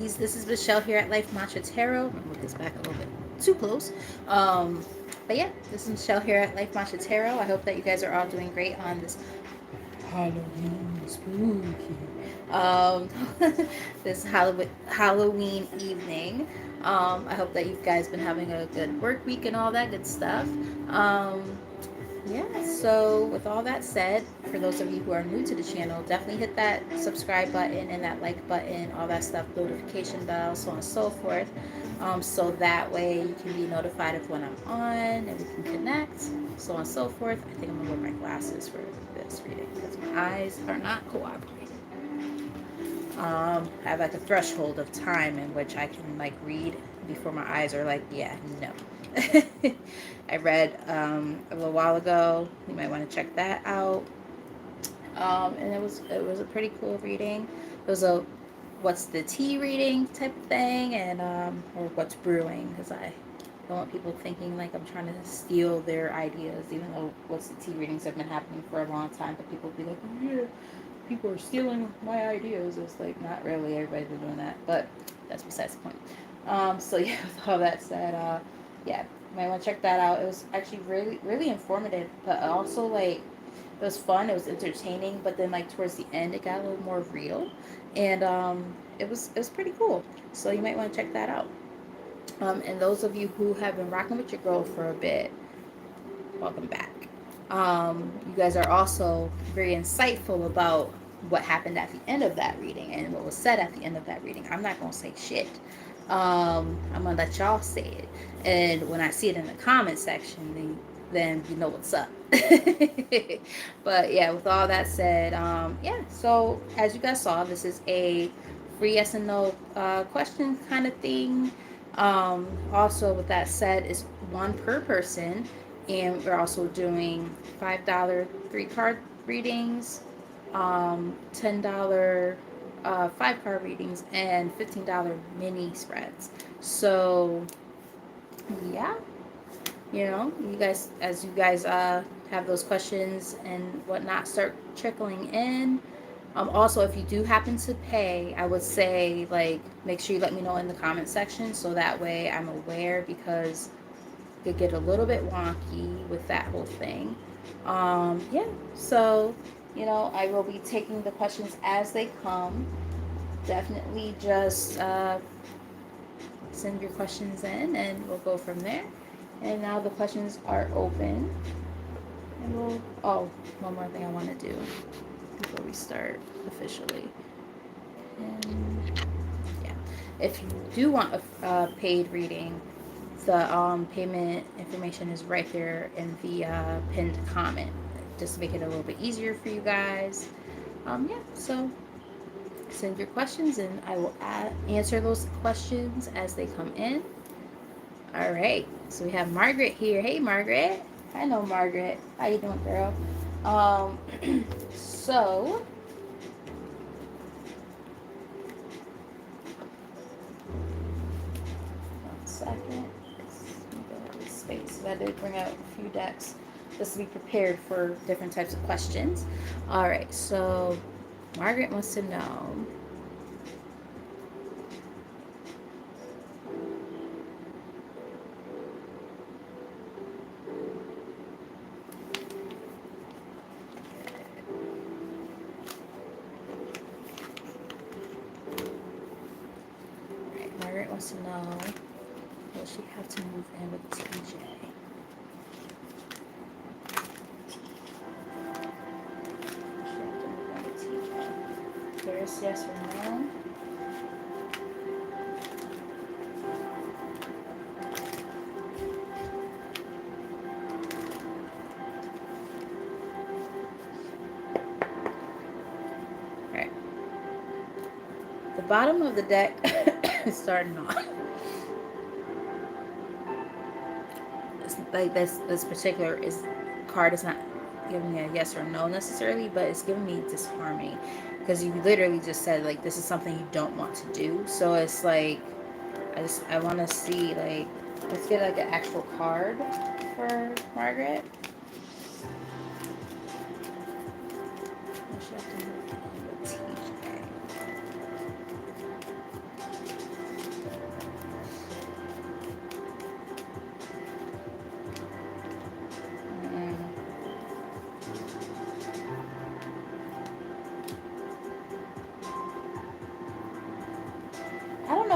This is Michelle here at Life Matcha Tarot. I'm gonna move this back a little bit too close. Um, but yeah, this is Michelle here at Life Matcha Tarot. I hope that you guys are all doing great on this Halloween spooky. Um, this Halloween evening. I hope that you guys been having a good work week and all that good stuff. Um, yeah, so with all that said, for those of you who are new to the channel, definitely hit that subscribe button and that like button, all that stuff, notification bell, so on and so forth. So that way you can be notified of when I'm on and we can connect, so on and so forth. I think I'm gonna wear my glasses for this reading because my eyes are not cooperating. I have like a threshold of time in which I can like read before my eyes are like, yeah, no. I read a little while ago. You might want to check that out. And it was a pretty cool reading. It was a what's the tea reading type of thing, and or what's brewing, because I don't want people thinking like I'm trying to steal their ideas, even though what's the tea readings have been happening for a long time. But people be like, yeah, people are stealing my ideas. It's like not really. Everybody's been doing that, but that's besides the point. So yeah, with all that said, yeah, you might want to check that out. It was actually really informative, but also like it was fun. It was entertaining, but then like towards the end, it got a little more real, and it was pretty cool. So you might want to check that out. And those of you who have been rocking with your girl for a bit, welcome back. You guys are also very insightful about what happened at the end of that reading and what was said at the end of that reading. I'm not gonna say shit. I'm gonna let y'all say it, and when I see it in the comment section, then you know what's up. But yeah, with all that said, yeah. So as you guys saw, this is a free yes and no question kind of thing. Also, with that said, is one per person, and we're also doing $5 3 card readings, $10 5 card readings, and $15 mini spreads. So yeah, you guys, as you guys have those questions and whatnot start trickling in. Also, if you do happen to pay, I would say like make sure you let me know in the comment section so that way I'm aware, because it could get a little bit wonky with that whole thing. Yeah, so I will be taking the questions as they come. Definitely just send your questions in and we'll go from there. And now the questions are open. And one more thing I want to do before we start officially. And yeah, if you do want a paid reading, the payment information is right there in the pinned comment, just to make it a little bit easier for you guys. Yeah, so send your questions and I will answer those questions as they come in. All right, so we have Margaret here. Hey, Margaret. I know Margaret. How you doing, girl? Um, so one second. Space. I did bring out a few decks just to be prepared for different types of questions. All right, so Margaret wants to know. Margaret wants to know, will she have to move in with TJ? Curious, yes or no? Alright. The bottom of the deck is starting off. Like this particular card is not giving me a yes or no necessarily, but it's giving me disharmony, because you literally just said like this is something you don't want to do. So it's like I want to see, like, let's get like an actual card for Margaret.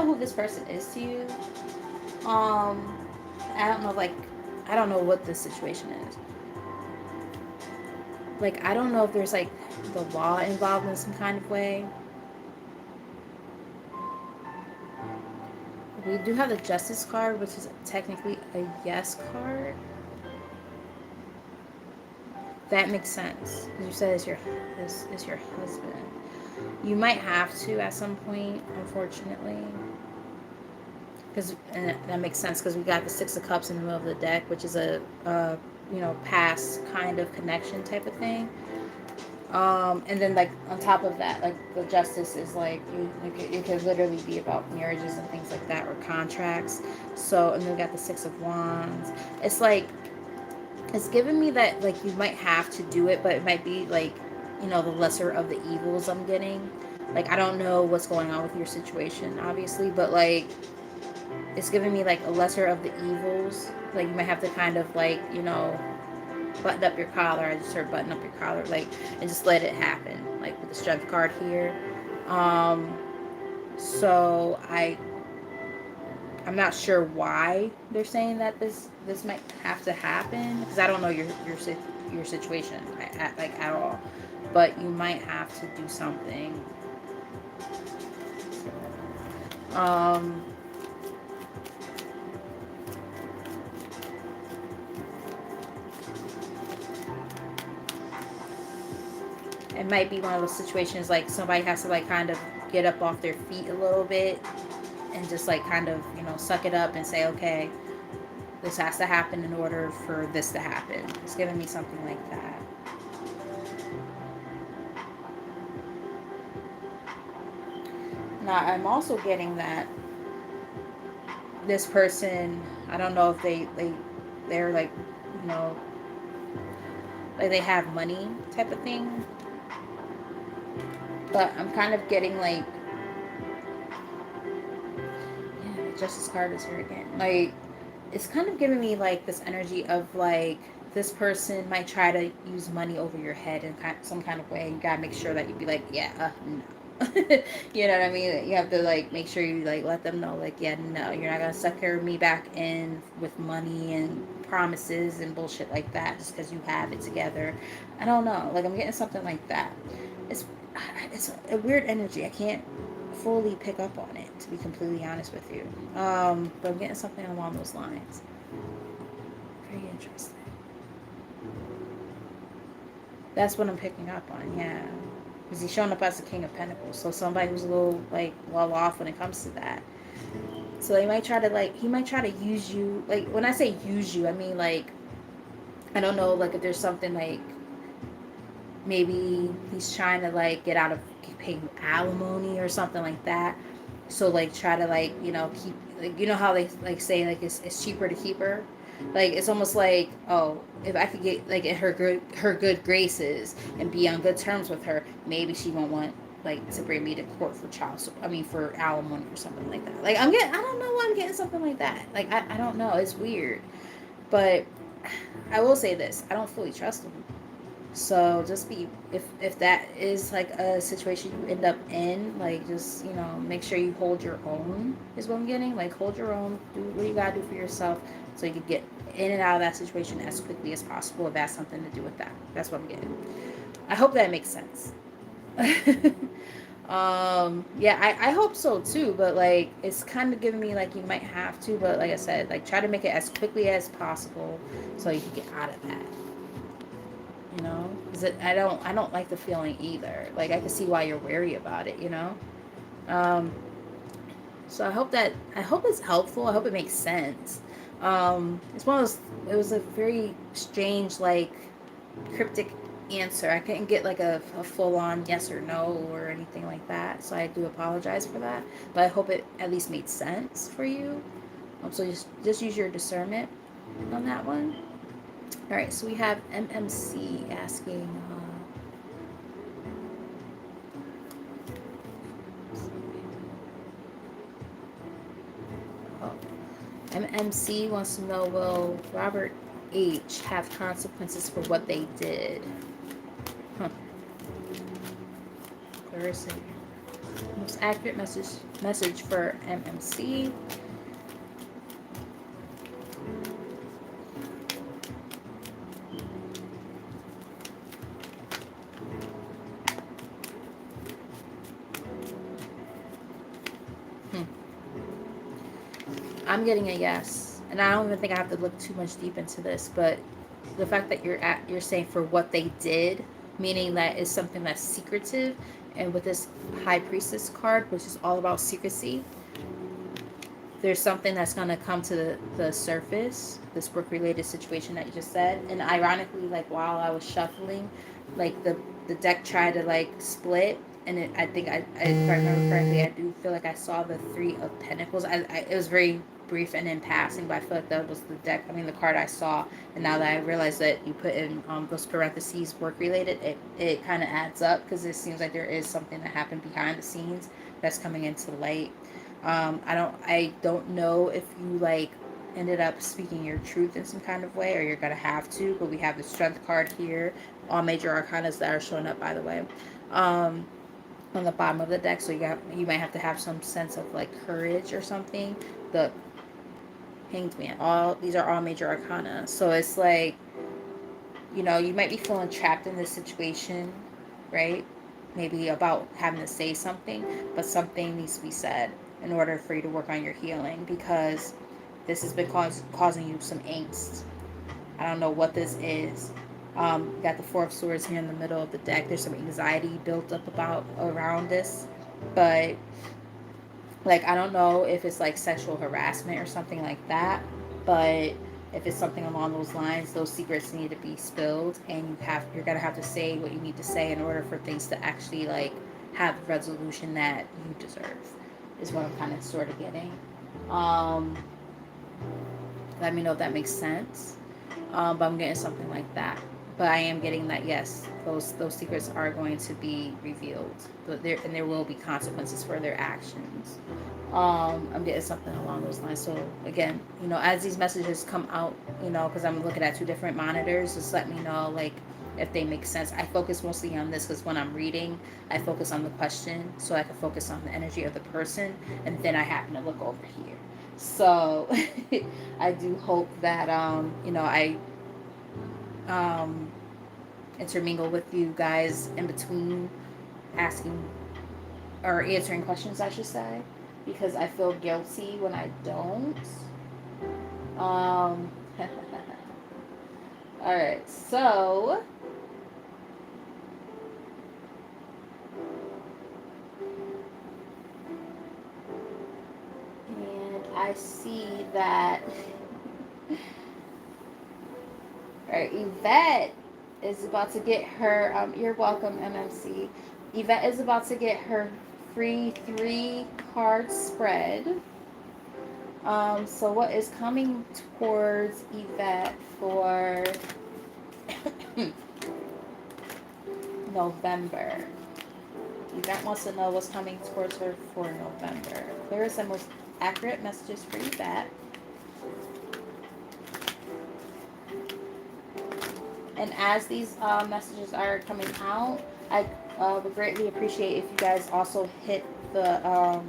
know who this person is to you. I don't know, like, I don't know what this situation is. Like, I don't know if there's, like, the law involved in some kind of way. We do have the Justice card, which is technically a yes card. That makes sense. You said it's your husband. You might have to at some point, unfortunately. And that makes sense because we got the Six of Cups in the middle of the deck, which is a past kind of connection type of thing. And then, like, on top of that, like, the Justice is like it could literally be about marriages and things like that, or contracts. So, and then we got the Six of Wands. It's like, it's giving me that, like, you might have to do it, but it might be like, the lesser of the evils I'm getting. Like, I don't know what's going on with your situation, obviously, but, like, it's giving me, like, a lesser of the evils. Like, you might have to kind of, like, button up your collar. I just heard button up your collar, like, and just let it happen, like, with the Strength card here. So I'm not sure why they're saying that this might have to happen, because I don't know your situation at all, but you might have to do something. It might be one of those situations, like, somebody has to, like, kind of get up off their feet a little bit and just, like, kind of, suck it up and say, okay, this has to happen in order for this to happen. It's giving me something like that. Now, I'm also getting that this person, I don't know if they're like, like, they have money type of thing. But I'm kind of getting, like, yeah, the Justice card is here again. Like, it's kind of giving me, like, this energy of, like, this person might try to use money over your head in some kind of way. You gotta make sure that you be like, yeah, no. You know what I mean? You have to, like, make sure you, like, let them know, like, yeah, no, you're not gonna sucker me back in with money and promises and bullshit like that just because you have it together. I don't know. Like, I'm getting something like that. It's a weird energy. I can't fully pick up on it, to be completely honest with you. But I'm getting something along those lines. Very interesting. That's what I'm picking up on, yeah. Because he's showing up as the King of Pentacles. So somebody who's a little, like, well off when it comes to that. So he might try to use you. Like, when I say use you, I mean, like, I don't know, like, if there's something, like, maybe he's trying to, like, get out of paying alimony or something like that. So, like, try to, like, keep, like, how they, like, say, like, it's cheaper to keep her. Like, it's almost like, oh, if I could get, like, in her good graces and be on good terms with her, maybe she won't want, like, to bring me to court for for alimony or something like that. Like, I don't know why I'm getting something like that. Like, I don't know. It's weird. But I will say this. I don't fully trust him. So just if that is, like, a situation you end up in, like, just, make sure you hold your own, is what I'm getting. Like, hold your own, do what you gotta do for yourself so you can get in and out of that situation as quickly as possible if that's something to do with that. That's what I'm getting. I hope that makes sense. Yeah, I hope so too, but, like, it's kind of giving me, like, you might have to, but like I said, like, try to make it as quickly as possible so you can get out of that. Because I don't like the feeling either. Like, I can see why you're wary about it. So I hope it's helpful. I hope it makes sense. It's one of those. It was a very strange, like, cryptic answer. I couldn't get, like, a full on yes or no or anything like that. So I do apologize for that. But I hope it at least made sense for you. So just use your discernment on that one. All right, so we have MMC asking, MMC wants to know, will Robert H. have consequences for what they did? Clarissa, Most accurate message for MMC. I'm getting a yes, and I don't even think I have to look too much deep into this, but the fact that you're saying for what they did, meaning that is something that's secretive, and with this High Priestess card, which is all about secrecy, there's something that's going to come to the surface, this work related situation that you just said. And ironically, like while I was shuffling, like the deck tried to like split, and I think if I remember correctly, I do feel like I saw the Three of Pentacles. It was very brief and in passing, but I feel like that was the deck, I mean the card I saw. And now that I realize that you put in those parentheses work related, it kind of adds up, because it seems like there is something that happened behind the scenes that's coming into light. I don't know if you like ended up speaking your truth in some kind of way, or you're gonna have to, but we have the Strength card here, all major arcanas that are showing up, by the way, on the bottom of the deck. So you might have to have some sense of like courage or something. The Hanged Man, these are all major arcana. So it's like, you know, you might be feeling trapped in this situation, right? Maybe about having to say something, but something needs to be said in order for you to work on your healing, because this has been causing you some angst. I don't know what this is. You got the Four of Swords here in the middle of the deck. There's some anxiety built up around this, but like I don't know if it's like sexual harassment or something like that, but if it's something along those lines, those secrets need to be spilled, and you're gonna have to say what you need to say in order for things to actually like have the resolution that you deserve, is what I'm kind of sort of getting. Um, Let me know if that makes sense. But I'm getting something like that. But I am getting that yes, those secrets are going to be revealed, but there will be consequences for their actions. I'm getting something along those lines. So again, you know, as these messages come out, you know, because I'm looking at two different monitors, just let me know like if they make sense. I focus mostly on this because when I'm reading, I focus on the question, so I can focus on the energy of the person, and then I happen to look over here. So I do hope that you know, I um, intermingle with you guys in between asking or answering questions, I should say, because I feel guilty when I don't. Um, all right, so and I see that. All right, Evette is about to get her. You're welcome, MMC. Evette is about to get her free 3-card spread. So what is coming towards Evette for November? Evette wants to know what's coming towards her for November. Clearest and most accurate messages for Evette. And as these messages are coming out, I would greatly appreciate if you guys also hit the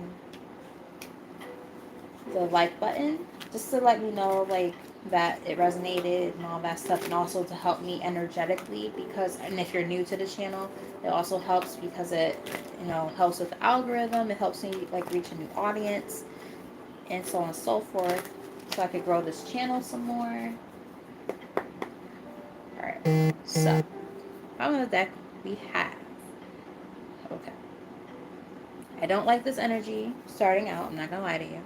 like button, just to let me know like that it resonated and all that stuff, and also to help me energetically, because, and if you're new to the channel, it also helps because it, you know, helps with the algorithm. It helps me like reach a new audience and so on and so forth, so I could grow this channel some more. Alright, so on the deck we have, okay, I don't like this energy starting out, I'm not gonna lie to you.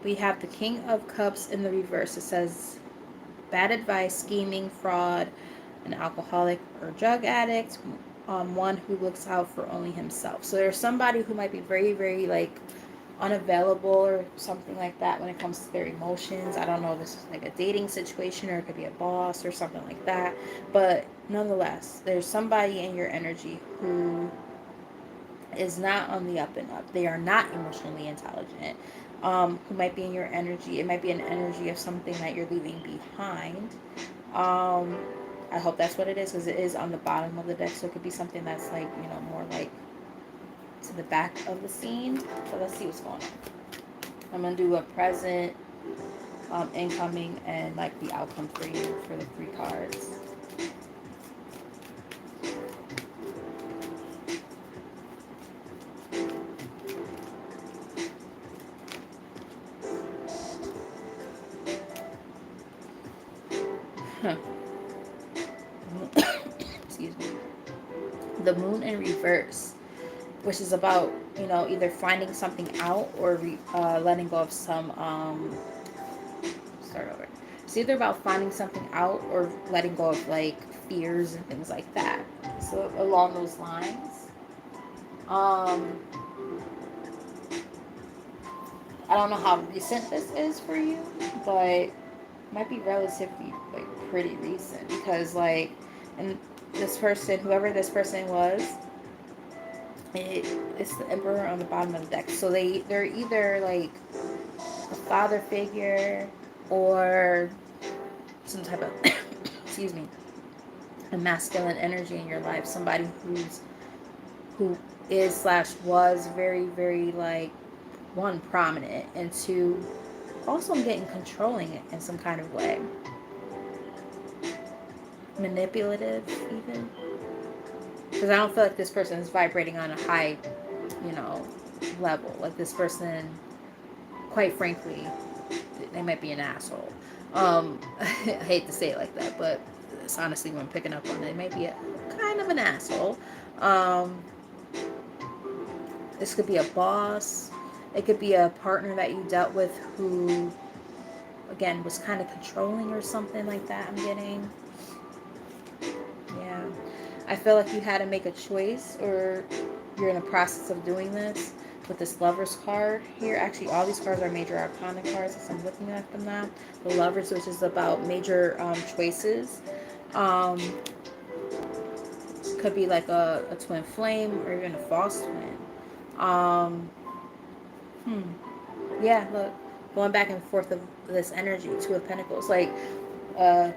We have the King of Cups in the reverse. It says bad advice, scheming, fraud, an alcoholic or drug addict, one who looks out for only himself. So there's somebody who might be very, very like unavailable or something like that when it comes to their emotions. I don't know if this is like a dating situation, or it could be a boss or something like that. But nonetheless, there's somebody in your energy who is not on the up and up. They are not emotionally intelligent. Who might be in your energy. It might be an energy of something that you're leaving behind. I hope that's what it is, because it is on the bottom of the deck. So it could be something that's like, you know, more like to the back of the scene. So let's see what's going on. I'm going to do a present, incoming, and like the outcome for you for the 3 cards. Huh. Excuse me. The moon in reverse, which is about, you know, either finding something out or letting go of some start over. It's either about finding something out or letting go of like fears and things like that. So along those lines, I don't know how recent this is for you, but it might be relatively like pretty recent, because like, and this person, whoever this person was, it's the Emperor on the bottom of the deck. So they're either like a father figure or some type of excuse me, a masculine energy in your life. Somebody who is slash was very, very like, 1, prominent, and 2, also I'm getting controlling in some kind of way. Manipulative even. Because I don't feel like this person is vibrating on a high, you know, level. Like this person, quite frankly, they might be an asshole. I hate to say it like that, but it's honestly what I'm picking up on. They might be a kind of an asshole. This could be a boss. It could be a partner that you dealt with who, again, was kind of controlling or something like that, I'm getting. Yeah. I feel like you had to make a choice, or you're in the process of doing this with this Lovers card here. Actually, all these cards are major Arcana cards as I'm looking at them now. The Lovers, which is about major choices. Could be like a twin flame or even a false twin. Yeah, look, going back and forth of this energy, 2 of Pentacles, like, and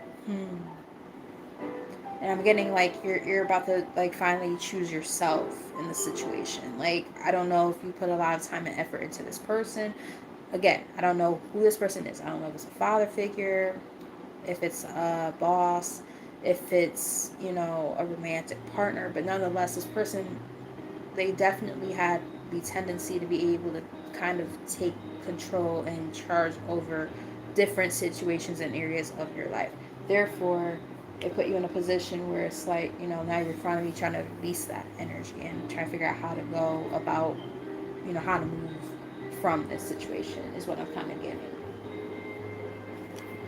I'm getting like you're about to like finally choose yourself in the situation. Like, I don't know if you put a lot of time and effort into this person. Again, I don't know who this person is. I don't know if it's a father figure, if it's a boss, if it's, you know, a romantic partner, but nonetheless, this person, they definitely had the tendency to be able to kind of take control and charge over different situations and areas of your life. Therefore, it put you in a position where it's like, you know, now you're finally trying to release that energy and try to figure out how to go about, you know, how to move from this situation is what I'm kind of getting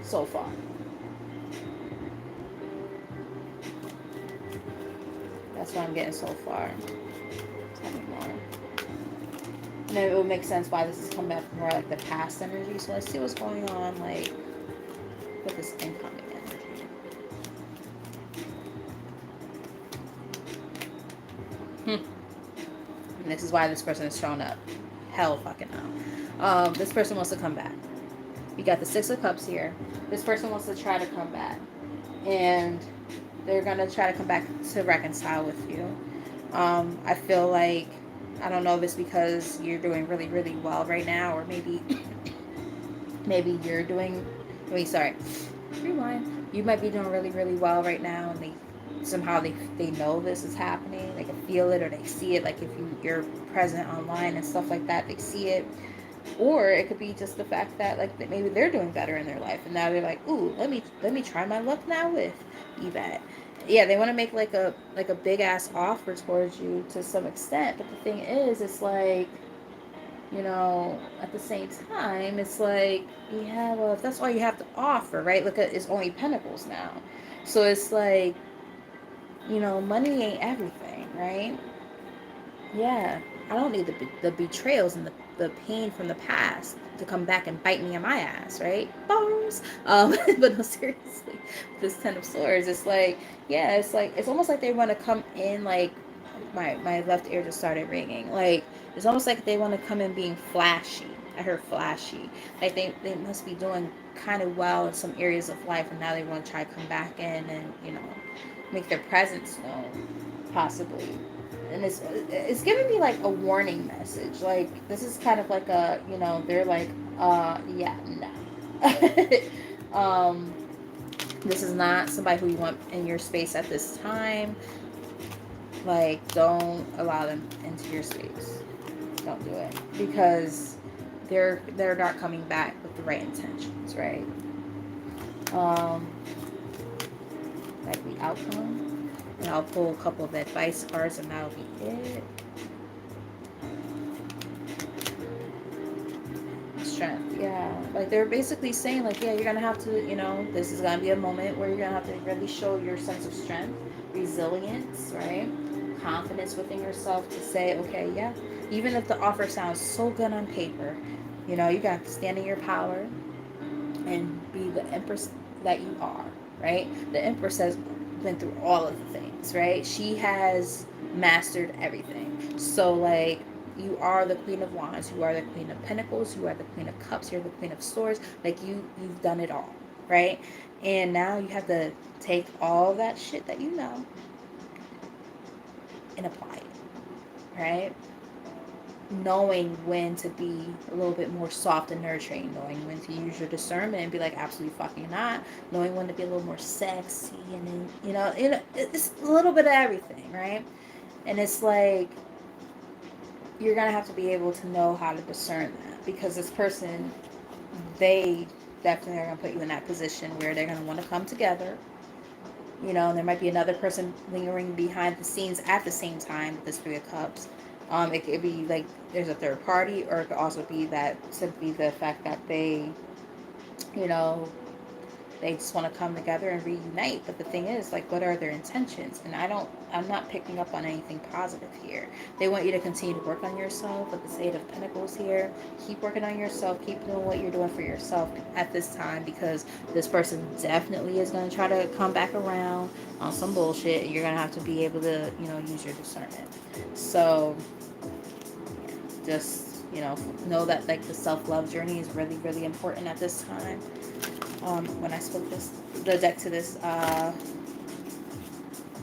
so far. That's what I'm getting so far. Tell me more. And it would make sense why this is coming back more like the past energy. So let's see what's going on, like, with this incoming energy. And this is why this person is showing up. Hell fucking no. This person wants to come back. You got the 6 of Cups here. This person wants to try to come back. And they're going to try to come back to reconcile with you. I feel like, I don't know if it's because you're doing really, really well right now, or maybe you're doing, rewind. You might be doing really, really well right now, and they know this is happening. They can feel it, or they see it. Like if you're present online and stuff like that, they see it. Or it could be just the fact that like maybe they're doing better in their life, and now they're like, ooh, let me try my luck now with Evette. Yeah, they want to make like a big ass offer towards you to some extent, but the thing is, it's like, you know, at the same time, it's like, yeah, well, if that's all you have to offer, right? Look at, it's only Pentacles now, so it's like, you know, money ain't everything, right? Yeah, I don't need the betrayals and the pain from the past to come back and bite me in my ass, right? Bars. But no, seriously, this 10 of Swords, it's like, yeah, it's like, it's almost like they want to come in like, my left ear just started ringing. Like, it's almost like they want to come in being flashy. I heard flashy. Like they must be doing kind of well in some areas of life, and now they want to try to come back in and, you know, make their presence known, possibly. and it's giving me like a warning message. Like this is kind of like a, you know, they're like, yeah, no. This is not somebody who you want in your space at this time. Like, don't allow them into your space. Don't do it, because they're not coming back with the right intentions, right? Um, like the outcome, and I'll pull a couple of advice cards, and that'll be it. Strength, yeah. Like they're basically saying, like, yeah, you're gonna have to, you know, this is gonna be a moment where you're gonna have to really show your sense of strength, resilience, right? Confidence within yourself to say, okay, yeah, even if the offer sounds so good on paper, you know, you got to stand in your power and be the empress that you are, right? The empress has been through all of the things, right? She has mastered everything. So, like, you are the queen of wands, you are the queen of pentacles, you are the queen of cups, you're the queen of swords. Like, you've done it all, right? And now you have to take all that shit that you know and apply it, right? Knowing when to be a little bit more soft and nurturing, knowing when to use your discernment and be like, absolutely fucking not, knowing when to be a little more sexy, and then, you know, it's a little bit of everything, right? And it's like, you're gonna have to be able to know how to discern that, because this person, they definitely are gonna put you in that position where they're gonna want to come together, you know, and there might be another person lingering behind the scenes at the same time with this Three of Cups. It could be like there's a third party, or it could also be that simply the fact that they, you know, they just want to come together and reunite. But the thing is, like, what are their intentions? And I'm not picking up on anything positive here. They want you to continue to work on yourself with the Eight of Pentacles here. Keep working on yourself. Keep doing what you're doing for yourself at this time, because this person definitely is going to try to come back around on some bullshit. You're going to have to be able to, you know, use your discernment. So, yeah, just, you know that, like, the self-love journey is really, really important at this time. When I spoke the deck to this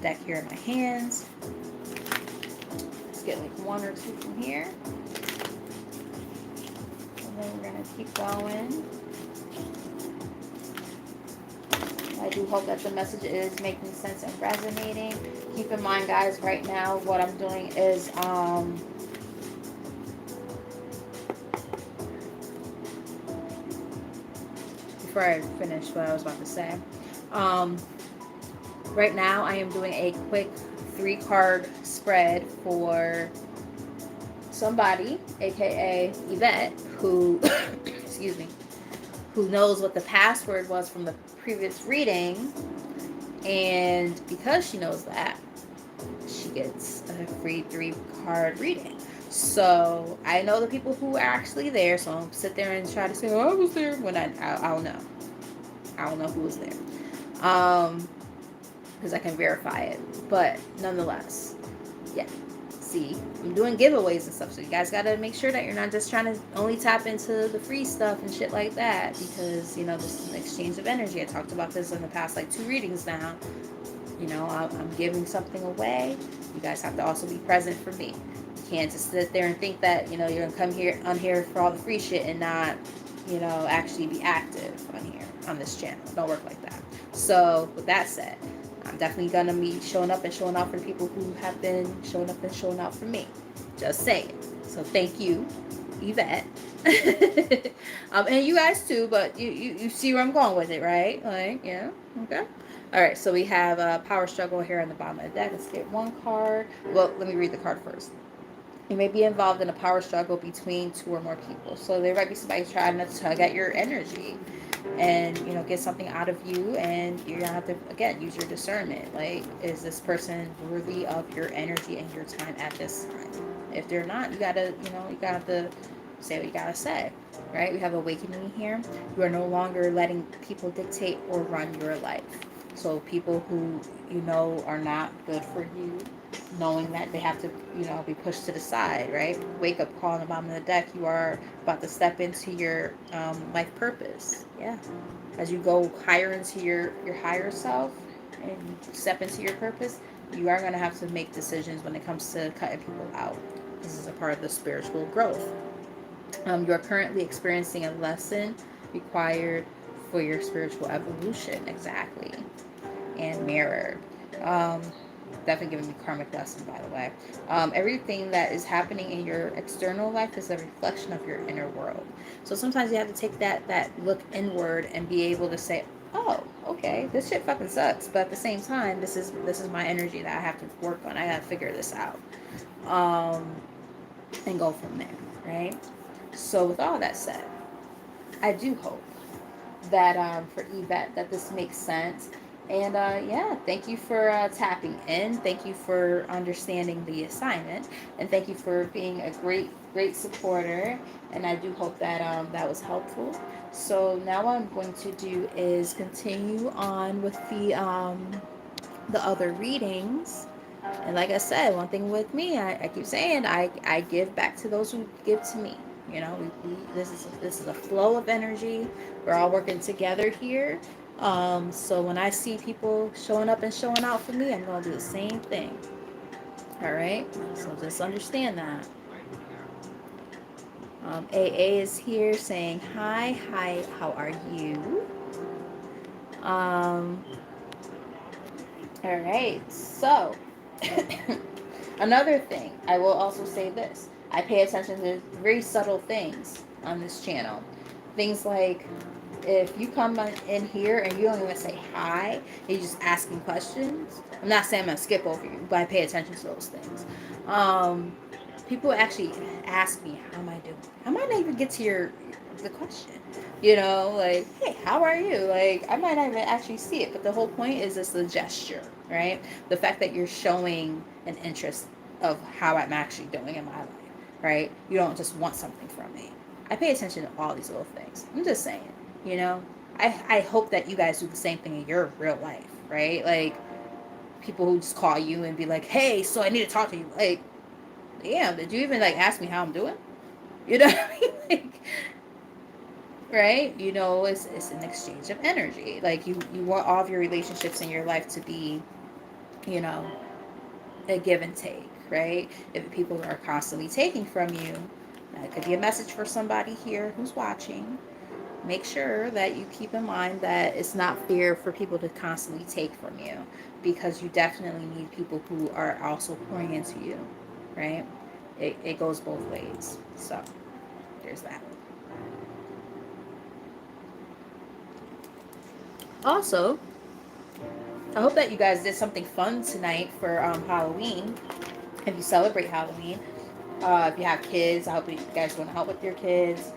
deck here in my hands, let's get like one or two from here, and then we're gonna keep going. I do hope that the message is making sense and resonating. Keep in mind, guys, right now what I'm doing is before I finish what I was about to say, right now I am doing a quick 3-card spread for somebody, aka Evette, who excuse me, who knows what the password was from the previous reading, and because she knows that, she gets a free 3-card reading. So I know the people who are actually there, so I don't sit there and try to say, oh, I was there, when I don't know. I don't know who was there. Because I can verify it. But nonetheless, yeah. See, I'm doing giveaways and stuff, so you guys gotta make sure that you're not just trying to only tap into the free stuff and shit like that, because, you know, this is an exchange of energy. I talked about this in the past, like, 2 readings now. You know, I'm giving something away. You guys have to also be present for me. You can't just sit there and think that, you know, you're gonna come here on here for all the free shit and not, you know, actually be active on here on this channel. Don't work like that. So with that said, I'm definitely gonna be showing up and showing out for the people who have been showing up and showing out for me. Just saying. So thank you, Evette. And you guys too, but you see where I'm going with it, right? Like, yeah, okay. All right, so we have a power struggle here on the bottom of the deck. Let's get 1 card. Well, let me read the card first. You may be involved in a power struggle between 2 or more people. So there might be somebody trying to tug at your energy and, you know, get something out of you, and you're gonna have to, again, use your discernment. Like, is this person worthy of your energy and your time at this time? If they're not, you gotta, you know, you gotta say what you gotta say, right? We have awakening here. You are no longer letting people dictate or run your life. So people who, you know, are not good for you, knowing that they have to, you know, be pushed to the side, right? Wake up call on the bottom of the deck. You are about to step into your life purpose. Yeah. As you go higher into your higher self and step into your purpose, You are going to have to make decisions when it comes to cutting people out. This is a part of the spiritual growth. You're currently experiencing a lesson required for your spiritual evolution. Exactly. And mirror. Um, Definitely giving me karmic lesson, by the way. Everything that is happening in your external life is a reflection of your inner world. So sometimes you have to take that look inward and be able to say, oh, okay, this shit fucking sucks, but at the same time, this is my energy that I have to work on. I gotta figure this out, and go from there, right? So with all that said, I do hope that for Evette that this makes sense. And yeah, thank you for tapping in. Thank you for understanding the assignment, and thank you for being a great supporter. And I do hope that that was helpful. So now what I'm going to do is continue on with the other readings. And like I said, one thing with me, I keep saying I give back to those who give to me. You know, this is a flow of energy. We're all working together here. So when I see people showing up and showing out for me, I'm gonna do the same thing. All right. So just understand that. AA is here saying hi. Hi, how are you? All right. So another thing, I will also say this. I pay attention to very subtle things on this channel. Things like if you come in here and you don't even say hi, you're just asking questions. I'm not saying I'm going to skip over you, but I pay attention to those things. People actually ask me, how am I doing? I might not even get to the question. You know, like, hey, how are you? Like, I might not even actually see it, but the whole point is it's the gesture, right? The fact that you're showing an interest of how I'm actually doing in my life, right? You don't just want something from me. I pay attention to all these little things. I'm just saying, you know? I hope that you guys do the same thing in your real life, right? Like, people who just call you and be like, hey, so I need to talk to you. Like, damn, did you even, like, ask me how I'm doing? You know what I mean? Like, right? You know, it's an exchange of energy. Like, you want all of your relationships in your life to be, you know, a give and take, right? If people are constantly taking from you, that could be a message for somebody here who's watching. Make sure that you keep in mind that it's not fair for people to constantly take from you, because you definitely need people who are also pouring into you, right? It goes both ways. So there's that. Also, I hope that you guys did something fun tonight for Halloween. If you celebrate Halloween, if you have kids, I hope you guys want to help with your kids.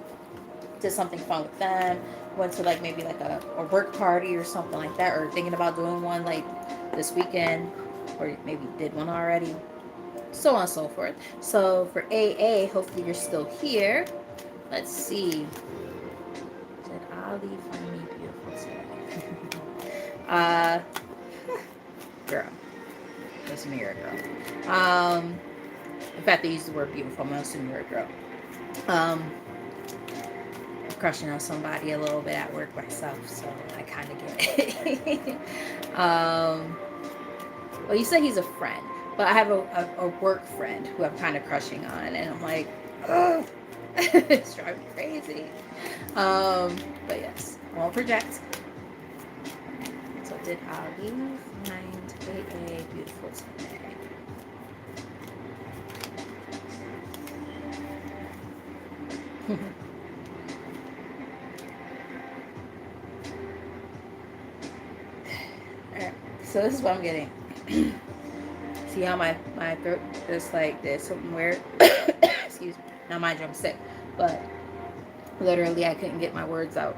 Did something fun with them. Went to like maybe like a work party or something like that, or thinking about doing one like this weekend, or maybe did one already. So on and so forth. So for AA, hopefully you're still here. Let's see. Did Ali find me beautiful today? Girl. That's mirror girl. In fact, they use the word beautiful. I'm gonna assume you're a girl. I'm crushing on somebody a little bit at work myself, so I kind of get it. Well, you say he's a friend, but I have a work friend who I'm kind of crushing on, and I'm like, oh, it's driving me crazy. But yes, I won't project. So did Ali find AA beautiful today? Alright, so this is what I'm getting. See how my throat is like, there's something weird. Excuse me. Now mind you, I'm sick, but literally I couldn't get my words out.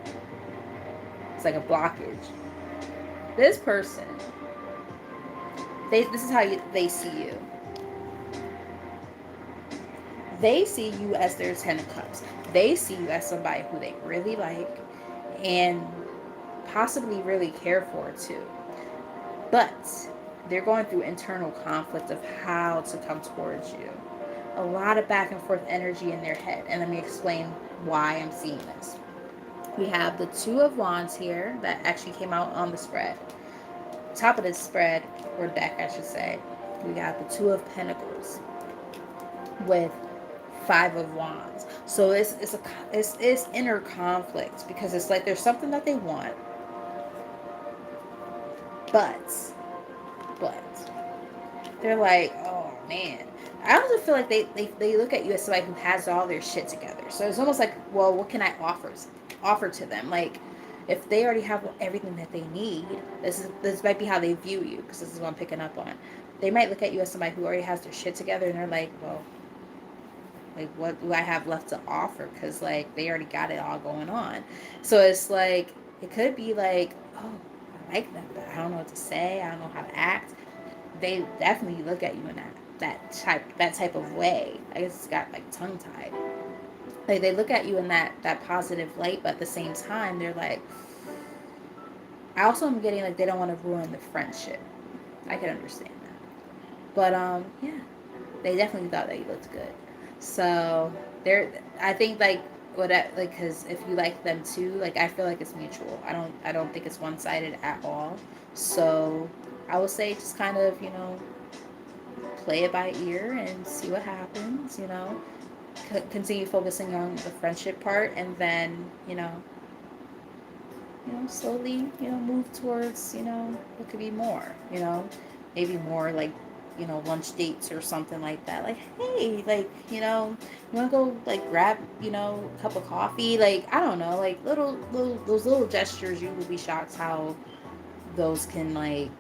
It's like a blockage. This person, this is how they see you. They see you as their 10 of cups. They see you as somebody who they really like and possibly really care for too. But they're going through internal conflict of how to come towards you. A lot of back and forth energy in their head. And let me explain why I'm seeing this. We have the Two of Wands here that actually came out on the spread. top of this spread, or deck I should say, we got the Two of Pentacles with Five of Wands. So it's inner conflict, because it's like there's something that they want, but they're like, oh man. I also feel like they look at you as somebody who has all their shit together. So it's almost like, well, what can I offer to them? Like, if they already have everything that they need, this might be how they view you, because this is what I'm picking up on. They might look at you as somebody who already has their shit together, and they're like, well, like, what do I have left to offer? Because, like, they already got it all going on. So it's like, it could be like, oh, I like them, but I don't know what to say. I don't know how to act. They definitely look at you in that type of way. I guess it's got, like, tongue tied. Like, they look at you in that positive light, but at the same time, they're like, I also am getting, like, they don't want to ruin the friendship. I can understand that. But, yeah, they definitely thought that you looked good. So, I think, like, because if you like them too, like, I feel like it's mutual. I don't think it's one-sided at all. So, I would say just kind of, play it by ear and see what happens, continue focusing on the friendship part, and then, slowly, move towards, what could be more, maybe more like, lunch dates or something like that. Like, hey, like, you want to go, like, grab, a cup of coffee? Like, I don't know, like, those little gestures, you will be shocked how those can, like,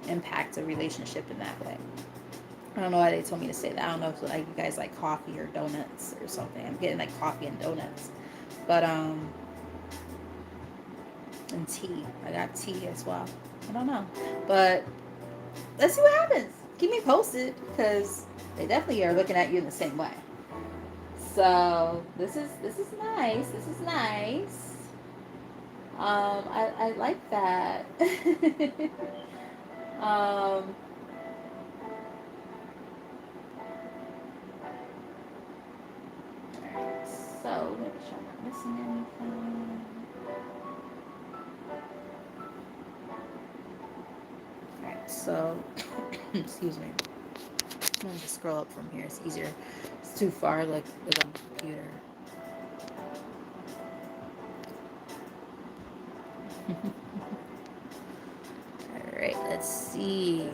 impact a relationship in that way. I don't know why they told me to say that. I don't know if, like, you guys like coffee or donuts or something. I'm getting, like, coffee and donuts. But, and tea. I got tea as well. I don't know. But let's see what happens. Keep me posted, because they definitely are looking at you in the same way. So this is nice. This is nice. I like that. um Alright, so make sure I'm not missing anything. Alright, so excuse me. I'm going to scroll up from here. It's easier. It's too far, like, with on the computer. Alright, let's see.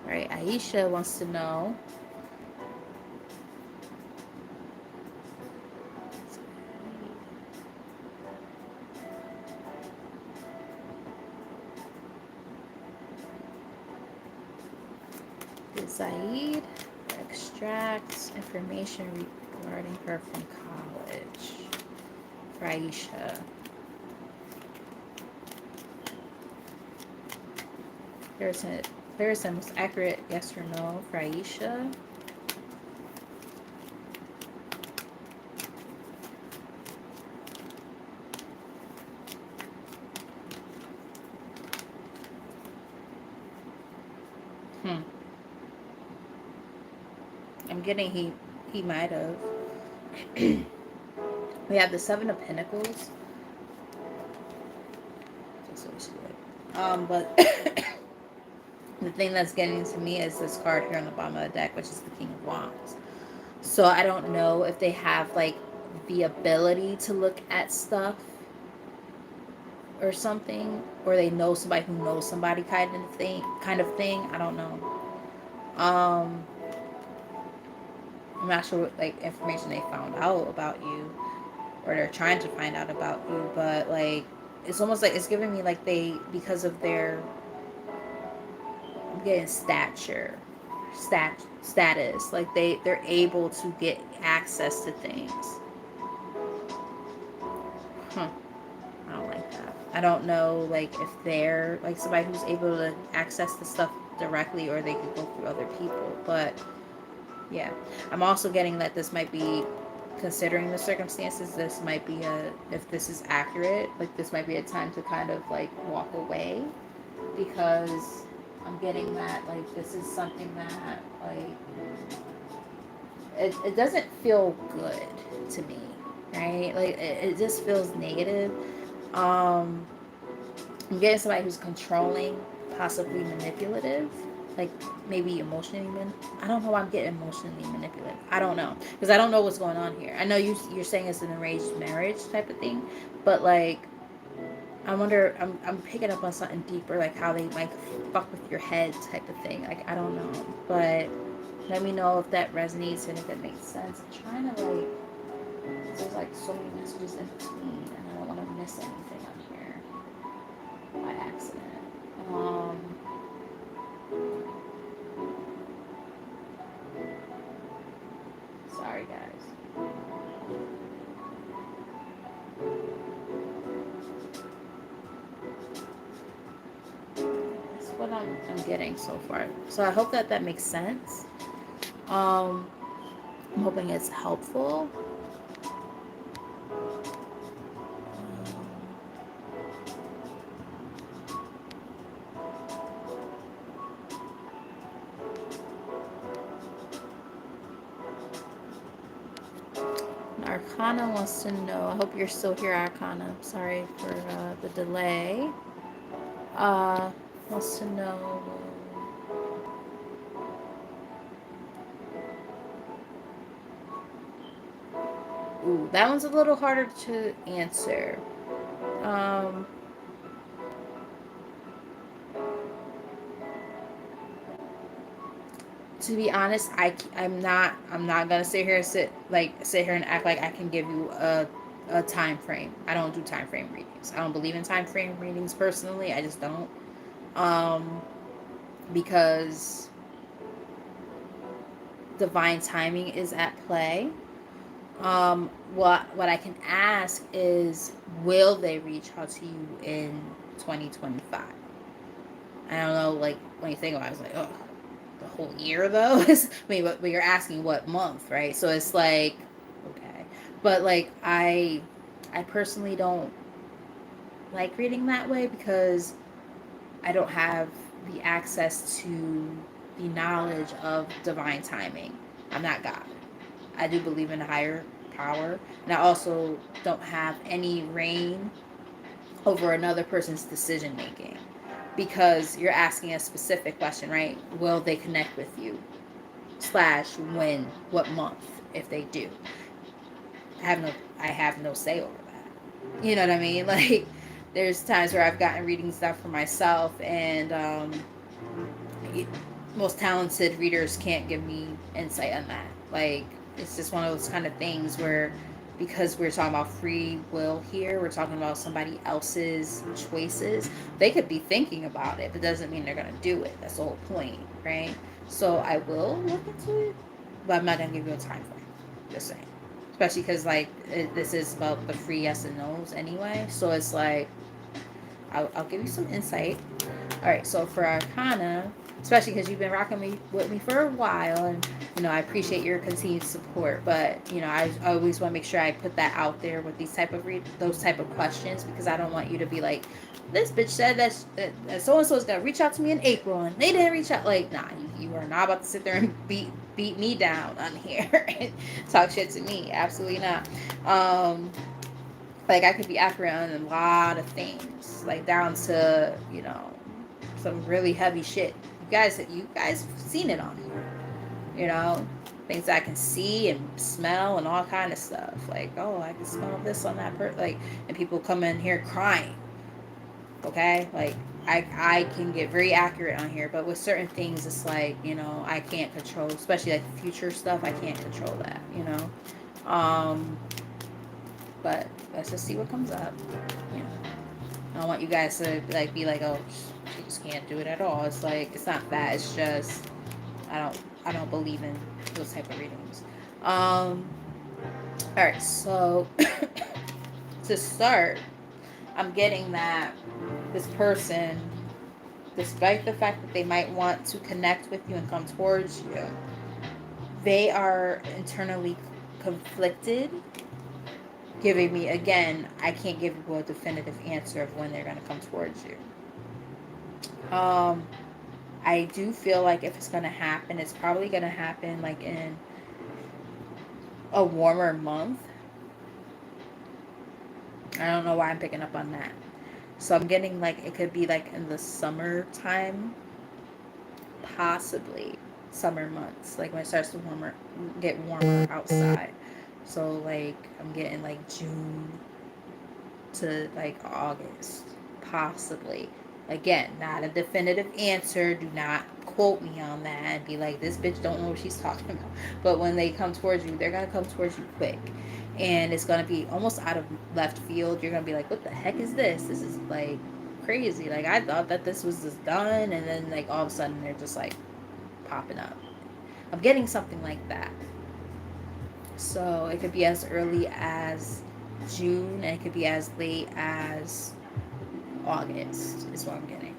Alright, Aisha wants to know. Saeed extracts information regarding her from college. For Aisha. Comparison was accurate, yes or no, for Aisha. I'm getting he might have. We have the Seven of Pentacles. But the thing that's getting to me is this card here on the bottom of the deck, which is the King of Wands. So I don't know if they have, like, the ability to look at stuff or something, or they know somebody who knows somebody kind of thing. I don't know. I'm not sure what, like, information they found out about you, or they're trying to find out about you, but, like, it's almost like it's giving me, like, they, because of their, I'm getting status, like, they're able to get access to things. I don't like that. I don't know, like, if they're, like, somebody who's able to access the stuff directly, or they could go through other people. But yeah, I'm also getting that this might be, considering the circumstances, this might be if this is accurate, like, this might be a time to kind of, like, walk away, because I'm getting that, like, this is something that, like, it doesn't feel good to me. right? Like it just feels negative. Um, I'm getting somebody who's controlling, possibly manipulative, like maybe emotionally. I don't know why I'm getting emotionally manipulative. I don't know because I don't know what's going on here. I know you're saying it's an arranged marriage type of thing, but like I wonder. I'm picking up on something deeper, like how they like fuck with your head type of thing. Like I don't know, but let me know if that resonates and if it makes sense. I'm trying to like there's like so many messages in between, and I don't want to miss anything up here by accident. Um, Sorry, guys. That's what I'm getting so far. So I hope that that makes sense. Um, I'm hoping it's helpful. Arcana wants to know. I hope you're still here, Arcana. Sorry for the delay. Wants to know. Ooh, that one's a little harder to answer. Um, to be honest, I'm not gonna sit here and act like I can give you a time frame. I don't do time frame readings. I don't believe in time frame readings personally. I just don't. Um, because divine timing is at play. What I can ask is, will they reach out to you in 2025? I don't know. Like when you think about it, I was like, oh, the whole year though. I mean, but you're asking what month, right? So it's like, okay, but like I personally don't like reading that way because I don't have the access to the knowledge of divine timing. I'm not God. I do believe in a higher power, and I also don't have any reign over another person's decision making because you're asking a specific question, right? Will they connect with you? Slash when, what month, if they do. I have no say over that. You know what I mean? Like there's times where I've gotten readings done for myself, and most talented readers can't give me insight on that. Like it's just one of those kind of things where because we're talking about free will here, we're talking about somebody else's choices. They could be thinking about it, but doesn't mean they're gonna do it. That's the whole point, right? So I will look into it, but I'm not gonna give you a time frame. Just saying, especially because like this is about the free yes and no's anyway. So it's like I'll give you some insight. All right, so for Arcana, especially because you've been rocking me with me for a while, and I appreciate your continued support. But I always want to make sure I put that out there with these type of those type of questions because I don't want you to be like, this bitch said that so and so is gonna reach out to me in April and they didn't reach out. Like, nah, you are not about to sit there and beat me down on here and talk shit to me. Absolutely not. Like I could be accurate on a lot of things, like down to some really heavy shit. You guys have seen it on here, things I can see and smell and all kind of stuff. Like, oh, I can smell this on that person. Like, and people come in here crying. Okay, like I can get very accurate on here, but with certain things, it's like I can't control, especially like future stuff. I can't control that. Um, but let's just see what comes up. You know, I don't want you guys to like be like, oh, she just can't do it at all. It's like it's not that. It's just I don't believe in those type of readings. All right, so to start, I'm getting that this person, despite the fact that they might want to connect with you and come towards you, they are internally conflicted, giving me, again, I can't give you a definitive answer of when they're going to come towards you. I do feel like if it's going to happen, it's probably going to happen like in a warmer month. I don't know why I'm picking up on that. So I'm getting like it could be like in the summertime, possibly summer months, like when it starts to get warmer outside. So like I'm getting like June to like August, possibly. Again, not a definitive answer. Do not quote me on that and be like, this bitch don't know what she's talking about. But when they come towards you, they're gonna come towards you quick. And it's gonna be almost out of left field. You're gonna be like, what the heck is this? This is like crazy. Like I thought that this was just done, and then like all of a sudden they're just like popping up. I'm getting something like that. So it could be as early as June, and it could be as late as August is what I'm getting.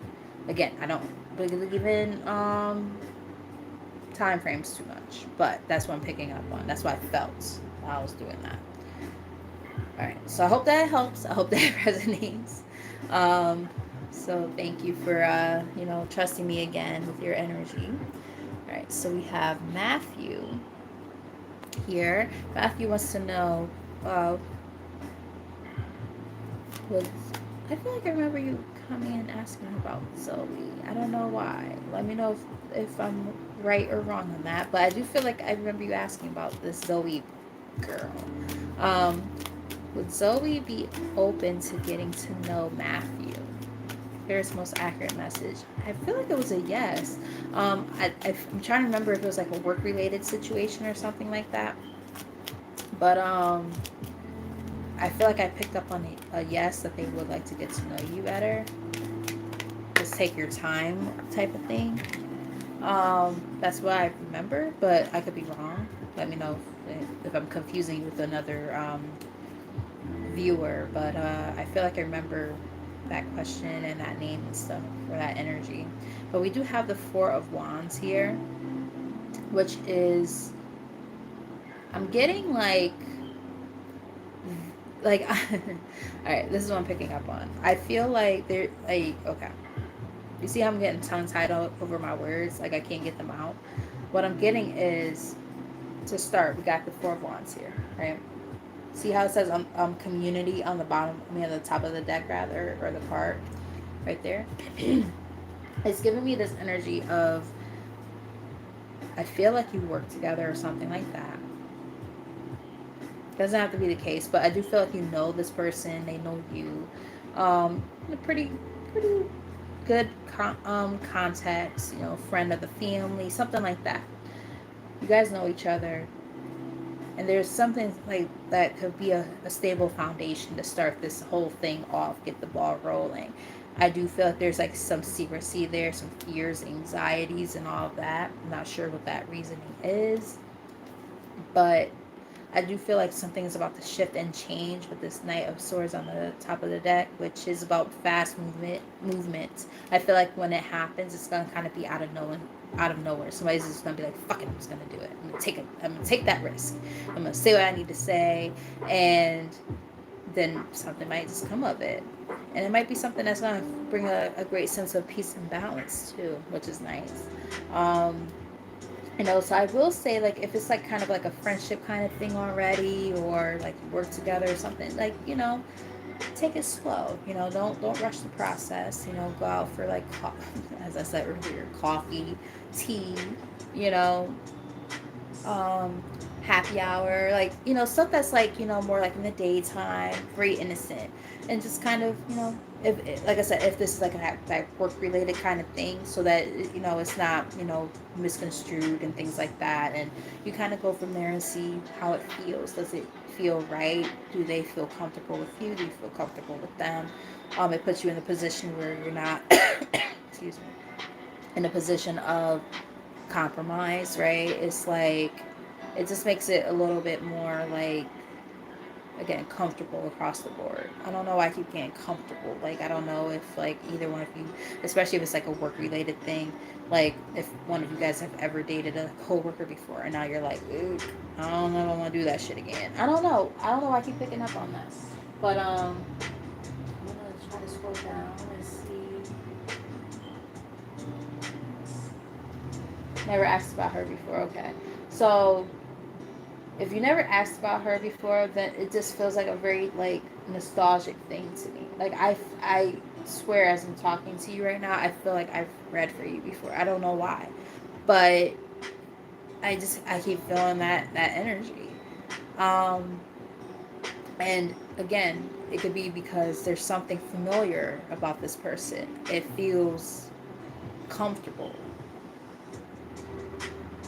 Again, I don't believe in time frames too much, but that's what I'm picking up on. That's what I felt while I was doing that. All right, so I hope that helps. I hope that resonates. Um, so thank you for trusting me again with your energy. All right, so we have Matthew here. Matthew wants to know, uh, was I feel like I remember you coming and asking about Zoe. I don't know why. Let me know if I'm right or wrong on that. But I do feel like I remember you asking about this Zoe girl. Um, would Zoe be open to getting to know Matthew? Here's most accurate message. I feel like it was a yes. I'm trying to remember if it was like a work related situation or something like that. But I feel like I picked up on a yes, that they would like to get to know you better. Just take your time type of thing. That's what I remember, but I could be wrong. Let me know if I'm confusing you with another viewer. But I feel like I remember that question and that name and stuff, or that energy. But we do have the Four of Wands here, which is, I'm getting like all right, this is what I'm picking up on. I feel like they're like, okay, you see how I'm getting tongue tied over my words, like I can't get them out. What I'm getting is, to start, we got the Four of Wands here, right? See how it says community on the bottom, I mean on the top of the deck rather, or the card right there. It's giving me this energy of, I feel like you work together or something like that. Doesn't have to be the case, but I do feel like you know this person, they know you. A pretty good context, friend of the family, something like that. You guys know each other, and there's something like that could be a stable foundation to start this whole thing off, get the ball rolling. I do feel like there's like some secrecy there, some fears, anxieties, and all of that. I'm not sure what that reasoning is, but I do feel like something is about to shift and change with this Knight of Swords on the top of the deck, which is about fast movement. I feel like when it happens, it's gonna kind of be out of nowhere. Somebody's just gonna be like, "Fuck it, I'm just gonna do it. I'm gonna take that risk. I'm gonna say what I need to say," and then something might just come of it, and it might be something that's gonna bring a great sense of peace and balance too, which is nice. Um, so I will say, like, if it's like kind of like a friendship kind of thing already, or like you work together or something, like, take it slow. Don't rush the process. Go out for like as I said earlier, coffee, tea, you know, um, happy hour, like, stuff that's like, more like in the daytime, very innocent, and just kind of, if, like I said, if this is like a like work related kind of thing, so that it's not misconstrued and things like that, and you kind of go from there and see how it feels. Does it feel right? Do they feel comfortable with you? Do you feel comfortable with them? It puts you in a position where you're not excuse me, in a position of compromise, right? It's like, it just makes it a little bit more like, again, comfortable across the board. I don't know why I keep getting comfortable. Like, I don't know if like either one of you, especially if it's like a work related thing, like if one of you guys have ever dated a coworker before and now you're like, ooh, I don't know if I want to do that shit again. I don't know why I keep picking up on this, but I'm gonna try to scroll down and see. Never asked about her before. Okay, so If you never asked about her before, then it just feels like a very like nostalgic thing to me. Like I swear, as I'm talking to you right now, I feel like I've read for you before. I don't know why, but I keep feeling that energy. Um, and again, it could be because there's something familiar about this person. It feels comfortable.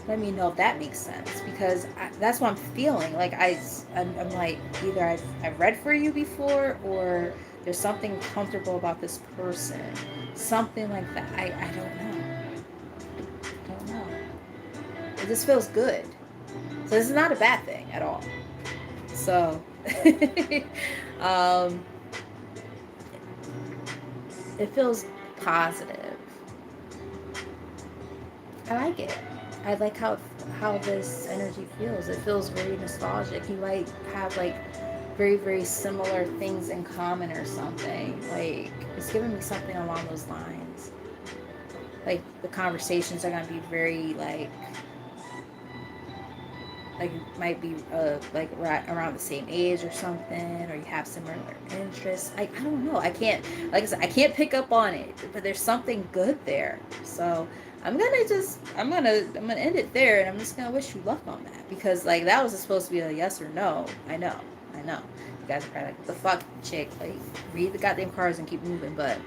Let me know if that makes sense, because that's what I'm feeling. Like I'm like, either I've read for you before, or there's something comfortable about this person, something like that. I don't know. I don't know. It just feels good. So this is not a bad thing at all. So, um, it feels positive. I like it. I like how this energy feels. It feels very nostalgic. You might have like very similar things in common or something. Like it's giving me something along those lines. Like the conversations are gonna be very like it might be like right around the same age or something, or you have similar interests. I don't know. I can't, like I said, I can't pick up on it, but there's something good there. So I'm gonna end it there, and I'm just gonna wish you luck on that, because like that was supposed to be a yes or no. I know. You guys are probably like, the fuck, chick? Like, read the goddamn cards and keep moving. But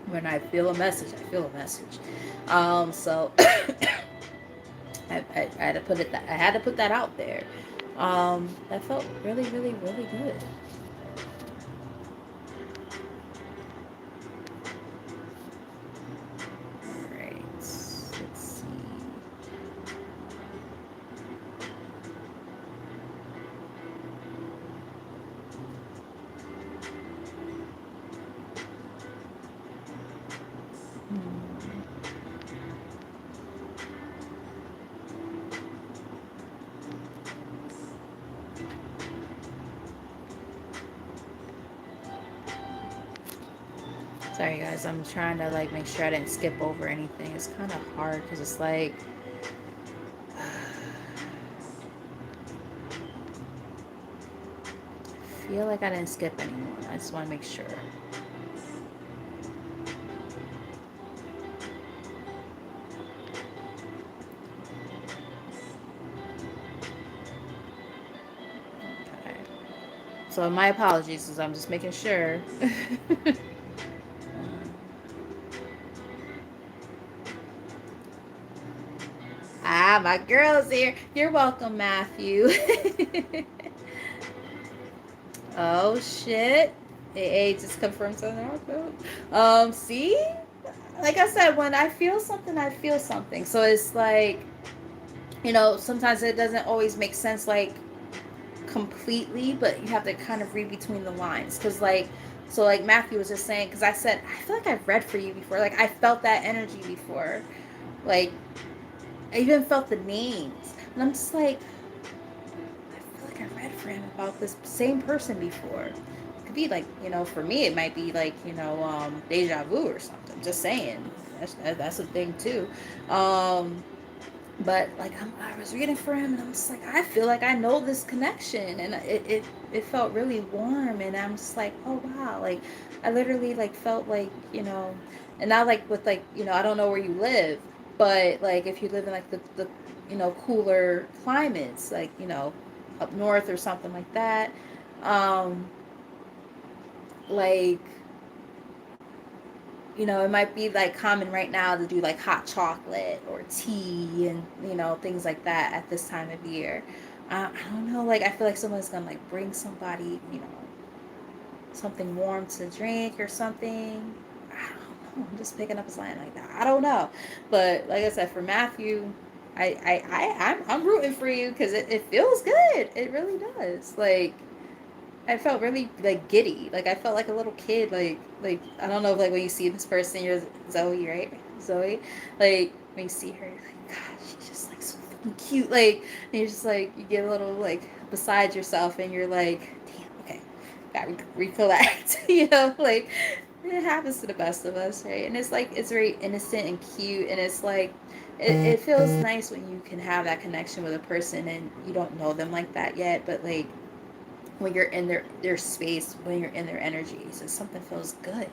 when I feel a message, I feel a message. So I had to put it. I had to put that out there. That felt really good. All right. Let's see. Hmm. Sorry guys, I'm trying to like make sure I didn't skip over anything. It's kind of hard because it's like I feel like I didn't skip anyone. I just want to make sure. Okay. So my apologies, because I'm just making sure. Ah, my girl's here. You're welcome, Matthew. Oh shit. AA just confirmed something. See? Like I said, when I feel something, I feel something. So it's like, sometimes it doesn't always make sense, like completely, but you have to kind of read between the lines. Because, like, so like Matthew was just saying, because I said, I feel like I've read for you before. Like, I felt that energy before. Like, I even felt the names. And I'm just like, I feel like I read for him about this same person before. It could be like, for me, it might be like, deja vu or something. Just saying. That's a thing too. Um, but like I was reading for him, and I'm just like, I feel like I know this connection, and it felt really warm, and I'm just like, oh wow, like I literally like felt like, and now like with like, I don't know where you live, but like if you live in like the cooler climates, like up north or something like that, um like it might be like common right now to do like hot chocolate or tea and things like that at this time of year. I don't know. Like I feel like someone's gonna like bring somebody, something warm to drink or something. I don't know. I'm just picking up a line like that. I don't know, but like I said, for Matthew, I'm rooting for you because it feels good. It really does. Like I felt really like giddy. Like I felt like a little kid. Like I don't know if like when you see this person, you're Zoe, right? Zoe. Like when you see her, you're like, God, she's just like so fucking cute. Like and you're just like you get a little like beside yourself, and you're like, damn, okay, gotta recollect. Like it happens to the best of us, right? And it's like it's very innocent and cute, and it's like it feels nice when you can have that connection with a person and you don't know them like that yet, but like when you're in their space, when you're in their energy, so something feels good.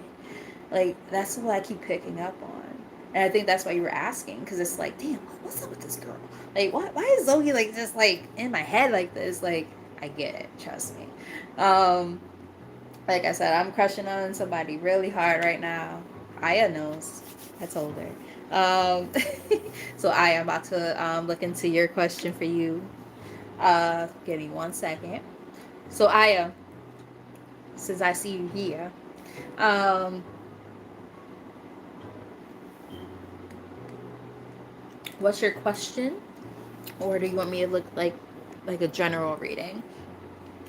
Like that's what I keep picking up on, and I think that's why you were asking, because it's like, damn, what's up with this girl? Like, why is Zoe like just like in my head like this? Like, I get it, trust me. Um, like I said, I'm crushing on somebody really hard right now. Aya knows. I told her. So I am about to look into your question for you. Give me 1 second. So Aya, since I see you here, um, what's your question, or do you want me to look like a general reading?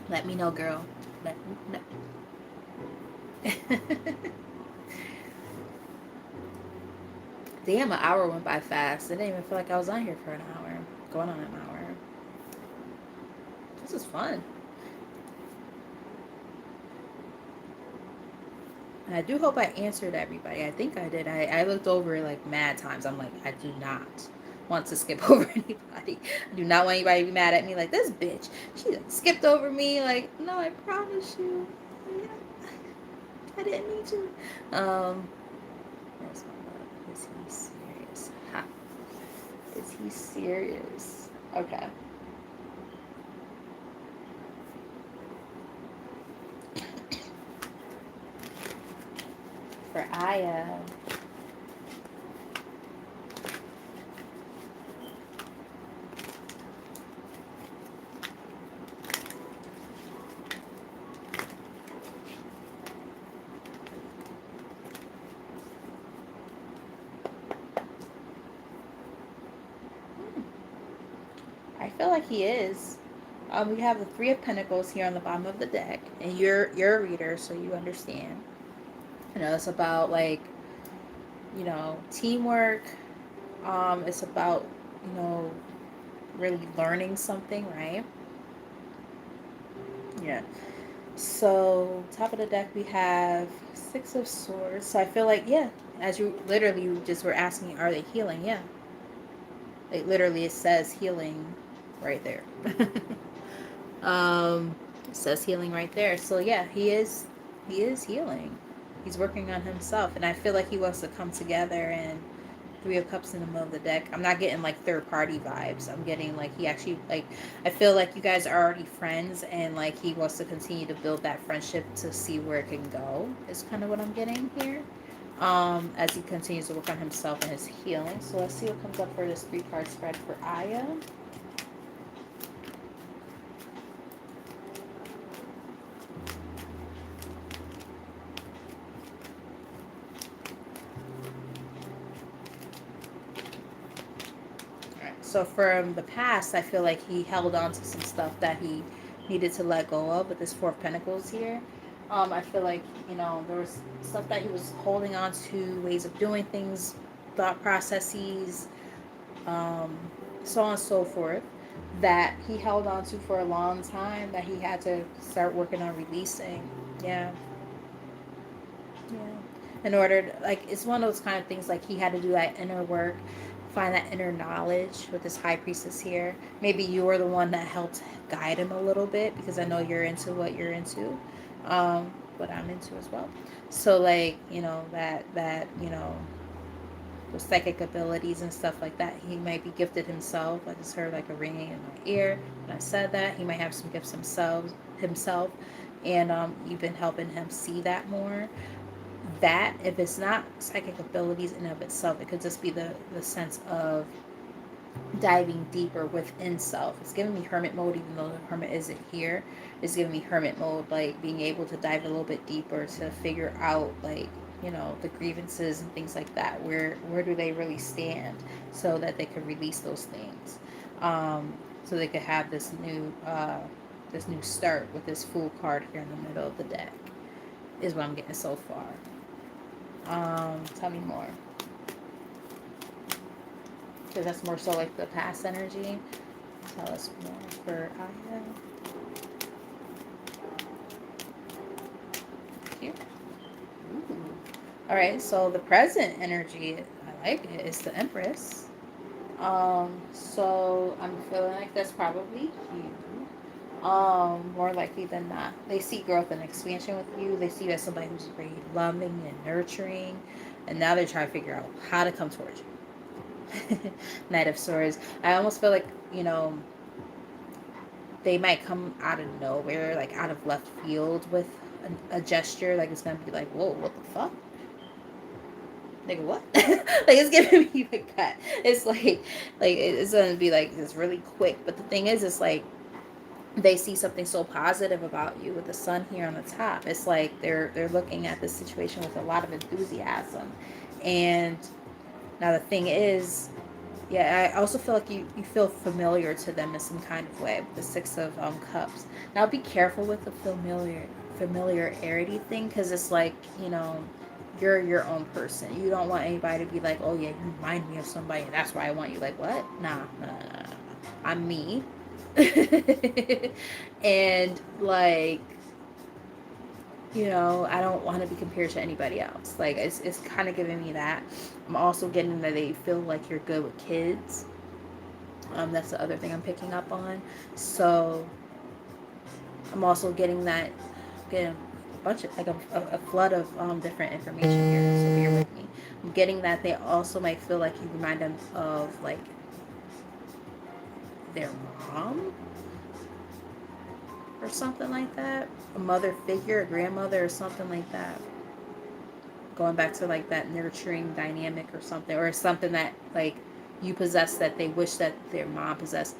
Let me know, girl. Let me know. Damn, an hour went by fast. It didn't even feel like I was on here for an hour. Going on an hour. This is fun. And I do hope I answered everybody. I think I did. I looked over like mad times. I'm like, I do not want to skip over anybody. I do not want anybody to be mad at me like, this bitch, she done skipped over me. Like, no, I promise you. Yeah, I didn't need to. Where's my love? Is he serious? Ha. Is he serious? Okay. For Aya. I feel like he is. We have the Three of Pentacles here on the bottom of the deck, and you're a reader, so you understand. You know, it's about like, you know, teamwork. It's about, you know, really learning something, right? Yeah. So top of the deck we have Six of Swords. So I feel like, yeah, as you literally you just were asking, are they healing? Yeah. Like literally it says healing right there. It says healing right there. So yeah, he is healing. He's working on himself, and I feel like he wants to come together. And Three of Cups in the middle of the deck, I'm not getting like third party vibes. I'm getting like he actually like, I feel like you guys are already friends, and like he wants to continue to build that friendship to see where it can go. Is kind of what I'm getting here. As he continues to work on himself and his healing. So let's see what comes up for this 3-card spread for Aya. So from the past, I feel like he held on to some stuff that he needed to let go of with this Four of Pentacles here. I feel like, you know, there was stuff that he was holding on to, ways of doing things, thought processes, um, so on and so forth, that he held on to for a long time that he had to start working on releasing. Yeah. Yeah. In order to, like, it's one of those kind of things, like he had to do that inner work, find that inner knowledge with this high priestess here. Maybe you were the one that helped guide him a little bit, because I know you're into what you're into, what I'm into as well. So like, you know, that you know, with psychic abilities and stuff like that, he might be gifted himself. I just heard like a ringing in my ear when I said that. He might have some gifts himself, and you've been helping him see that more. That, if it's not psychic abilities in of itself, it could just be the sense of diving deeper within self. It's giving me hermit mode, even though the hermit isn't here. It's giving me hermit mode, like being able to dive a little bit deeper to figure out, like, you know, the grievances and things like that. Where do they really stand, so that they could release those things, so they could have this new start with this Fool card here in the middle of the deck. Is what I'm getting so far. Tell me more. Because that's more so like the past energy. Tell us more for Aya. Here. Ooh. All right, so the present energy, I like it, is the Empress. So I'm feeling like that's probably you. More likely than not. They see growth and expansion with you. They see you as somebody who's very loving and nurturing. And now they're trying to figure out how to come towards you. Knight of Swords. I almost feel like, they might come out of nowhere, like out of left field with a gesture. Like it's going to be like, whoa, what the fuck? Nigga, what? Like it's giving me like that. It's like it's gonna be like it's really quick. But the thing is, it's like they see something so positive about you with the sun here on the top. It's like they're looking at this situation with a lot of enthusiasm. And now the thing is, yeah, I also feel like you feel familiar to them in some kind of way. The Six of Cups. Now be careful with the familiarity thing, because it's like, you're your own person. You don't want anybody to be like, oh yeah, you remind me of somebody, and that's why I want you. Like what? Nah. I'm me. And like, I don't want to be compared to anybody else. Like it's kind of giving me that. I'm also getting that they feel like you're good with kids. That's the other thing I'm picking up on. So I'm also getting a bunch of like a flood of different information here. So bear with me. I'm getting that they also might feel like you remind them of like their mom or something like that, a mother figure, a grandmother or something like that, going back to like that nurturing dynamic or something, or something that like you possess that they wish that their mom possessed.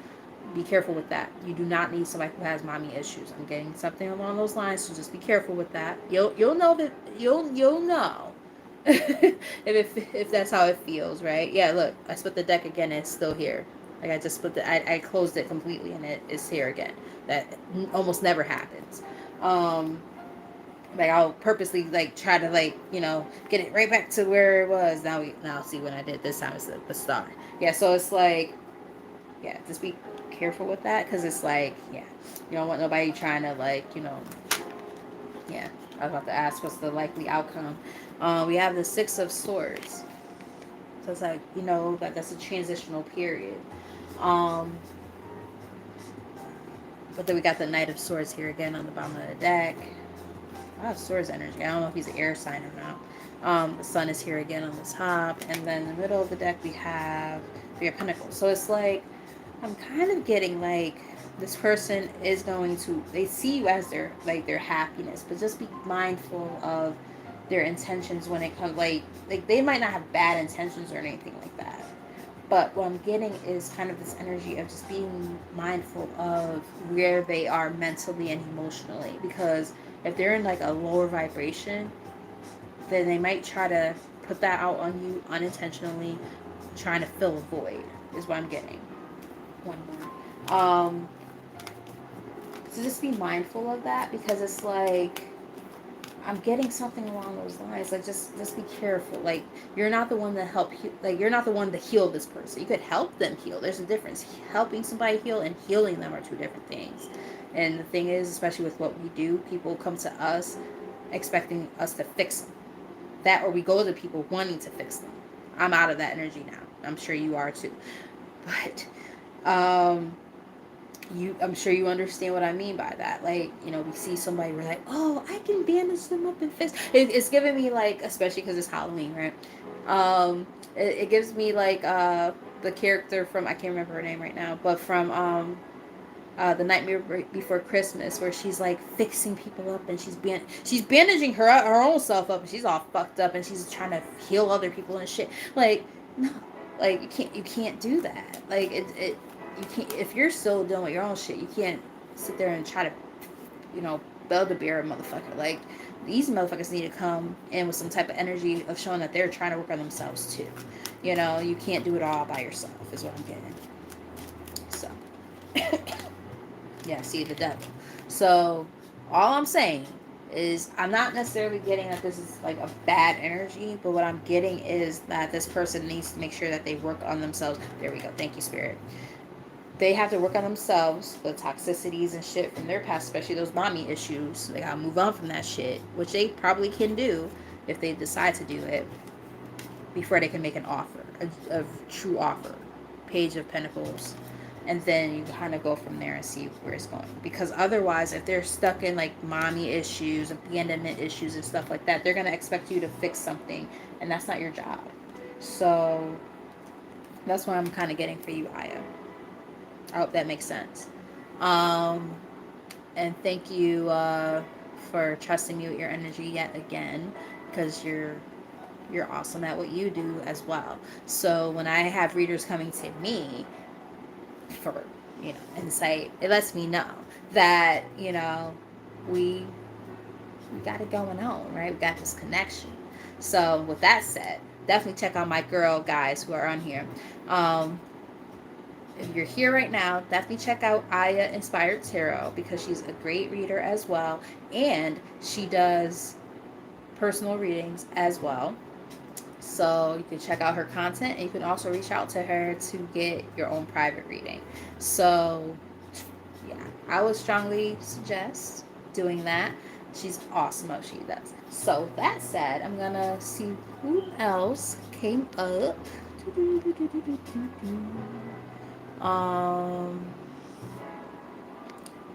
Be careful with that. You do not need somebody who has mommy issues. I'm getting something along those lines, so just be careful with that. You'll know that you'll know if that's how it feels, right? Yeah, look, I split the deck again and it's still here. Like I just I closed it completely and it is here again. That almost never happens. Um, like I'll purposely like try to like get it right back to where it was. Now see when I did this time it's the star. Yeah, so it's like, yeah, just be careful with that, because it's like, yeah, you don't want nobody trying to like yeah. I was about to ask what's the likely outcome. We have the Six of Swords. So it's like, that's a transitional period. Um, but then we got the Knight of Swords here again on the bottom of the deck. I have Swords energy. I don't know if he's an air sign or not. The Sun is here again on the top. And then in the middle of the deck we have Three of Pentacles. So it's like, I'm kind of getting like this person is going to, they see you as their happiness, but just be mindful of their intentions when it comes, like they might not have bad intentions or anything like that. But what I'm getting is kind of this energy of just being mindful of where they are mentally and emotionally. Because if they're in like a lower vibration, then they might try to put that out on you unintentionally, trying to fill a void, is what I'm getting. One more. So just be mindful of that, because it's like, I'm getting something along those lines. Like just be careful. Like you're not the one to help. Like you're not the one to heal this person. You could help them heal. There's a difference. Helping somebody heal and healing them are two different things. And the thing is, especially with what we do, people come to us expecting us to fix them. That, or we go to people wanting to fix them. I'm out of that energy now. I'm sure you are too. But I'm sure you understand what I mean by that. Like, we see somebody, we're like, oh, I can bandage them up and fix. It's giving me like, especially because it's Halloween, right? It gives me like the character from, I can't remember her name right now, but from The Nightmare Before Christmas, where she's like fixing people up and she's bandaging her own self up and she's all fucked up and she's trying to heal other people and shit. Like, no, like you can't do that. Like you can't, if you're still doing your own shit, you can't sit there and try to, build a bear, motherfucker. Like, these motherfuckers need to come in with some type of energy of showing that they're trying to work on themselves too. You can't do it all by yourself, is what I'm getting. So, yeah, see the devil. So, all I'm saying is, I'm not necessarily getting that this is like a bad energy, but what I'm getting is that this person needs to make sure that they work on themselves. There we go. Thank you, Spirit. They have to work on themselves, the toxicities and shit from their past, especially those mommy issues. They gotta move on from that shit, which they probably can do if they decide to do it, before they can make an offer, a true offer. Page of Pentacles, and then you kind of go from there and see where it's going. Because otherwise, if they're stuck in like mommy issues, abandonment issues, and stuff like that, they're going to expect you to fix something, and that's not your job. So that's what I'm kind of getting for you, Aya. I hope that makes sense. And thank you for trusting me with your energy yet again, because you're awesome at what you do as well. So when I have readers coming to me for, insight, it lets me know that, we got it going on, right? We got this connection. So with that said, definitely check out my girl guys who are on here. If you're here right now, definitely check out Aya Inspired Tarot, because she's a great reader as well, and she does personal readings as well. So you can check out her content, and you can also reach out to her to get your own private reading. So yeah, I would strongly suggest doing that. She's awesome at what she does. So that said, I'm gonna see who else came up.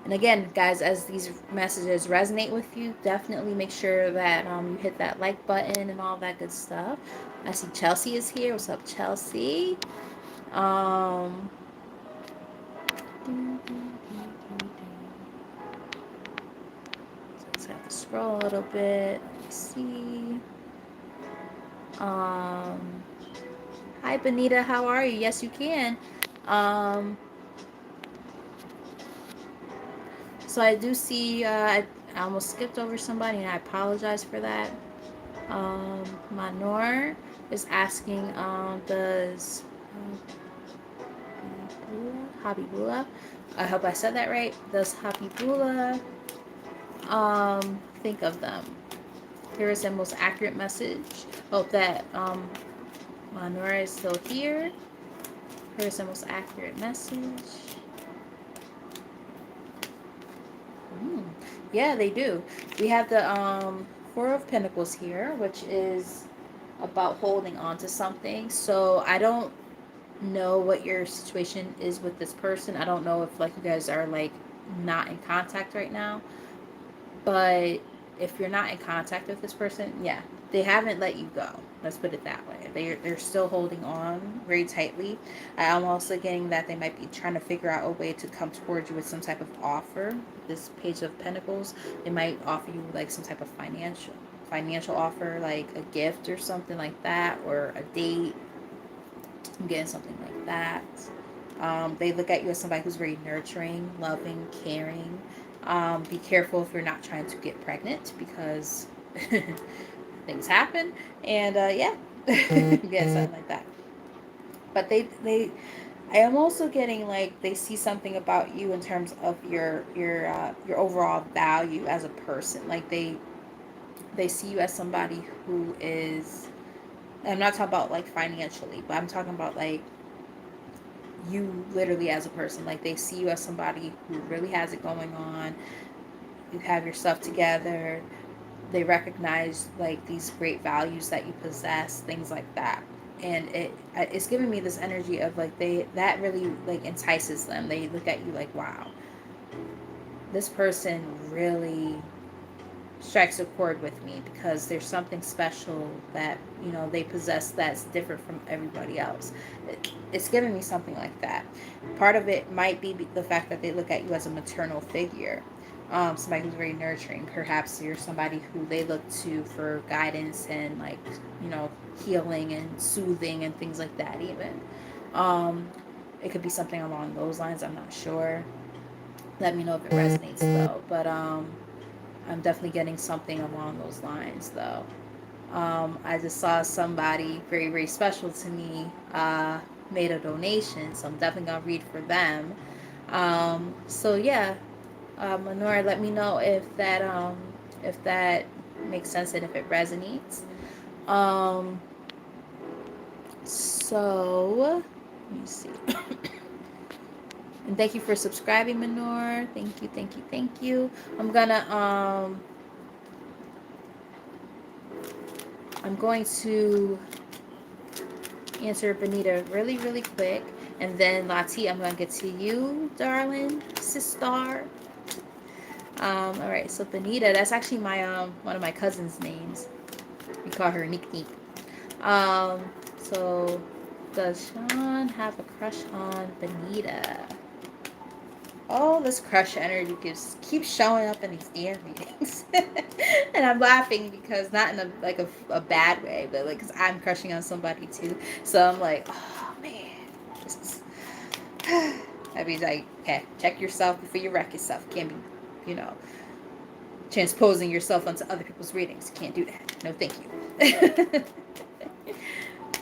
And again, guys, as these messages resonate with you, definitely make sure that you hit that like button and all that good stuff. I see Chelsea is here. What's up, Chelsea? So let's have to scroll a little bit. Let's see. Hi, Bonita. How are you? Yes, you can. So I do see, I almost skipped over somebody, and I apologize for that. Manor is asking, does Habibullah, I hope I said that right, does Habibullah think of them? Here is the most accurate message. Hope that Manor is still here. Here's the most accurate message. Yeah, they do. We have the Four of Pentacles here, which is about holding on to something. So I don't know what your situation is with this person. I don't know if like you guys are like not in contact right now. But if you're not in contact with this person, yeah, they haven't let you go. Let's put it that way. They're still holding on very tightly. I'm also getting that they might be trying to figure out a way to come towards you with some type of offer. This Page of Pentacles, they might offer you like some type of financial offer, like a gift or something like that, or a date. I'm getting something like that. They look at you as somebody who's very nurturing, loving, caring. Be careful if you're not trying to get pregnant, because things happen. And yeah, yeah, something like that. But I am also getting like they see something about you in terms of your overall value as a person. Like they see you as somebody who is. I'm not talking about like financially, but I'm talking about like you literally as a person. Like they see you as somebody who really has it going on. You have your stuff together. They recognize like these great values that you possess, things like that. And it's giving me this energy of like that really like entices them. They look at you like, wow, this person really strikes a chord with me, because there's something special that they possess that's different from everybody else. It's giving me something like that. Part of it might be the fact that they look at you as a maternal figure, somebody who's very nurturing. Perhaps you're somebody who they look to for guidance and like healing and soothing and things like that. Even it could be something along those lines. I'm not sure. Let me know if it resonates though. But I'm definitely getting something along those lines, though. I just saw somebody very, very special to me made a donation, so I'm definitely gonna read for them. So yeah, Lenora, let me know if that makes sense and if it resonates. So let me see. And thank you for subscribing, Manor. Thank you, thank you, thank you. I'm going to answer Bonita really, really quick. And then Latti, I'm gonna get to you, darling sister. All right, so Bonita, that's actually my one of my cousin's names. We call her Neek Neek. So does Sean have a crush on Bonita? Oh, this crush energy keeps showing up in these ear readings, and I'm laughing because not in a bad way, but like because I'm crushing on somebody too. So I'm like, oh man, this is. I mean, like, okay, check yourself before you wreck yourself. Can't be, you know, transposing yourself onto other people's readings. Can't do that. No, thank you.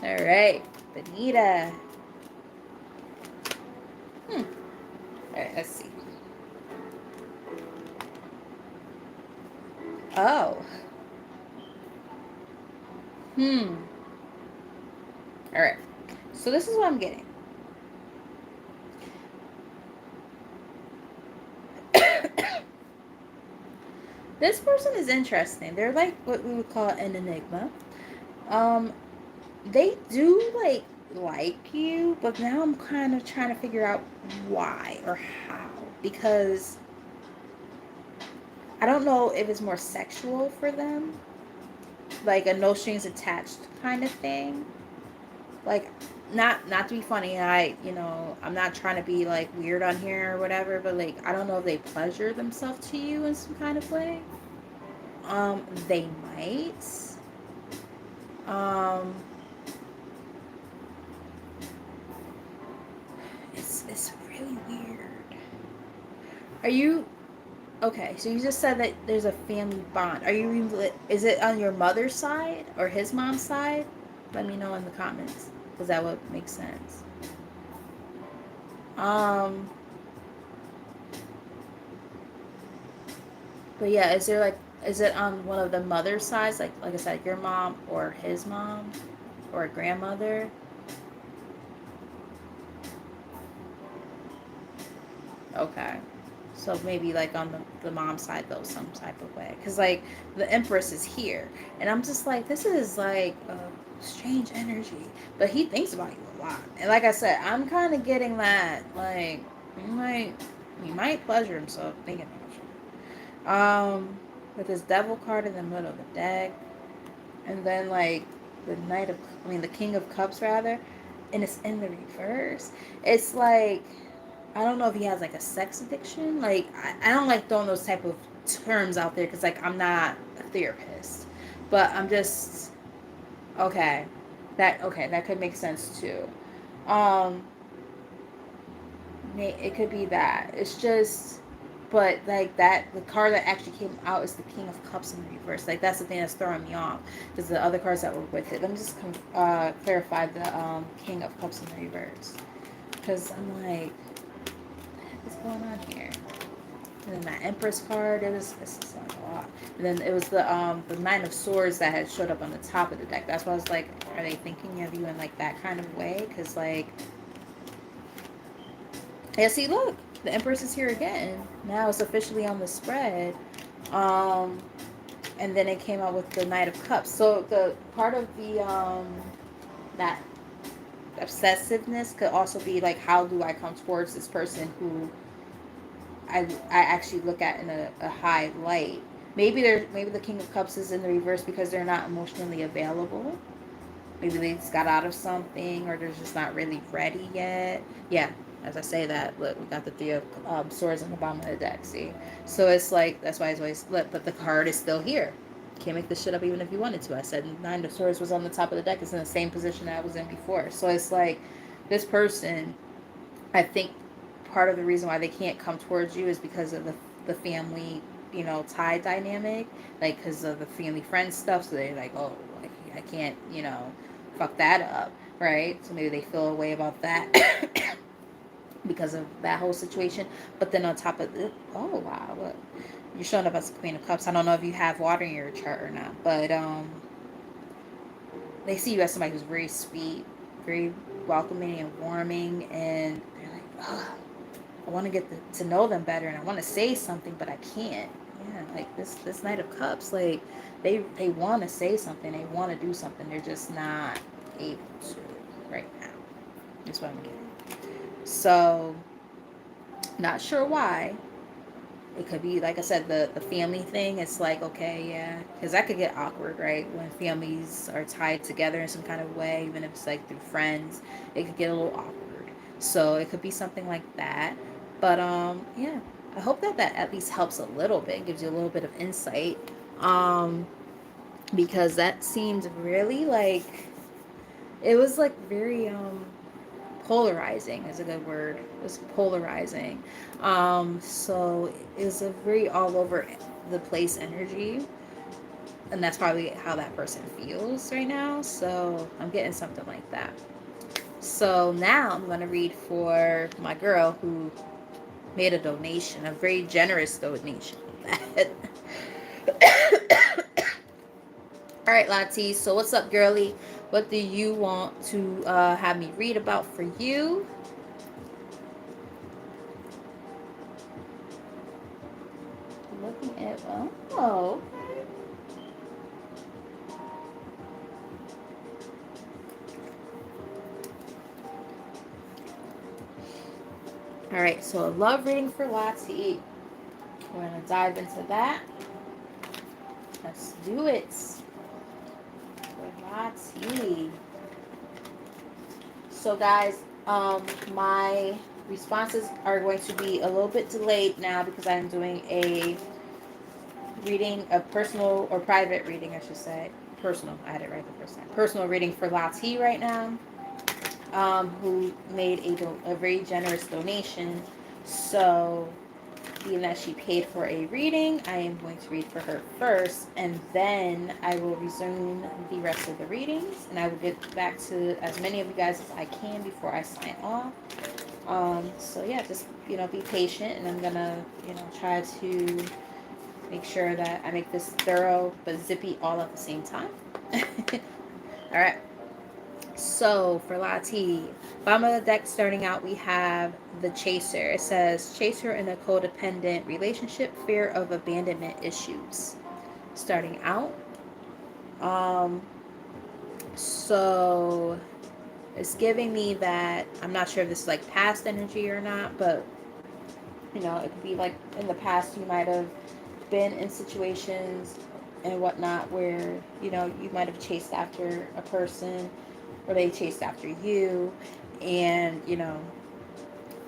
All right, Bonita. All right, let's see. Oh. All right. So this is what I'm getting. This person is interesting. They're like what we would call an enigma. Um, they do like you, but now I'm kind of trying to figure out why or how, because I don't know if it's more sexual for them, like a no strings attached kind of thing. Like, not to be funny, I'm not trying to be like weird on here or whatever, but like I don't know if they pleasure themselves to you in some kind of way. They might. Um, it's really weird. Are you okay? So you just said that there's a family bond. Is it on your mother's side or his mom's side? Let me know in the comments because that would make sense. Um, but yeah, is it on one of the mother's sides, like I said, your mom or his mom or a grandmother? Okay. So maybe like on the mom side though, some type of way. Because like the Empress is here. And I'm just like, this is like a strange energy. But he thinks about you a lot. And like I said, I'm kind of getting that, like, he might pleasure himself thinking about you. With this Devil card in the middle of the deck. And then like the King of Cups rather. And it's in the reverse. It's like, I don't know if he has like a sex addiction. Like I don't like throwing those type of terms out there because like I'm not a therapist, but I'm just that could make sense too. Um, it could be that. It's just, but like that the card that actually came out is the King of Cups in the reverse. Like that's the thing that's throwing me off. Because the other cards that were with it. Let me just clarify the King of Cups in the reverse. Because I'm like, what's going on here? And then that Empress card, this is like a lot. And then it was the Nine of Swords that had showed up on the top of the deck. That's why I was like, are they thinking of you in like that kind of way? Because like, yeah, see, look, the Empress is here again. Now it's officially on the spread. Um, and then it came out with the Knight of Cups. So the part of the that obsessiveness could also be like, how do I come towards this person who I actually look at in a high light. Maybe the King of Cups is in the reverse because they're not emotionally available. Maybe they just got out of something or they're just not really ready yet. Yeah, as I say that, look, we got the Three of Swords on the bottom of the deck. See, so it's like that's why it's always look, but the card is still here. Can't make this shit up even if you wanted to. I said Nine of Swords was on the top of the deck. It's in the same position that I was in before. So it's like this person, I think part of the reason why they can't come towards you is because of the family, tie dynamic, like because of the family friend stuff. So they're like, oh, like, I can't, fuck that up, right? So maybe they feel a way about that because of that whole situation. But then on top of it, oh wow, look, you're showing up as the Queen of Cups. I don't know if you have water in your chart or not, but they see you as somebody who's very sweet, very welcoming and warming, and they're like, oh, I want to get to know them better, and I want to say something, but I can't. Yeah, like this Knight of Cups, like they want to say something, they want to do something, they're just not able to right now. That's what I'm getting. So, not sure why. It could be, like I said, the family thing. It's like, okay, yeah, because that could get awkward, right? When families are tied together in some kind of way, even if it's like through friends, it could get a little awkward. So it could be something like that. But yeah, I hope that that at least helps a little bit, gives you a little bit of insight. Um, because that seemed really like it was like very polarizing is a good word. It was polarizing. So it was a very all over the place energy, and that's probably how that person feels right now. So I'm getting something like that. So now I'm gonna read for my girl who made a donation, a very generous donation. All right, Latti. So what's up, girly? What do you want to have me read about for you? Looking at oh, okay. All right. So a love reading for Latti. We're gonna dive into that. Let's do it. For Latti. So guys, my responses are going to be a little bit delayed now because I'm doing a reading, a personal or private reading, I should say. Personal. I had it right the first time. Personal reading for Latti right now, who made a very generous donation. So, being that she paid for a reading, I am going to read for her first, and then I will resume the rest of the readings, and I will get back to as many of you guys as I can before I sign off. So yeah, just be patient, and I'm gonna try to make sure that I make this thorough but zippy all at the same time. All right. So for Latti, bottom of the deck starting out, we have the Chaser. It says, Chaser in a codependent relationship, fear of abandonment issues. Starting out. Um, so it's giving me that, I'm not sure if this is like past energy or not, but it could be like in the past you might have been in situations and whatnot where, you might have chased after a person or they chased after you, and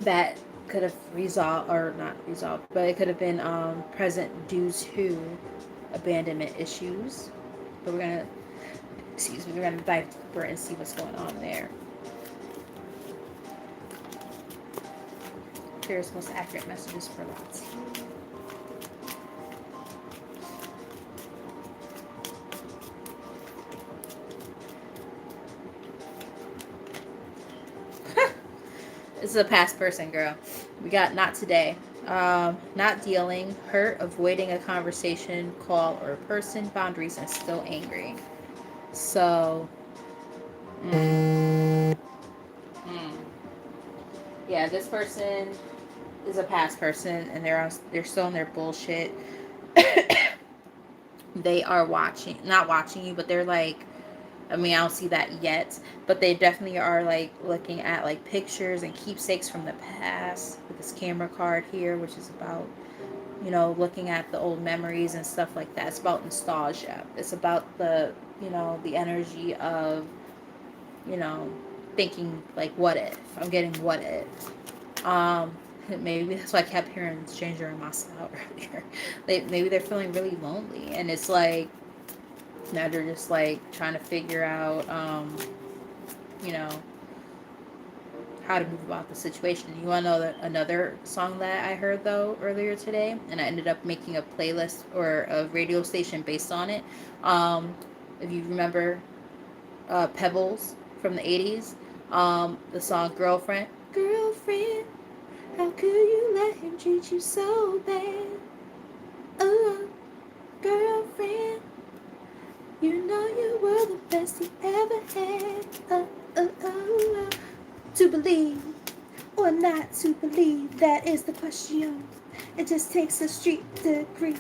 that could have resolved or not resolved, but it could have been present due to abandonment issues. But we're gonna dive deeper and see what's going on there. Here's most accurate messages for lots. This is a past person, girl. We got not today. Not dealing, hurt, avoiding a conversation, call, or person, boundaries, and still angry. So, mm, mm. Yeah, this person is a past person, and they're still in their bullshit. They are not watching you, but they're like, I mean, I don't see that yet, but they definitely are like looking at like pictures and keepsakes from the past with this camera card here, which is about, looking at the old memories and stuff like that. It's about nostalgia. It's about the energy of, you know, thinking like, what if? I'm getting what if. Maybe that's why I kept hearing Stranger in My Style earlier. Maybe they're feeling really lonely, and it's like, now they're just like trying to figure out, you know, how to move about the situation. You want to know another song that I heard though earlier today, and I ended up making a playlist or a radio station based on it. If you remember, Pebbles from the '80s, the song "Girlfriend." Girlfriend, how could you let him treat you so bad? Oh, girlfriend, you know you were the best he ever had. Oh, oh, oh, oh. To believe or not to believe, that is the question. It just takes a street degree.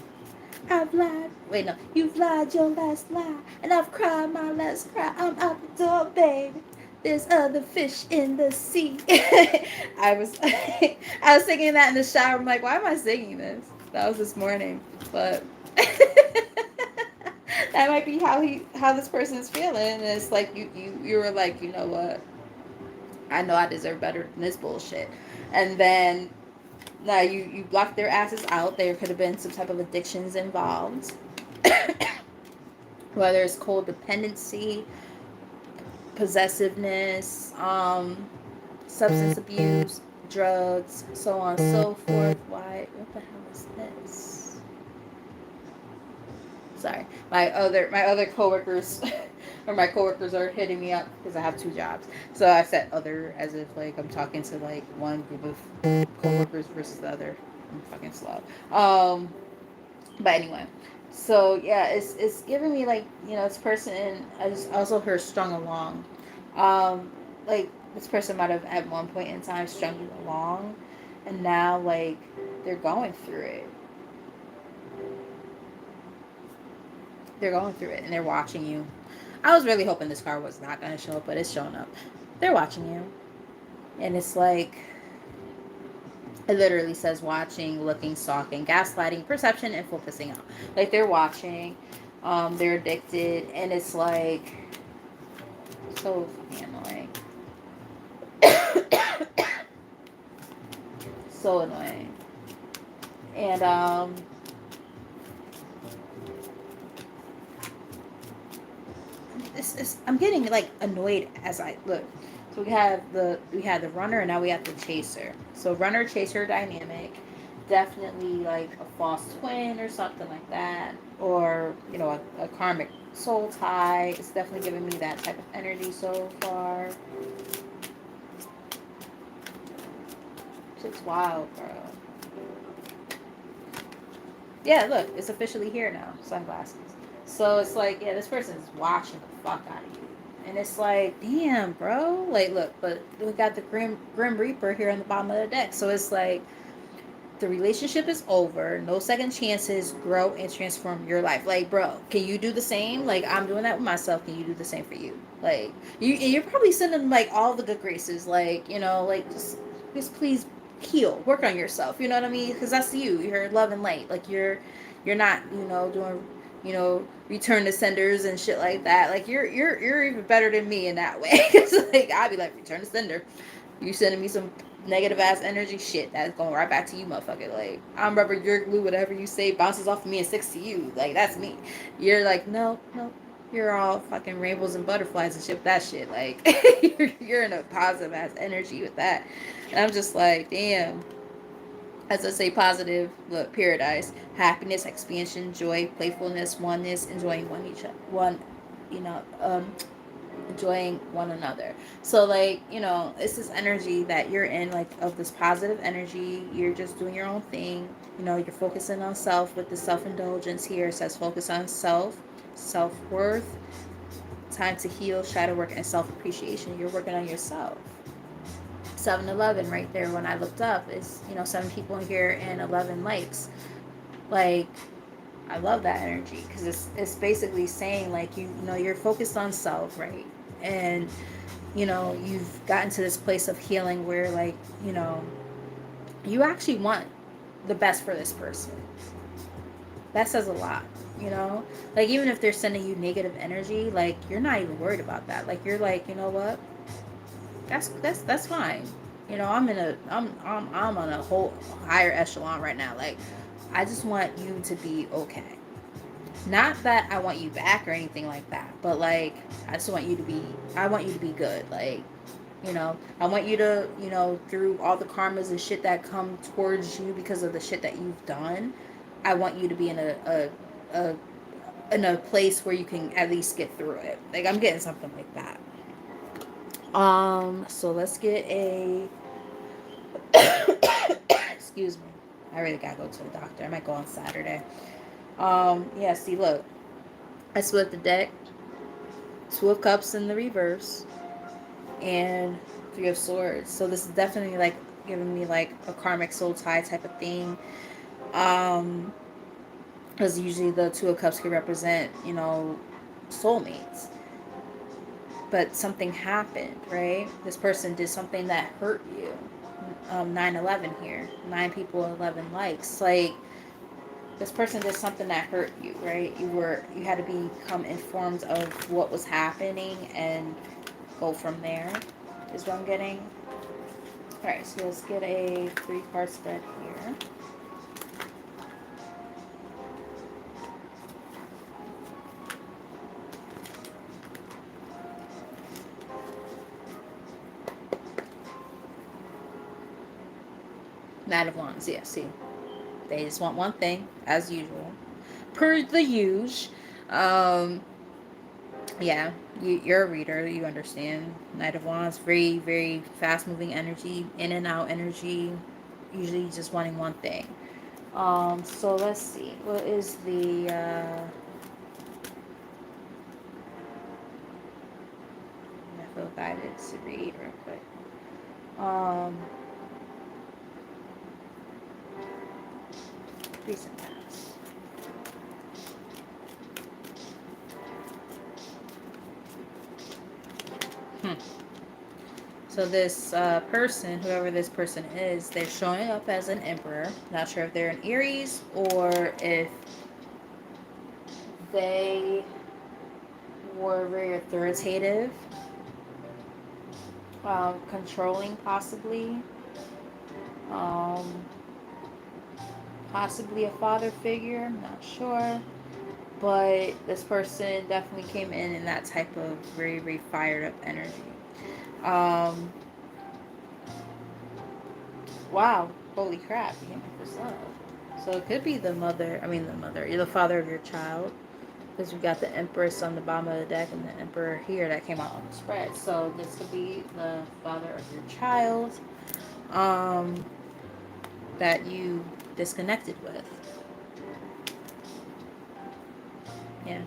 I've lied. Wait, no. You've lied your last lie. And I've cried my last cry. I'm out the door, baby. There's other fish in the sea. I was I was singing that in the shower. I'm like, why am I singing this? That was this morning, but that might be how this person is feeling. And it's like you were like, you know what? I know I deserve better than this bullshit. And then now you blocked their asses out. There could have been some type of addictions involved, whether it's codependency, possessiveness, substance abuse, drugs, so on and so forth. Why? What the hell is this? Sorry, my other coworkers or my coworkers are hitting me up because I have two jobs. So I said other as if like I'm talking to like one group of coworkers versus the other. I'm fucking slow. But anyway, so yeah, it's giving me like this person. I just also heard strung along. Like this person might have at one point in time strung you along, and now like they're going through it. They're going through it and they're watching you. I was really hoping this card was not going to show up, but it's showing up. They're watching you. And it's like, it literally says watching, looking, stalking, gaslighting, perception, and focusing out. Like they're watching, they're addicted, and it's like so fucking annoying. So annoying. And I'm getting like annoyed as I look. So we had the runner and now we have the chaser. So runner chaser dynamic, definitely like a false twin or something like that, or a karmic soul tie. It's definitely giving me that type of energy so far. It's wild, bro. Yeah, look, it's officially here now. Sunglasses. So it's like, yeah, this person is watching the fuck out of you. And it's like, damn, bro. Like, look, but we got the Grim Reaper here on the bottom of the deck. So it's like, the relationship is over. No second chances. Grow and transform your life. Like, bro, can you do the same? Like, I'm doing that with myself. Can you do the same for you? Like, you're probably sending like all the good graces. Like, like just please heal, work on yourself. You know what I mean? Because that's you. You're love and light. Like, you're not doing return to senders and shit like that. Like, you're even better than me in that way. Because like I'd be like, return to sender. You sending me some negative ass energy, shit, that's going right back to you, motherfucker. Like, I'm rubber, you're glue, whatever you say bounces off of me and sticks to you. Like, that's me. You're like, no, you're all fucking rainbows and butterflies and shit. That shit, like, you're in a positive ass energy with that. And I'm just like, damn. As I say, positive, look, paradise, happiness, expansion, joy, playfulness, oneness, enjoying you know, um, enjoying one another. So like, it's this energy that you're in, like, of this positive energy. You're just doing your own thing. You're focusing on self with the self-indulgence here. It says focus on self-worth, time to heal, shadow work, and self-appreciation. You're working on yourself. 7-11 right there when I looked up is 7 people in here and 11 likes. Like, I love that energy because it's basically saying like you're focused on self, right? And you've gotten to this place of healing where like you actually want the best for this person. That says a lot. Like, even if they're sending you negative energy, like, you're not even worried about that. Like, you're like, you know what, that's fine. I'm on a whole higher echelon right now. Like, I just want you to be okay. Not that I want you back or anything like that, but like, I want you to be good. Like, I want you to, through all the karmas and shit that come towards you because of the shit that you've done, I want you to be in a place where you can at least get through it. Like, I'm getting something like that. So let's get a excuse me. I really gotta go to the doctor. I might go on Saturday. Yeah, see, look. I split the deck. 2 of Cups in the reverse. And 3 of Swords. So this is definitely like giving me like a karmic soul tie type of thing. Because usually the 2 of Cups can represent, soulmates. but something happened, right? This person did something that hurt you. 9/11 here. 9 people, 11 likes. Like, this person did something that hurt you, right? You had to become informed of what was happening and go from there, is what I'm getting. Alright, so let's get a 3-card spread here. Knight of Wands, yeah, see. They just want one thing, as usual. Per the usual. Yeah, you're a reader. You understand. Knight of Wands, very, very fast-moving energy, in and out energy. Usually just wanting one thing. So let's see. What is the... I feel guided to read real quick. Recent past. So this person, whoever this person is, they're showing up as an emperor. Not sure if they're an Aries or if they were very authoritative, controlling possibly. Possibly a father figure, I'm not sure. But this person definitely came in that type of very, very fired up energy. Wow, holy crap, you can't make this up. So it could be the you're the father of your child. Because we got the Empress on the bottom of the deck and the Emperor here that came out on the spread. So this could be the father of your child that you disconnected with. Yeah.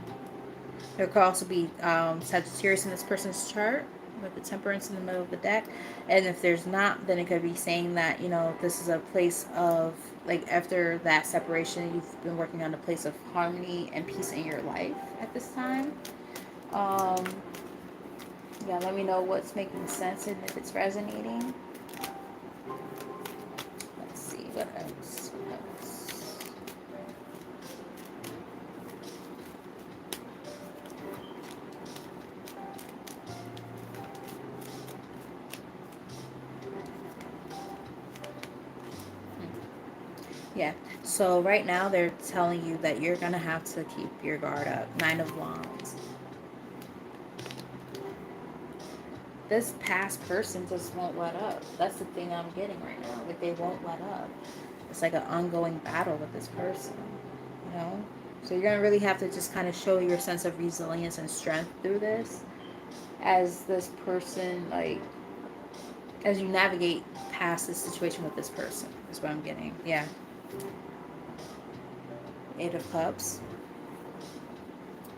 There could also be Sagittarius in this person's chart with the Temperance in the middle of the deck. And if there's not, then it could be saying that, this is a place of, like, after that separation, you've been working on a place of harmony and peace in your life at this time. Yeah, let me know what's making sense and if it's resonating. Let's see, what else? Yeah, so right now they're telling you that you're going to have to keep your guard up. 9 of Wands. This past person just won't let up. That's the thing I'm getting right now. Like, they won't let up. It's like an ongoing battle with this person, So you're going to really have to just kind of show your sense of resilience and strength through this. As this person, like, as you navigate past this situation with this person, is what I'm getting. Yeah. 8 of Cups.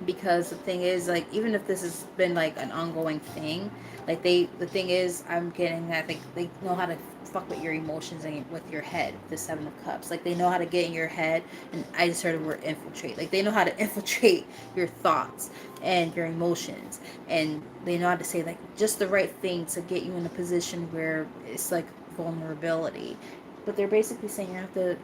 Because the thing is, like, even if this has been like an ongoing thing, like, the thing is, I'm getting that they know how to fuck with your emotions and with your head. The 7 of Cups, like, they know how to get in your head, and I just heard the word infiltrate. Like, they know how to infiltrate your thoughts and your emotions, and they know how to say, like, just the right thing to get you in a position where it's like vulnerability. But they're basically saying you have to,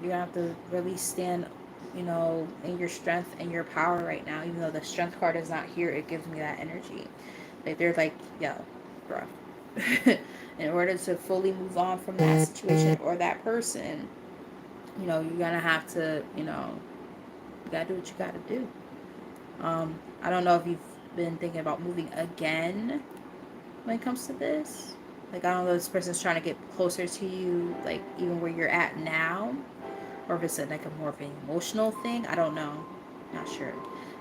you have to really stand, in your strength and your power right now. Even though the strength card is not here, it gives me that energy. Like, they're like, yo, bro. In order to fully move on from that situation or that person, you're gonna have to, you gotta do what you gotta do. I don't know if you've been thinking about moving again when it comes to this. Like, I don't know if this person's trying to get closer to you, like, even where you're at now, or if it's like a more of an emotional thing. I don't know, not sure.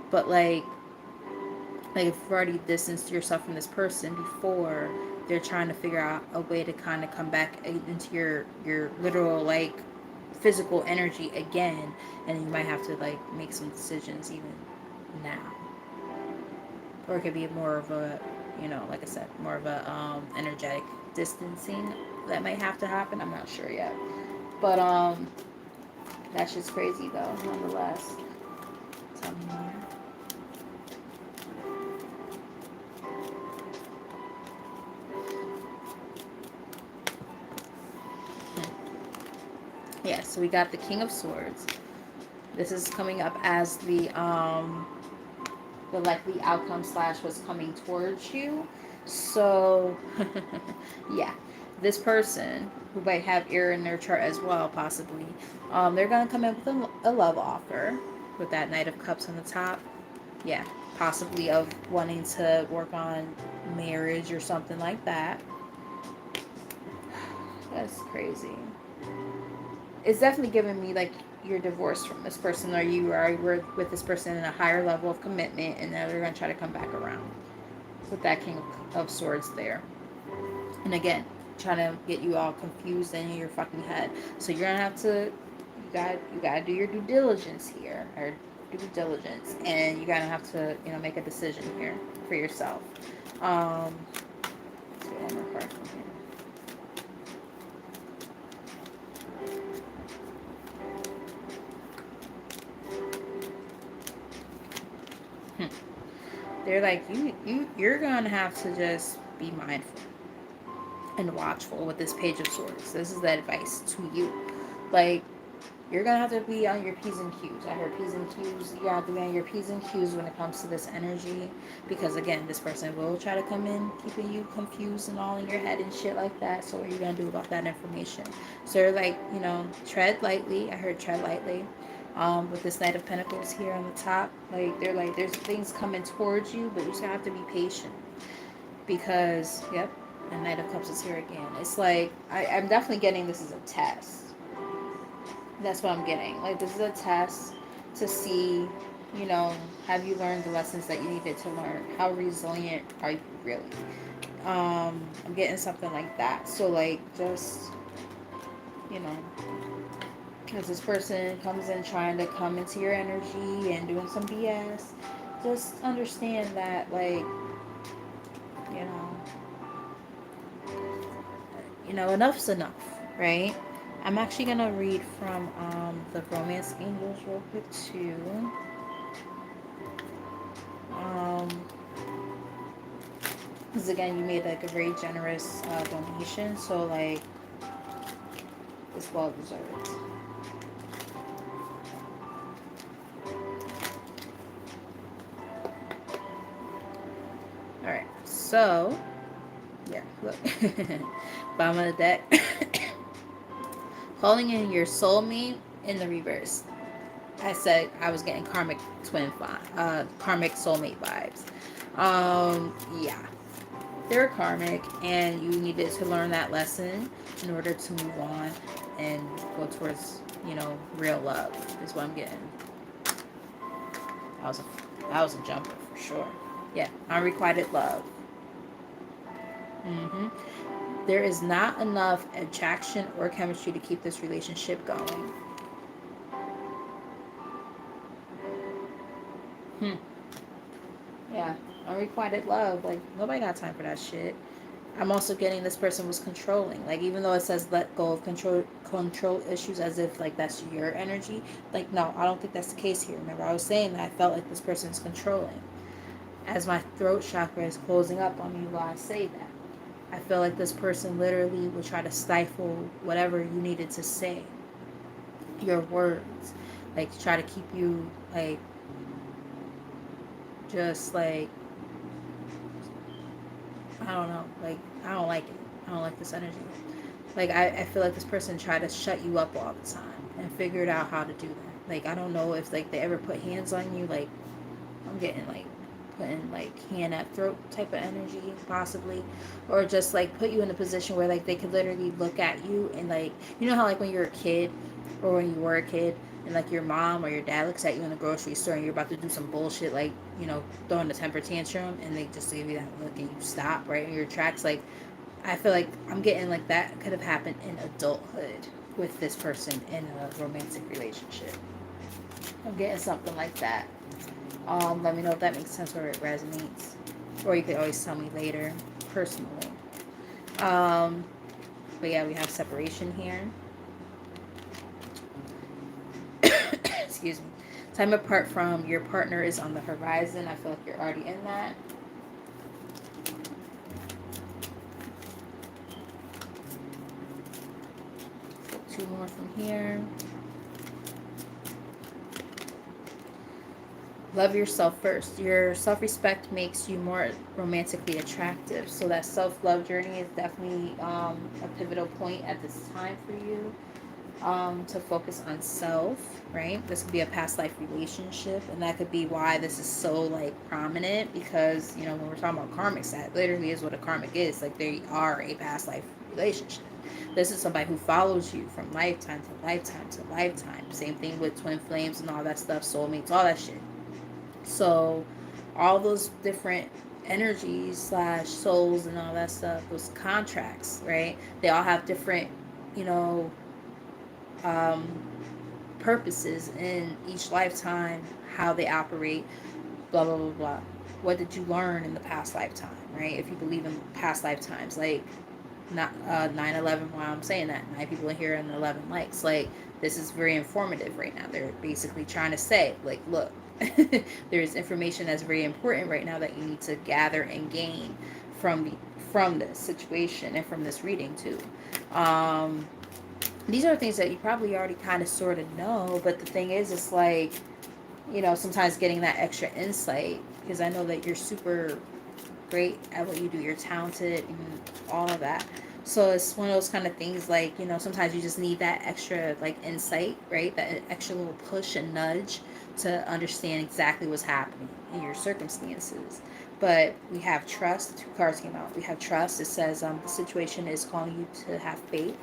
But like if you've already distanced yourself from this person before, they're trying to figure out a way to kind of come back into your literal, like, physical energy again, and you might have to, like, make some decisions even now. Or it could be more of a, like I said, more of a energetic distancing that might have to happen. I'm not sure yet, but that's just crazy though, nonetheless. Tell me more. So we got the King of Swords. This is coming up as the likely outcome slash what's coming towards you. So yeah, this person who might have air in their chart as well, possibly, they're gonna come in with a love offer with that Knight of Cups on the top. Yeah, possibly of wanting to work on marriage or something like that. That's crazy. It's definitely giving me like you're divorced from this person, or you are with this person in a higher level of commitment, and now they're gonna try to come back around with that King of Swords there. And again, trying to get you all confused in your fucking head. So you're gonna have to, you gotta do your due diligence here, or due diligence, and you're gonna have to, make a decision here for yourself. Let's get one more card from here. They're like, you're gonna have to just be mindful and watchful with this Page of Swords. This is the advice to you. Like, you're gonna have to be on your P's and Q's. I heard P's and Q's. You have to be on your P's and Q's when it comes to this energy, because again, this person will try to come in, keeping you confused and all in your head and shit like that. So what are you gonna do about that information? So they're like, tread lightly. I heard tread lightly. With this Knight of Pentacles here on the top, like they're like, there's things coming towards you, but you just have to be patient, because yep, and Knight of Cups is here again. It's like I'm definitely getting this as a test. That's what I'm getting. Like, this is a test to see, have you learned the lessons that you needed to learn? How resilient are you really? I'm getting something like that. So like, just, as this person comes in trying to come into your energy and doing some BS, just understand that, like, enough's enough, right? I'm actually going to read from the Romance Angels real quick, too. Because, again, you made, like, a very generous donation. So, like, it's well deserved. Alright, so, yeah, look. Bottom of the deck. Calling in your soulmate in the reverse. I said I was getting karmic karmic soulmate vibes. Yeah, they're karmic, and you needed to learn that lesson in order to move on and go towards, real love. Is what I'm getting. That was a jumper for sure. Yeah, unrequited love. There is not enough attraction or chemistry to keep this relationship going. Yeah, unrequited love. Like, nobody got time for that shit. I'm also getting this person was controlling. Like, even though it says let go of control issues, as if like that's your energy. Like, no, I don't think that's the case here. Remember, I was saying that I felt like this person is controlling. As my throat chakra is closing up on me while I say that, I feel like this person literally will try to stifle whatever you needed to say. Your words, like, to try to keep you like, just like, I don't know, like, I don't like it. I don't like this energy. Like, I feel like this person tried to shut you up all the time and figured out how to do that. Like, I don't know if like they ever put hands on you. Like, I'm getting like putting like hand at throat type of energy, possibly, or just like put you in a position where like they could literally look at you and like, how like when you're a kid, or when you were a kid, and like your mom or your dad looks at you in the grocery store and you're about to do some bullshit, like, throwing a temper tantrum, and they just give you that look and you stop right in your tracks. Like, I feel like I'm getting like that could have happened in adulthood with this person in a romantic relationship. I'm getting something like that. Let me know if that makes sense or it resonates, or you could always tell me later personally. But yeah, we have separation here. Excuse me. Time apart from your partner is on the horizon. I feel like you're already in that. Two more from here. Love yourself first. Your self-respect makes you more romantically attractive. So that self-love journey is definitely a pivotal point at this time for you, to focus on self, right? This could be a past life relationship, and that could be why this is so like prominent, because when we're talking about karmics, that literally is what a karmic is. Like, they are a past life relationship. This is somebody who follows you from lifetime to lifetime to lifetime. Same thing with twin flames and all that stuff, soulmates, all that shit. So all those different energies slash souls and all that stuff, those contracts, right? They all have different, you know, um, purposes in each lifetime, how they operate, blah, blah, blah, blah. What did you learn in the past lifetime, right? If you believe in past lifetimes, like not 9/11, while I'm saying that, 9 people in here and 11 likes. Like, this is very informative right now. They're basically trying to say, like, look, there's information that's very important right now that you need to gather and gain from this situation and from this reading too. Um, these are things that you probably already kind of sort of know, but the thing is, it's like, sometimes getting that extra insight, because I know that you're super great at what you do, you're talented and all of that. So it's one of those kind of things, like, sometimes you just need that extra like insight, right? That extra little push and nudge to understand exactly what's happening in your circumstances. But we have trust. 2 cards came out. We have trust. It says the situation is calling you to have faith,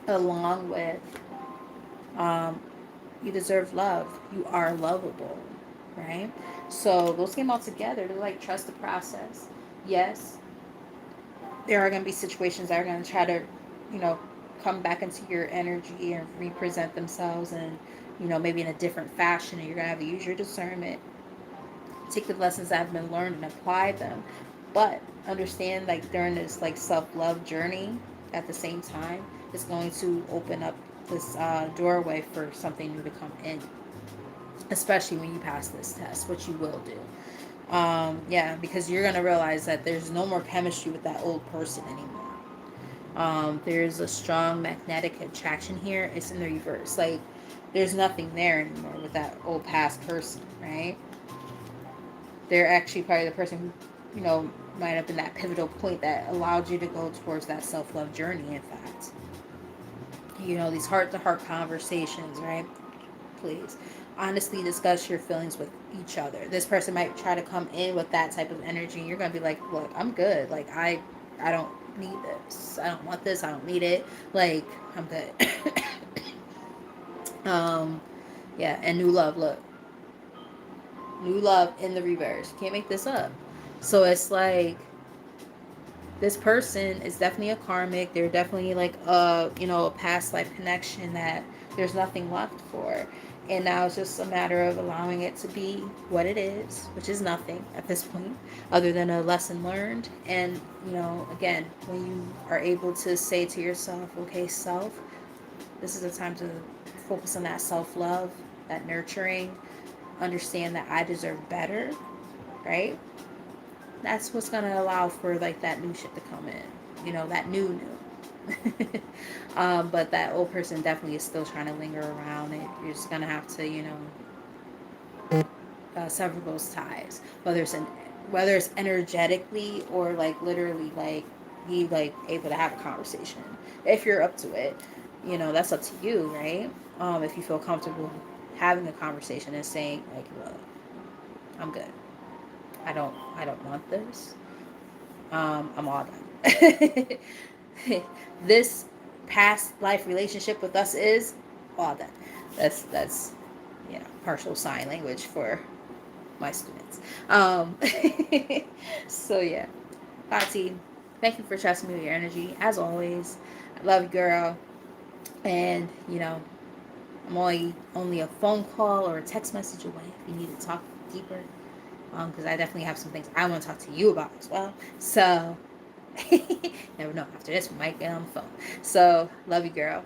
along with um, you deserve love. You are lovable, right? So those came all together to like trust the process. Yes, there are going to be situations that are going to try to, you know, come back into your energy and represent themselves, and maybe in a different fashion, and you're going to have to use your discernment, take the lessons that have been learned and apply them. But understand, like, during this like self-love journey, at the same time, it's going to open up this doorway for something new to come in, especially when you pass this test, which you will do. Yeah, because you're gonna realize that there's no more chemistry with that old person anymore. There's a strong magnetic attraction here. It's in the reverse. Like, there's nothing there anymore with that old past person, right? They're actually probably the person who, might have been that pivotal point that allowed you to go towards that self-love journey, in fact. These heart-to-heart conversations, right? Please honestly discuss your feelings with each other. This person might try to come in with that type of energy, and you're gonna be like, look, I'm good. Like, I don't need this. I don't want this. I don't need it. Like, I'm good. um yeah, and new love, look, new love in the reverse. Can't make this up. So it's like, this person is definitely a karmic. They're definitely like a past life connection that there's nothing left for. And now it's just a matter of allowing it to be what it is, which is nothing at this point, other than a lesson learned. And, again, when you are able to say to yourself, okay, self, this is the time to focus on that self-love, that nurturing, understand that I deserve better, right? That's what's going to allow for like that new shit to come in, that new. But that old person definitely is still trying to linger around, and you're just going to have to, sever those ties, whether it's energetically or like literally, like be like able to have a conversation if you're up to it. That's up to you, right? If you feel comfortable having a conversation and saying like, look, I'm good. I don't want this. I'm all done. This past life relationship with us is all done. That's partial sign language for my students. So yeah, Latti, thank you for trusting me with your energy as always. I love you, girl. And I'm only a phone call or a text message away if you need to talk deeper. Because I definitely have some things I want to talk to you about as well. So, never know. After this, we might get on the phone. So, love you, girl.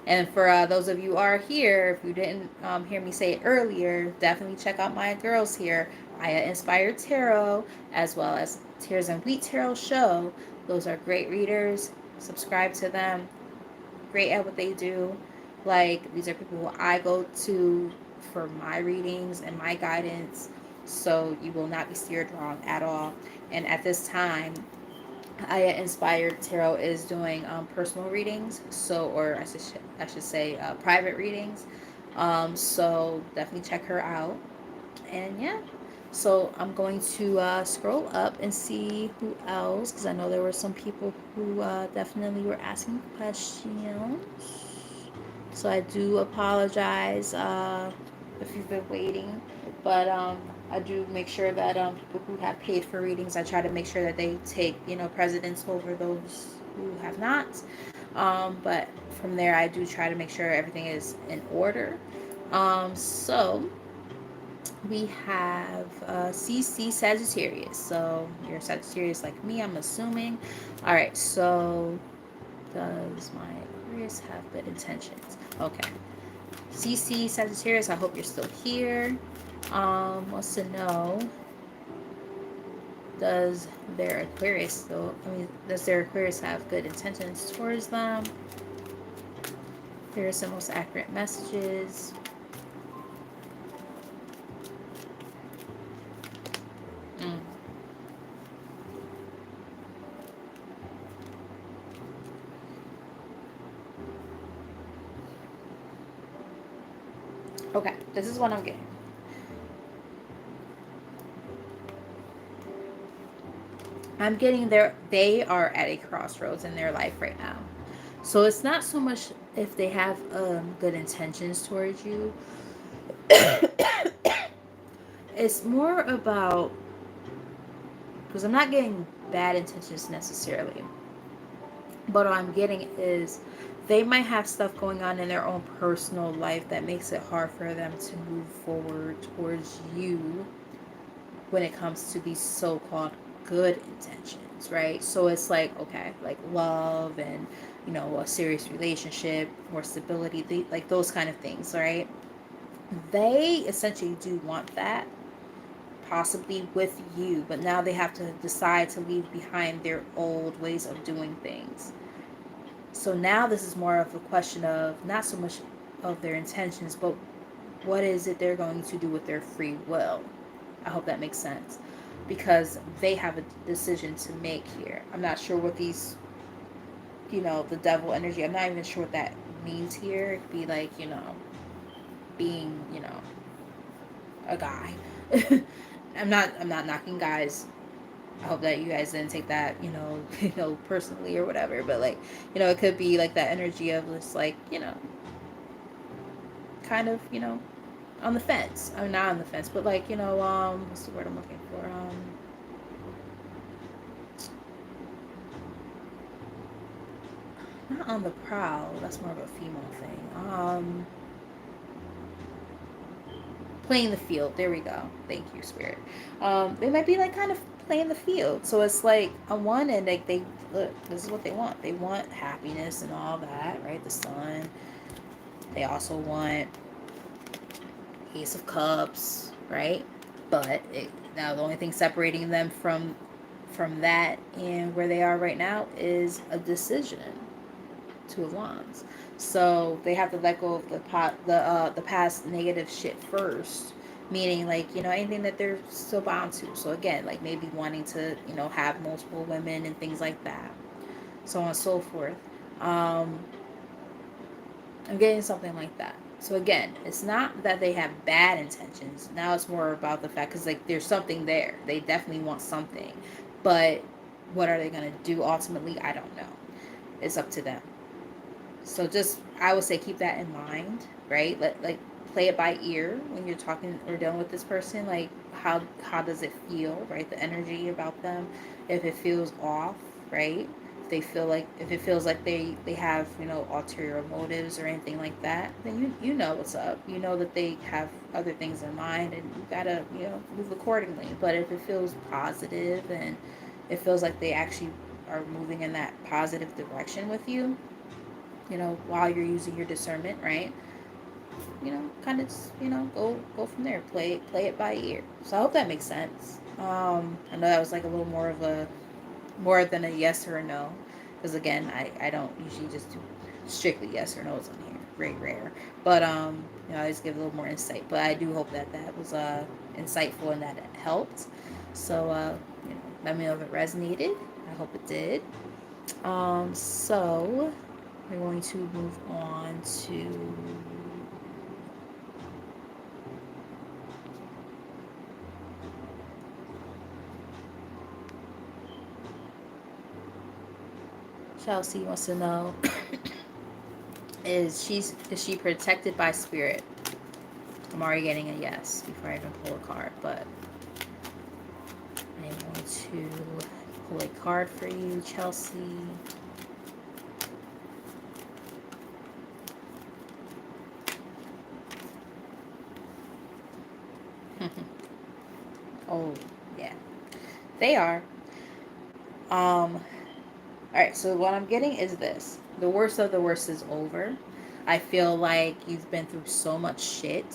And for those of you who are here, if you didn't hear me say it earlier, definitely check out my girls here, Aya Inspired Tarot, as well as Tears and Wheat Tarot Show. Those are great readers. Subscribe to them. Great at what they do. Like, these are people who I go to for my readings and my guidance, so you will not be steered wrong at all. And at this time, Aya Inspired Tarot is doing personal readings, so, or I should say private readings. So definitely check her out. And yeah, so I'm going to scroll up and see who else, because I know there were some people who definitely were asking questions. So I do apologize if you've been waiting, but I do make sure that people who have paid for readings, I try to make sure that they take precedence over those who have not. But from there, I do try to make sure everything is in order. So we have CC Sagittarius. So you're Sagittarius like me, I'm assuming. All right. So does my Aquarius have good intentions? Okay. CC Sagittarius, I hope you're still here. Wants to know, does their Aquarius still, does their Aquarius have good intentions towards them? Here are some most accurate messages. Mm. Okay, this is what I'm getting. I'm getting there. They are at a crossroads in their life right now. So it's not so much if they have good intentions towards you. It's more about, because I'm not getting bad intentions necessarily, but what I'm getting is they might have stuff going on in their own personal life that makes it hard for them to move forward towards you when it comes to these so-called good intentions, right? So it's like, okay, like love and a serious relationship, more stability, like those kind of things, right? They essentially do want that, possibly with you, but now they have to decide to leave behind their old ways of doing things. So now this is more of a question of not so much of their intentions, but what is it they're going to do with their free will. I hope that makes sense, because they have a decision to make here. I'm not sure what these, the devil energy, I'm not even sure what that means here. It could be like, being, a guy. I'm not knocking guys. I hope that you guys didn't take that, personally or whatever. But like, it could be like that energy of just like, kind of, on the fence. I'm not on the fence, but like, what's the word I'm looking for? Not on the prowl. That's more of a female thing. Playing the field. There we go. Thank you, Spirit. They might be like kind of playing the field. So it's like on one end, like they look. This is what they want. They want happiness and all that, right? The sun. They also want Ace of Cups, right? But now the only thing separating them from that and where they are right now is a decision. Two of Wands. So they have to let go of the past negative shit first, meaning like anything that they're still bound to. So again, like maybe wanting to have multiple women and things like that, so on and so forth. I'm getting something like that. So again, it's not that they have bad intentions. Now it's more about the fact, because like there's something there. They definitely want something, but what are they gonna do ultimately? I don't know. It's up to them. So just, I would say, keep that in mind, right? Like play it by ear when you're talking or dealing with this person. Like how does it feel, right? The energy about them. If it feels off, right? If it feels like they have ulterior motives or anything like that, then you know what's up. You know that they have other things in mind, and you gotta move accordingly. But if it feels positive and it feels like they actually are moving in that positive direction with you, while you're using your discernment, right? Kind of just, go from there. Play it by ear. So I hope that makes sense. I know that was like a little more than a yes or a no, because again, I don't usually just do strictly yes or no's on here, very rare. But you know, I just give a little more insight. But I do hope that that was insightful and that it helped. So you know, let me know if it resonated. I hope it did. So we're going to move on to Chelsea wants to know is she protected by spirit? I'm already getting a yes before I even pull a card, but I'm going to pull a card for you, Chelsea. Oh, yeah. They are. All right, so what I'm getting is this. The worst of the worst is over. I feel like you've been through so much shit,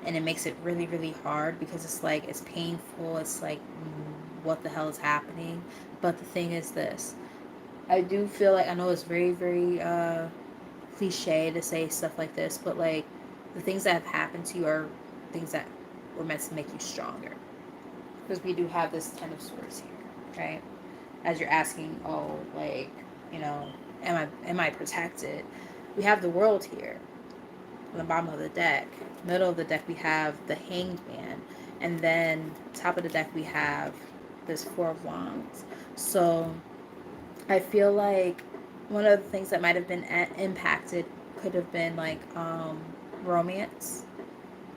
and it makes it really, really hard because it's like, it's painful. It's like, what the hell is happening? But the thing is this. I do feel like, I know it's very, very cliche to say stuff like this, but like, the things that have happened to you are things that were meant to make you stronger. Because we do have this Ten of Swords here, right? As you're asking, oh, like, you know, am I protected? We have the World here on the bottom of the deck. Middle of the deck we have the Hanged Man, and then top of the deck we have this Four of Wands. So I feel like one of the things that might have been impacted could have been like romance,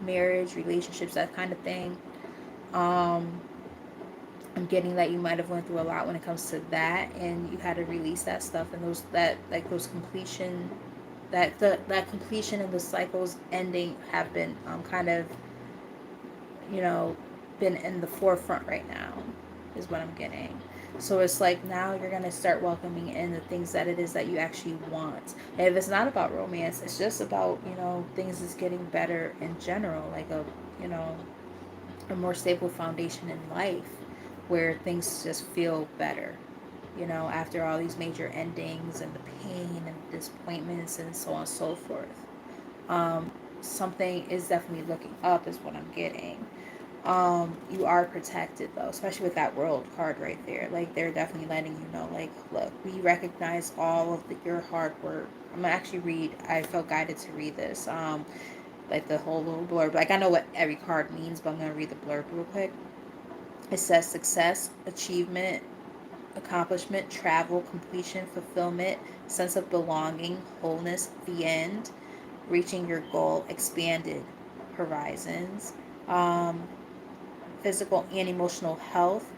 marriage, relationships, that kind of thing. um I'm getting that you might have went through a lot when it comes to that, and you had to release that stuff, and those that like those completion, that completion and the cycles ending have been kind of, you know, been in the forefront right now, is what I'm getting. So it's like now you're gonna start welcoming in the things that it is that you actually want. And if it's not about romance, it's just about, you know, things is getting better in general, like a, you know, a more stable foundation in life where things just feel better, you know, after all these major endings and the pain and disappointments and so on and so forth. Something is definitely looking up, is what I'm getting. You are protected though, especially with that World card right there. Like, they're definitely letting you know, like, look, we recognize all of your hard work. I'm gonna actually read, I felt guided to read this. Like the whole little blurb. Like, I know what every card means, but I'm gonna read the blurb real quick. It says success, achievement, accomplishment, travel, completion, fulfillment, sense of belonging, wholeness, the end, reaching your goal, expanded horizons, um, physical and emotional health,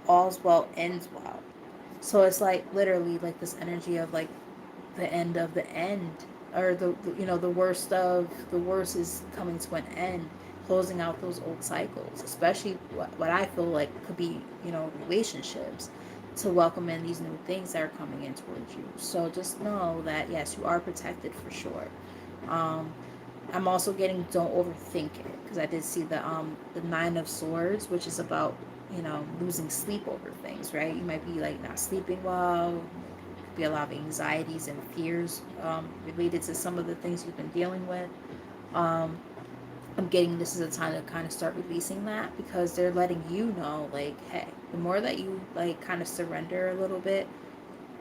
all's well, ends well. So it's like literally like this energy of like the end of the end, or the you know, the worst of the worst is coming to an end, closing out those old cycles, especially what I feel like could be, you know, relationships, to welcome in these new things that are coming in towards you. So just know that yes, you are protected for sure. um I'm also getting, don't overthink it, because I did see the Nine of Swords, which is about, you know, losing sleep over things, right? You might be like not sleeping well, be a lot of anxieties and fears related to some of the things you've been dealing with. um I'm getting, this is a time to kind of start releasing that, because they're letting you know, like, hey, the more that you like kind of surrender a little bit,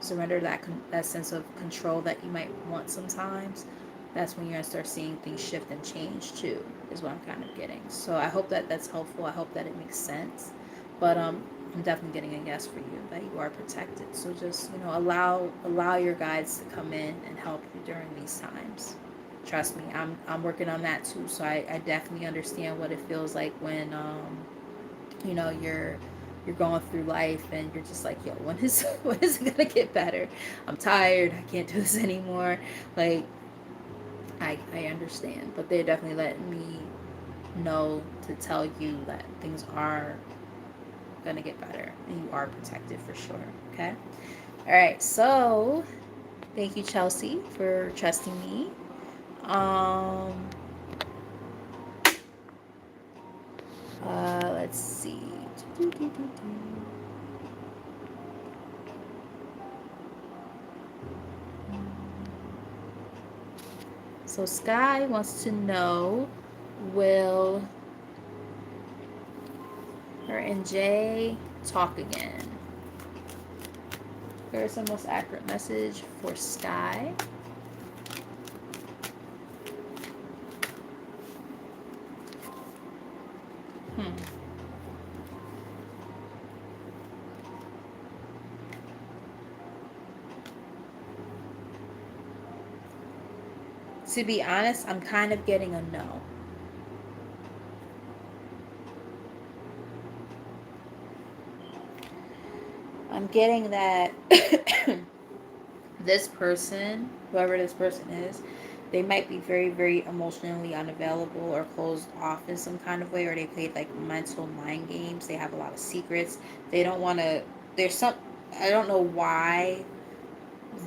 surrender that sense of control that you might want sometimes, that's when you're gonna start seeing things shift and change too, is what I'm kind of getting. So I hope that that's helpful. I hope that it makes sense. But I'm definitely getting a yes for you, that you are protected. So just, you know, allow your guides to come in and help you during these times. Trust me, I'm working on that too. So I definitely understand what it feels like when you know, you're going through life and you're just like, yo, when is it gonna get better? I'm tired, I can't do this anymore. Like, I understand, but they're definitely letting me know to tell you that things are gonna get better and you are protected for sure. Okay. All right, so thank you, Chelsea, for trusting me. um let's see. So Sky wants to know, will her and Jay talk again? Here's the most accurate message for Sky. Hmm. To be honest, I'm kind of getting a no. I'm getting that this person, whoever this person is, they might be very, very emotionally unavailable or closed off in some kind of way, or they played like mental mind games. They have a lot of secrets. They don't want to. There's some. I don't know why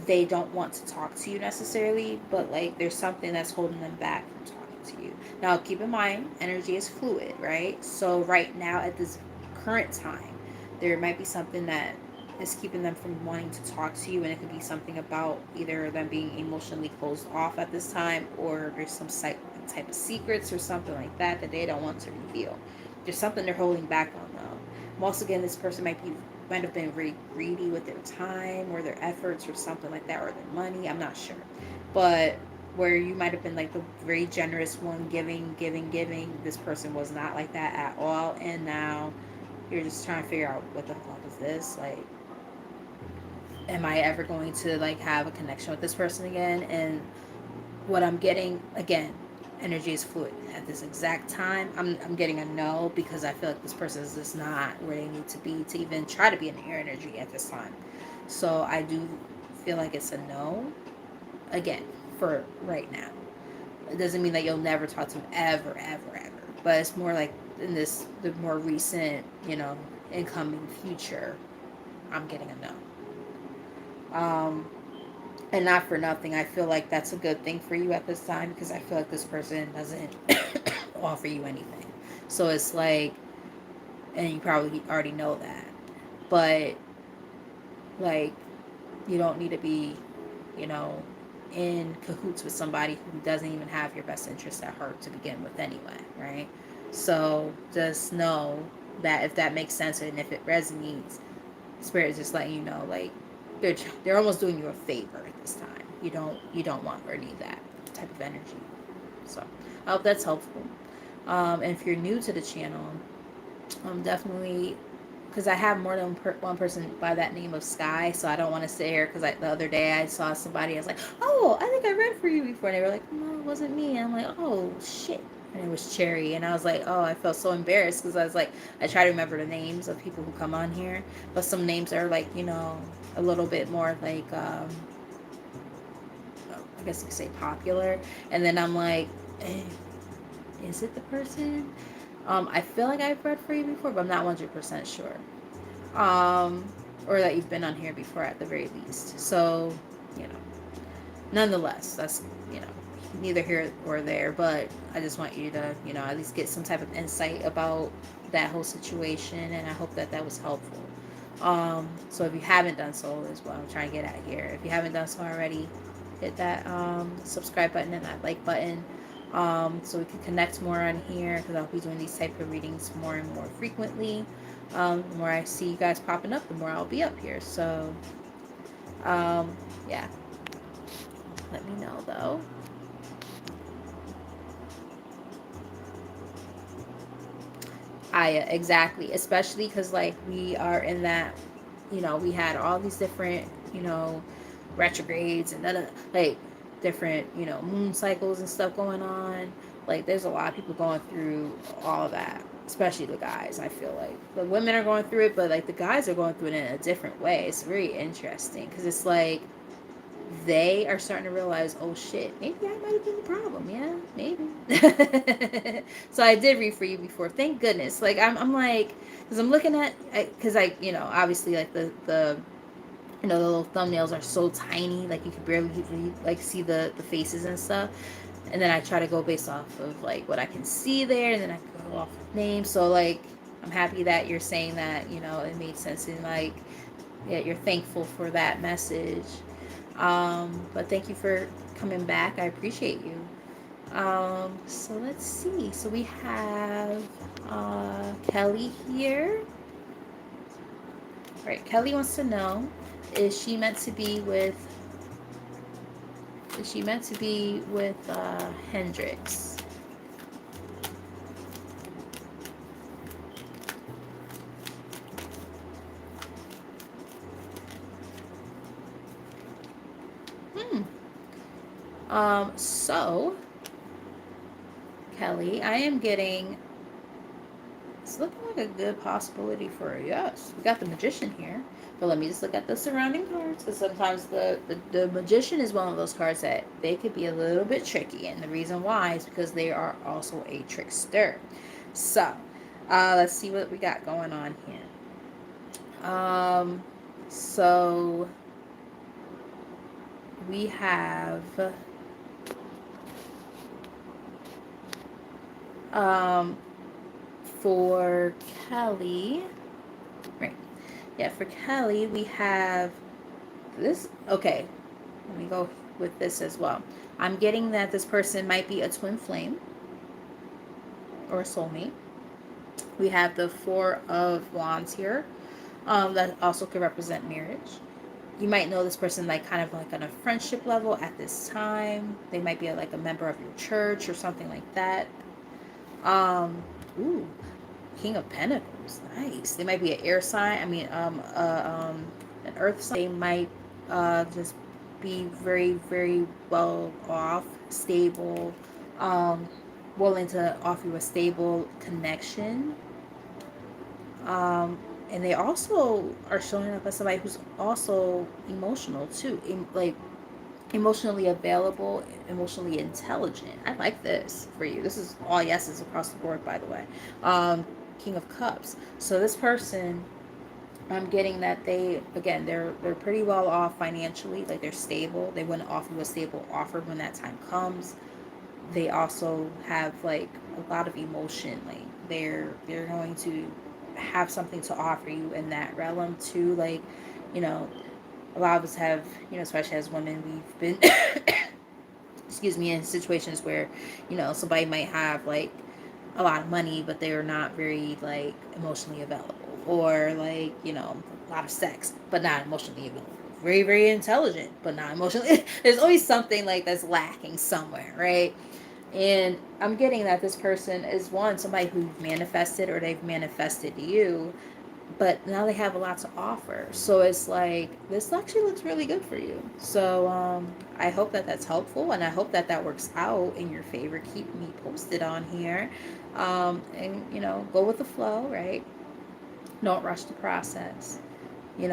they don't want to talk to you necessarily, but like there's something that's holding them back from talking to you. Now, keep in mind, energy is fluid, right? So right now, at this current time, there might be something that is keeping them from wanting to talk to you, and it could be something about either them being emotionally closed off at this time, or there's some type of secrets or something like that that they don't want to reveal. There's something they're holding back on though. Once again, this person might have been very greedy with their time or their efforts or something like that, or their money. I'm not sure, but where you might have been like the very generous one, giving, this person was not like that at all, and now you're just trying to figure out what the fuck is this, like, am I ever going to like have a connection with this person again? And what I'm getting, again, energy is fluid. At this exact time, I'm getting a no, because I feel like this person is just not where they need to be to even try to be in your energy at this time. So I do feel like it's a no, again, for right now. It doesn't mean that you'll never talk to them ever, ever, ever. But it's more like in this, the more recent, incoming future, I'm getting a no. And not for nothing, I feel like that's a good thing for you at this time, because I feel like this person doesn't offer you anything. So it's like, and you probably already know that, but like, you don't need to be, you know, in cahoots with somebody who doesn't even have your best interest at heart to begin with anyway, right? So just know that if that makes sense and if it resonates, Spirit is just letting you know, like, they're almost doing you a favor at this time. You don't want or need that type of energy. So I hope that's helpful. And if you're new to the channel, definitely, because I have more than one person by that name of Sky, so I don't want to sit here, because the other day I saw somebody, I was like, oh, I think I read for you before, and they were like, no, it wasn't me, and I'm like, oh shit, and it was Cherry, and I was like, oh, I felt so embarrassed, because I was like, I try to remember the names of people who come on here, but some names are like, a little bit more like, I guess you could say popular, and then I'm like, is it the person? I feel like I've read for you before, but I'm not 100% sure. Or that you've been on here before at the very least. So, you know, nonetheless, that's, neither here or there, but I just want you to, at least get some type of insight about that whole situation, and I hope that that was helpful. So if you haven't done so, is what I'm trying to get at here. If you haven't done so already, hit that subscribe button and that like button, so we can connect more on here, because I'll be doing these type of readings more and more frequently. The more I see you guys popping up, the more I'll be up here. So, yeah. Let me know, though. Aya, exactly. Especially because, like, we are in that, we had all these different, retrogrades and like, different, moon cycles and stuff going on. Like, there's a lot of people going through all of that, especially the guys. I feel like the women are going through it, but like the guys are going through it in a different way. It's very interesting, because it's like they are starting to realize, oh shit, maybe I might have been the problem. Yeah, maybe. So I did read for you before. Thank goodness. Like, I'm like, because I'm looking at, because I, obviously, like, the the little thumbnails are so tiny, like you could barely like see the faces and stuff. And then I try to go based off of like what I can see there, and then I go off of names. So like, I'm happy that you're saying that, it made sense, and like, yeah, you're thankful for that message. But thank you for coming back. I appreciate you. So let's see. So we have Kelly here. All right, Kelly wants to know, is she meant to be with Hendrix? Hmm. So Kelly, I am getting, it's looking like a good possibility for a yes. We got the magician here. But let me just look at the surrounding cards, because sometimes the magician is one of those cards that they could be a little bit tricky. And the reason why is because they are also a trickster. So, let's see what we got going on here. So we have um, for Kelly, right? Yeah, for Kelly, we have this. Okay, let me go with this as well. I'm getting that this person might be a twin flame or a soulmate. We have the Four of Wands here. That also could represent marriage. You might know this person like kind of like on a friendship level at this time. They might be like a member of your church or something like that. Um, ooh, King of Pentacles, nice. They might be an air sign. I mean, an earth sign. They might just be very, very well off, stable, um, willing to offer you a stable connection. And they also are showing up as somebody who's also emotional too, like emotionally available, emotionally intelligent. I like this for you. This is all yeses across the board, by the way. King of Cups. So this person, I'm getting that they're pretty well off financially. Like they're stable. They wouldn't offer you a stable offer when that time comes. They also have like a lot of emotion. Like they're going to have something to offer you in that realm too. Like, you know, a lot of us have, especially as women, we've been excuse me, in situations where, somebody might have like a lot of money, but they're not very like emotionally available, or like, a lot of sex, but not emotionally available. Very, very intelligent, but not emotionally. There's always something like that's lacking somewhere, right? And I'm getting that this person is somebody who manifested, or they've manifested you, but now they have a lot to offer. So it's like, this actually looks really good for you. So I hope that that's helpful, and I hope that that works out in your favor. Keep me posted on here. And, go with the flow, right? Don't rush the process. They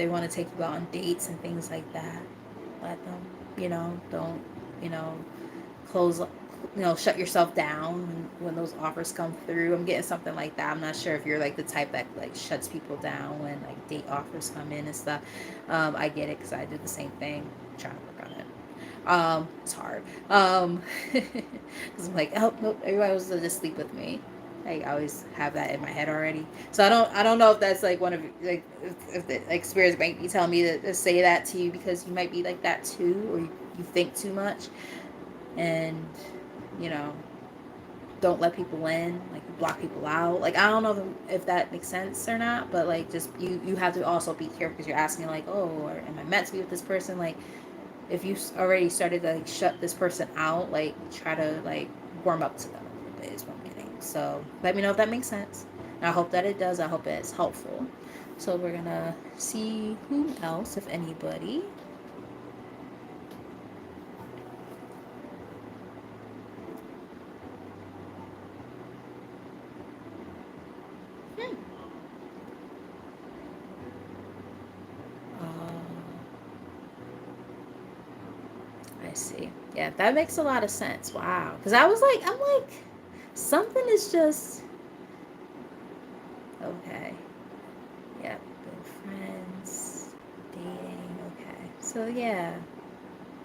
want to take you out on dates and things like that. Let them, don't, you know, close, shut yourself down when those offers come through. I'm getting something like that. I'm not sure if you're like the type that like shuts people down when like date offers come in and stuff. I get it, because I did the same thing. I'm trying to work on it. It's hard. Because I'm like, oh nope, everybody was to just sleep with me. I always have that in my head already. So I don't know if that's like one of, like, if the like spirits might be telling me to say that to you, because you might be like that too, or you think too much, and you know don't let people in, like you block people out. Like, I don't know if that makes sense or not, but like, just you have to also be careful, because you're asking like, oh, or am I meant to be with this person? Like, if you already started to like shut this person out, like try to like warm up to them a little bit is what I'm getting. So let me know if that makes sense, and I hope that it does. I hope it's helpful. So we're gonna see who else, if anybody. Hmm. I see. Yeah, that makes a lot of sense. Wow. Because I'm like, something is just okay. Yep. Been friends, dating. Okay. So yeah,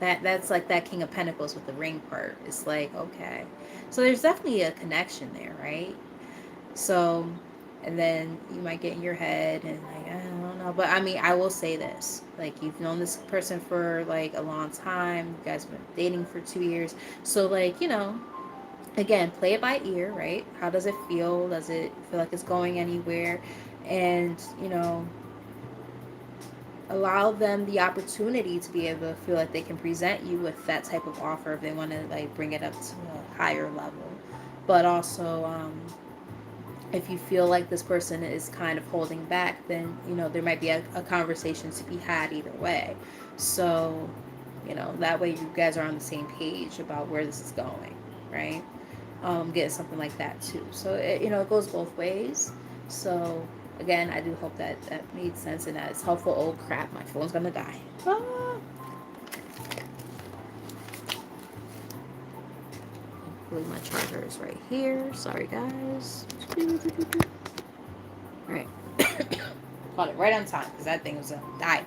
that's like that King of Pentacles with the ring part. It's like, okay. So there's definitely a connection there, right? So, and then you might get in your head and like, I don't But I mean, I will say this. Like, you've known this person for, like, a long time. You guys have been dating for 2 years. So, like, again, play it by ear, right? How does it feel? Does it feel like it's going anywhere? And, allow them the opportunity to be able to feel like they can present you with that type of offer if they want to, like, bring it up to a higher level. But also, if you feel like this person is kind of holding back, then there might be a conversation to be had either way. So that way you guys are on the same page about where this is going, right? Getting something like that too. So it goes both ways. So again, I do hope that made sense and that it's helpful. Oh crap, my phone's gonna die. Hopefully my charger is right here. Sorry guys. Alright. Caught it right on time because that thing was a die.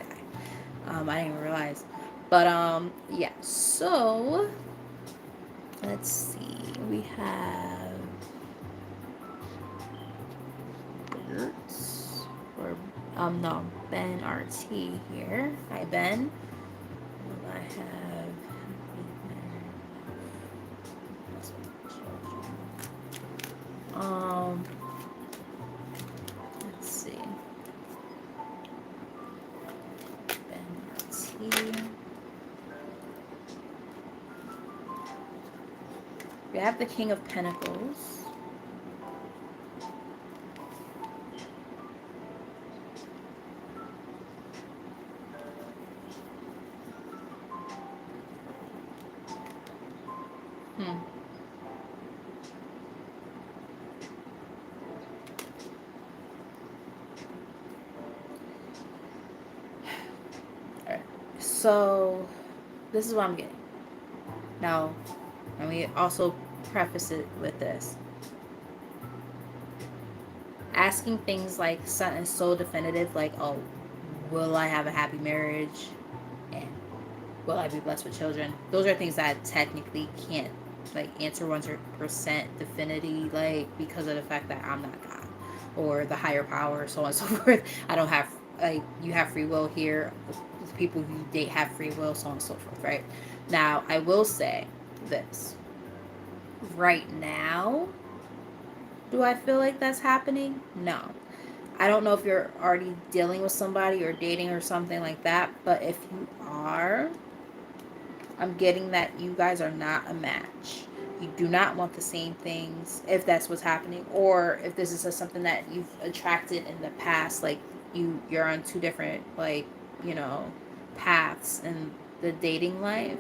I didn't even realize. But yeah, so let's see. We have or no, Ben RT here. Hi Ben. I have let's see. Ben RT. We have the King of Pentacles. Alright. So this is what I'm getting. Now, let me also preface it with this. Asking things like something so definitive, like, oh, will I have a happy marriage? And will I be blessed with children? Those are things that I technically can't, like, answer 100% definity, like, because of the fact that I'm not God or the higher power, so on and so forth. I don't have, like, you have free will here. People you date have free will, so on and so forth, right? Now, I will say this. Right now, do I feel like that's happening? No. I don't know if you're already dealing with somebody or dating or something like that, but if you are, I'm getting that you guys are not a match. You do not want the same things if that's what's happening, or if this is something that you've attracted in the past, like you're on two different, like, paths in the dating life.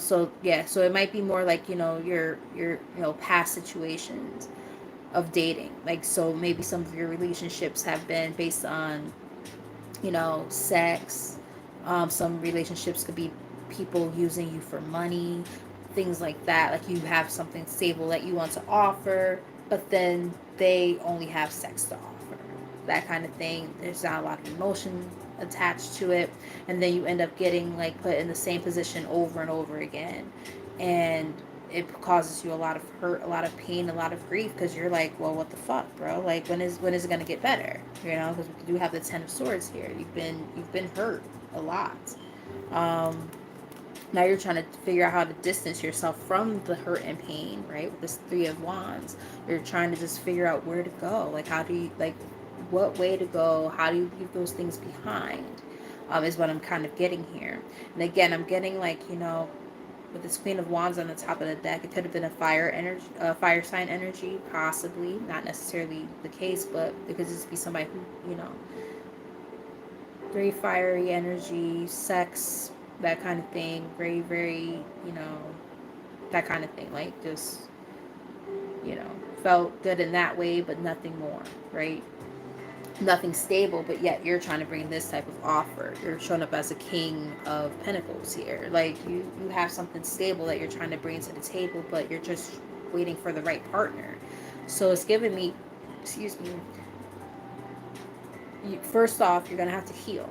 So yeah, so it might be more like, your past situations of dating. Like, so maybe some of your relationships have been based on, sex. Some relationships could be people using you for money, things like that. Like, you have something stable that you want to offer, but then they only have sex to offer. That kind of thing. There's not a lot of emotion attached to it, and then you end up getting, like, put in the same position over and over again, and it causes you a lot of hurt, a lot of pain, a lot of grief, because you're like, well, what the fuck, bro? Like, when is it gonna get better? Because we do have the Ten of Swords here. You've been hurt a lot. Now you're trying to figure out how to distance yourself from the hurt and pain, right? With this Three of Wands, you're trying to just figure out where to go. Like, how do you, like, what way to go? How do you leave those things behind? Is what I'm kind of getting here. And again, I'm getting, like, with this Queen of Wands on the top of the deck, it could have been a fire sign energy, possibly. Not necessarily the case, but it could just be somebody who, very fiery energy, sex, that kind of thing. Very, very, that kind of thing. Like, just, felt good in that way, but nothing more, right? Nothing stable, but yet you're trying to bring this type of offer. You're showing up as a King of Pentacles here. Like, you have something stable that you're trying to bring to the table, but you're just waiting for the right partner. So it's giving me, excuse me, first off, you're going to have to heal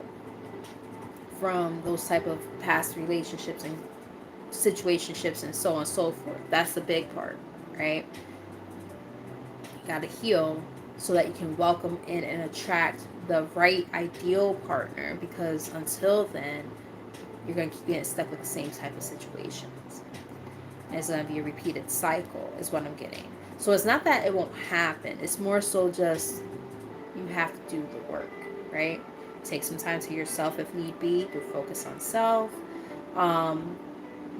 from those type of past relationships and situationships and so on and so forth. That's the big part, right? You got to heal so that you can welcome in and attract the right ideal partner, because until then, you're going to keep getting stuck with the same type of situations. And it's going to be a repeated cycle, is what I'm getting. So it's not that it won't happen. It's more so just you have to do the work, right? Take some time to yourself if need be. Do focus on self. Um,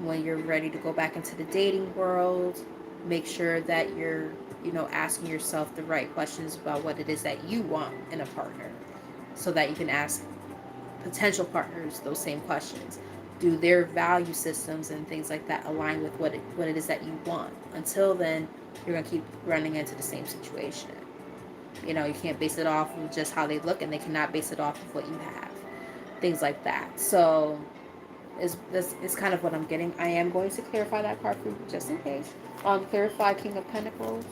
when you're ready to go back into the dating world, make sure that you're, asking yourself the right questions about what it is that you want in a partner, so that you can ask potential partners those same questions. Do their value systems and things like that align with what it is that you want? Until then, you're going to keep running into the same situation. You can't base it off of just how they look, and they cannot base it off of what you have. Things like that. So is kind of what I'm getting. I am going to clarify that card for you just in case. Clarify King of Pentacles.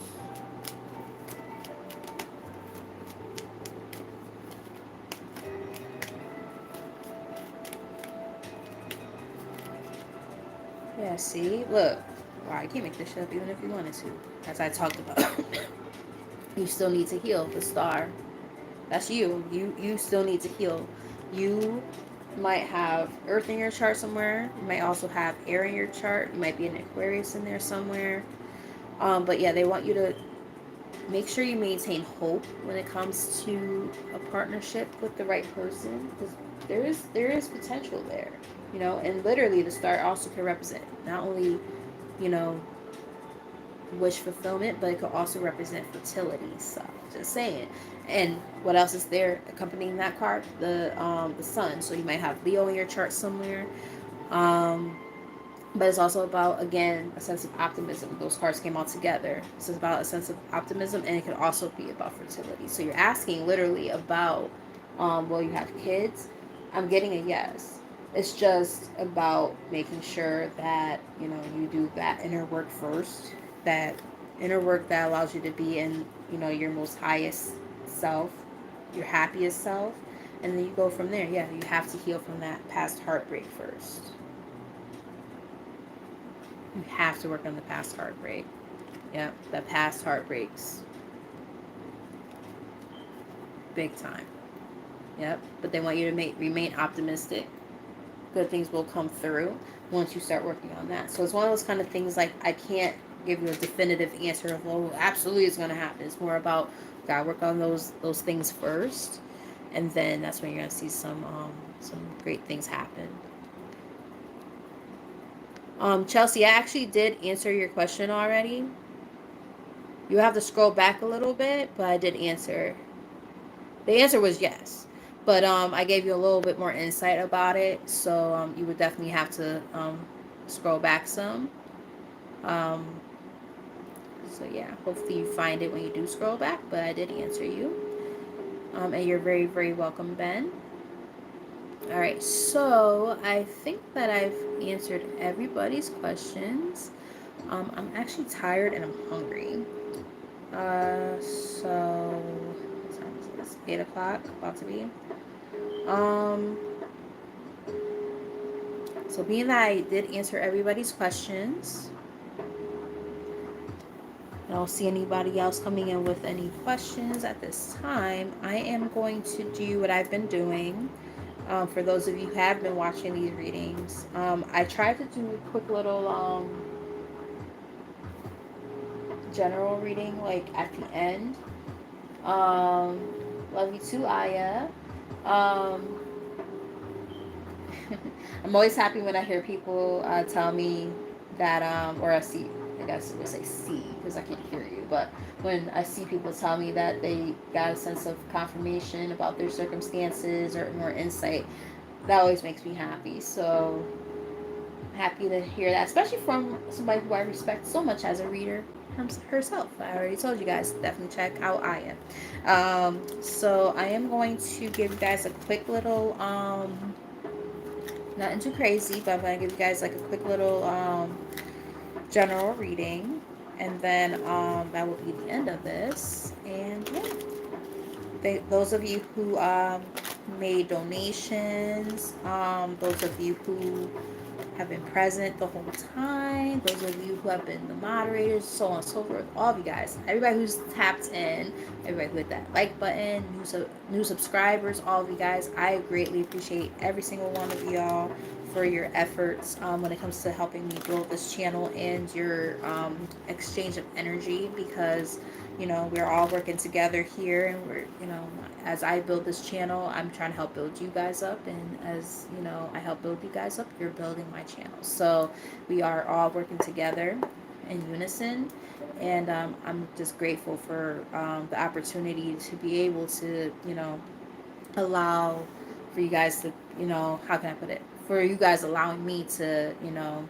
Yeah, see? Look. Wow, you can't make this shit up even if you wanted to. As I talked about. You still need to heal. The star. That's you. You still need to heal. You might have earth in your chart somewhere. You might also have air in your chart. You might be an Aquarius in there somewhere. But yeah, they want you to make sure you maintain hope when it comes to a partnership with the right person, because there is potential there, and literally the star also can represent not only, you know, wish fulfillment, but it could also represent fertility. So just saying. And what else is there accompanying that card? The sun. So you might have Leo in your chart somewhere. But it's also about, again, a sense of optimism. Those cards came all together. So it's about a sense of optimism, and it could also be about fertility. So you're asking literally about, will you have kids? I'm getting a yes. It's just about making sure that, you do that inner work first. That inner work that allows you to be in, your most highest self, your happiest self. And then you go from there. Yeah, you have to heal from that past heartbreak first. You have to work on the past heartbreak. Yeah, the past heartbreaks. Big time. Yep. But they want you to remain optimistic. Good things will come through once you start working on that. So it's one of those kind of things, like, I can't give you a definitive answer of, oh, absolutely it's going to happen. It's more about, gotta work on those things first. And then that's when you're going to see some great things happen. Chelsea, I actually did answer your question already. You have to scroll back a little bit, but I did answer. The answer was yes. But I gave you a little bit more insight about it. So you would definitely have to scroll back some. So yeah, hopefully you find it when you do scroll back. But I did answer you. And you're very, very welcome, Ben. Alright, so I think that I've answered everybody's questions. I'm actually tired and I'm hungry. So what time is this? 8 o'clock, about to be. So being that I did answer everybody's questions, I don't see anybody else coming in with any questions at this time. I am going to do what I've been doing. For those of you who have been watching these readings, I tried to do a quick little general reading, like, at the end. Love you too, Aya. I'm always happy when I hear people tell me that, or I see, I guess we'll say see, because I can't hear you, but when I see people tell me that they got a sense of confirmation about their circumstances or more insight, that always makes me happy. So I'm happy to hear that, especially from somebody who I respect so much as a reader herself. I already told you guys, definitely check out Aya. So I am going to give you guys a quick little nothing too crazy, but I'm going to give you guys like a quick little general reading, and then that will be the end of this. And yeah, those of you who made donations, those of you who have been present the whole time, those of you who have been the moderators, so on and so forth, all of you guys, everybody who's tapped in, everybody who hit that like button, new subscribers, all of you guys, I greatly appreciate every single one of y'all for your efforts when it comes to helping me build this channel and your exchange of energy, because you know we're all working together here, and we're, you know, as I build this channel, I'm trying to help build you guys up, and as you know I help build you guys up, you're building my channel, so we are all working together in unison. And I'm just grateful for the opportunity to be able to, you know, allow for you guys to, you know, how can I put it, for you guys allowing me to, you know,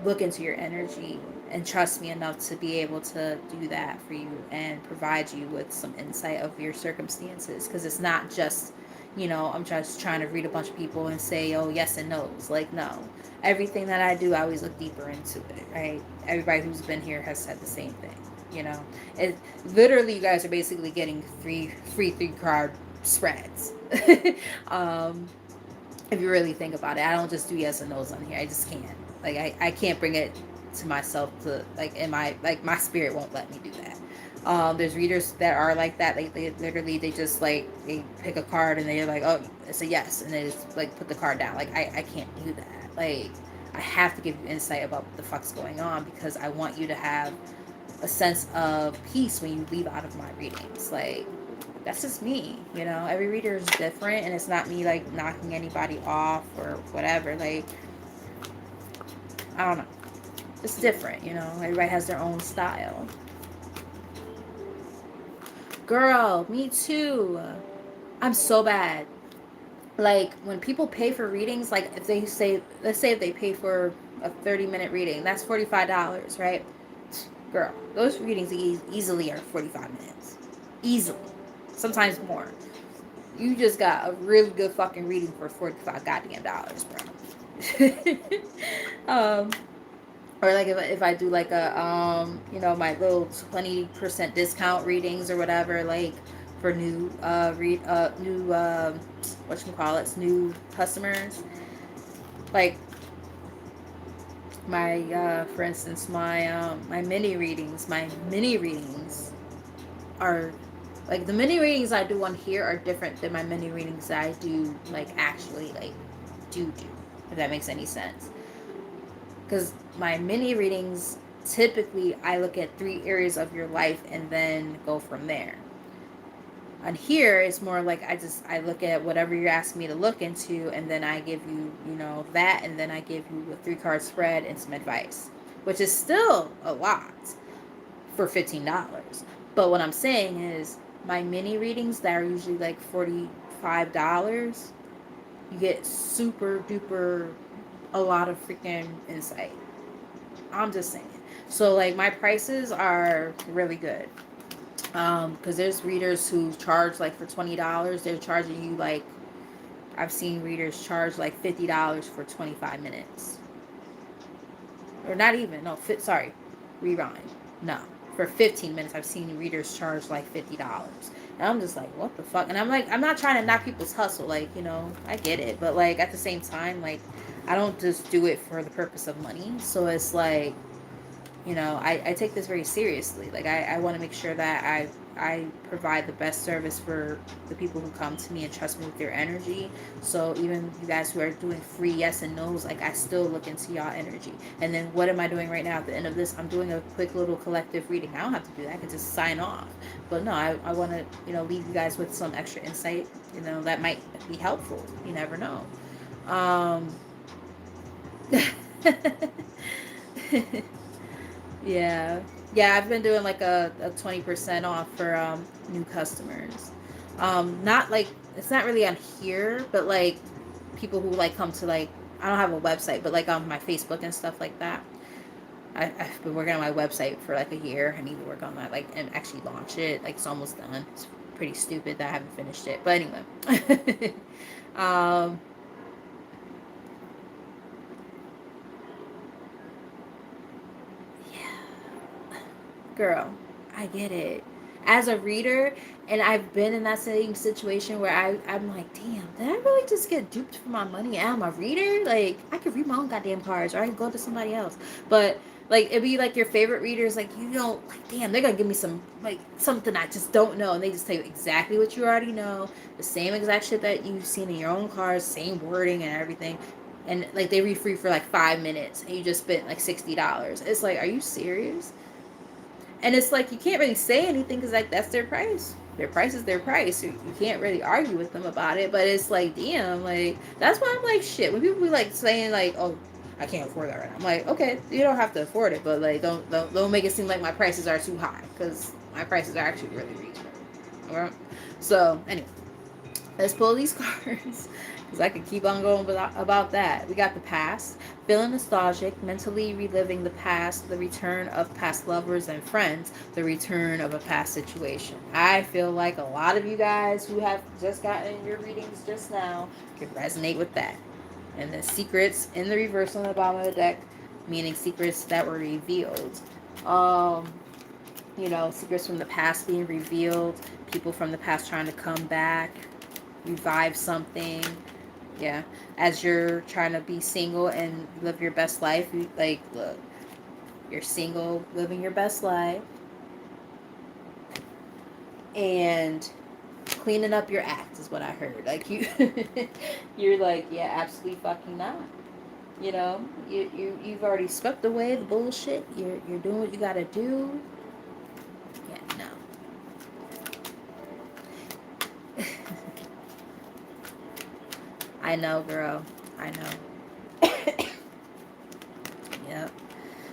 look into your energy and trust me enough to be able to do that for you and provide you with some insight of your circumstances, because it's not just, you know, I'm just trying to read a bunch of people and say, oh, yes and no's. Like, no, everything that I do, I always look deeper into it, right? Everybody who's been here has said the same thing, you know. It literally, you guys are basically getting free 3 card spreads. um if you really think about it, I don't just do yes and no's on here. I just can't. Like, I can't bring it to myself to, like, in my, like, my spirit won't let me do that. There's readers that are like that. They literally, they just, like, they pick a card and they're like, oh, it's a yes, and they just, like, put the card down. Like, I can't do that. Like, I have to give you insight about what the fuck's going on, because I want you to have a sense of peace when you leave out of my readings. Like, that's just me, you know. Every reader is different, and it's not me like knocking anybody off or whatever. Like, I don't know, it's different, you know. Everybody has their own style. Girl, me too. I'm so bad. Like, when people pay for readings, like if they say, let's say if they pay for a 30-minute reading, that's $45, right? Girl, those readings easily are 45 minutes, easily, sometimes more. You just got a really good fucking reading for 45 goddamn dollars, bro. Or like if I do like a you know, my little 20% discount readings or whatever, like for new new customers, like my for instance, my mini readings are, like, the mini readings I do on here are different than my mini readings that I do, like, actually, like, do, if that makes any sense. Because my mini readings, typically, I look at 3 areas of your life and then go from there. On here, it's more like I look at whatever you're asking me to look into, and then I give you, you know, that, and then I give you a 3-card spread and some advice, which is still a lot for $15. But what I'm saying is, my mini readings that are usually like $45, you get super duper a lot of freaking insight. I'm just saying. So, like, my prices are really good. Because there's readers who charge, like, for $20, they're charging you, like, I've seen readers charge like $50 for 25 minutes. Or not even, no, sorry, rewind. No, for 15 minutes, I've seen readers charge like $50. And I'm just like, what the fuck? And I'm like, I'm not trying to knock people's hustle. Like, you know, I get it. But, like, at the same time, like, I don't just do it for the purpose of money. So it's like, you know, I take this very seriously. Like, I want to make sure that I provide the best service for the people who come to me and trust me with their energy. So even you guys who are doing free yes and no's, like, I still look into y'all energy. And then what am I doing right now at the end of this? I'm doing a quick little collective reading. I don't have to do that. I can just sign off. But no, I want to, you know, leave you guys with some extra insight, you know, that might be helpful. You never know. Yeah. Yeah, I've been doing like a 20% off for new customers. Not like, it's not really on here, but like people who like come to, like, I don't have a website, but like on my Facebook and stuff like that. I've been working on my website for like a year. I need to work on that, like, and actually launch it. Like, it's almost done. It's pretty stupid that I haven't finished it. But anyway. um yeah. Girl, I get it. as a reader, and I've been in that same situation where I'm like, damn, did I really just get duped for my money? And I'm a reader? Like, I could read my own goddamn cards, or I could go to somebody else. But like, it'd be like your favorite readers, like, you don't, like, damn, they're gonna give me some, like, something I just don't know, and they just tell you exactly what you already know, the same exact shit that you've seen in your own cards, same wording and everything. And like, they read free for like 5 minutes, and you just spent like $60. It's like, are you serious? And it's like, you can't really say anything because like, that's their price. Their price is their price. You can't really argue with them about it. But it's like, damn, like, that's why I'm like, shit. When people be like saying like, oh, I can't afford that right now, I'm like, okay, you don't have to afford it, but like, don't make it seem like my prices are too high, because my prices are actually really reasonable. All right. So anyway, let's pull these cards, because I could keep on going about that. We got the past, feeling nostalgic, mentally reliving the past, the return of past lovers and friends, the return of a past situation. I feel like a lot of you guys who have just gotten your readings just now could resonate with that. And the secrets in the reverse on the bottom of the deck, meaning secrets that were revealed. Um, secrets from the past being revealed, people from the past trying to come back, revive something. Yeah, as you're trying to be single and live your best life, like, look, you're single, living your best life, and cleaning up your act is what I heard. Like, you're like, yeah, absolutely fucking not. You've already swept away the bullshit. You're doing what you gotta do. Yeah, no. I know, girl. I know. Yep.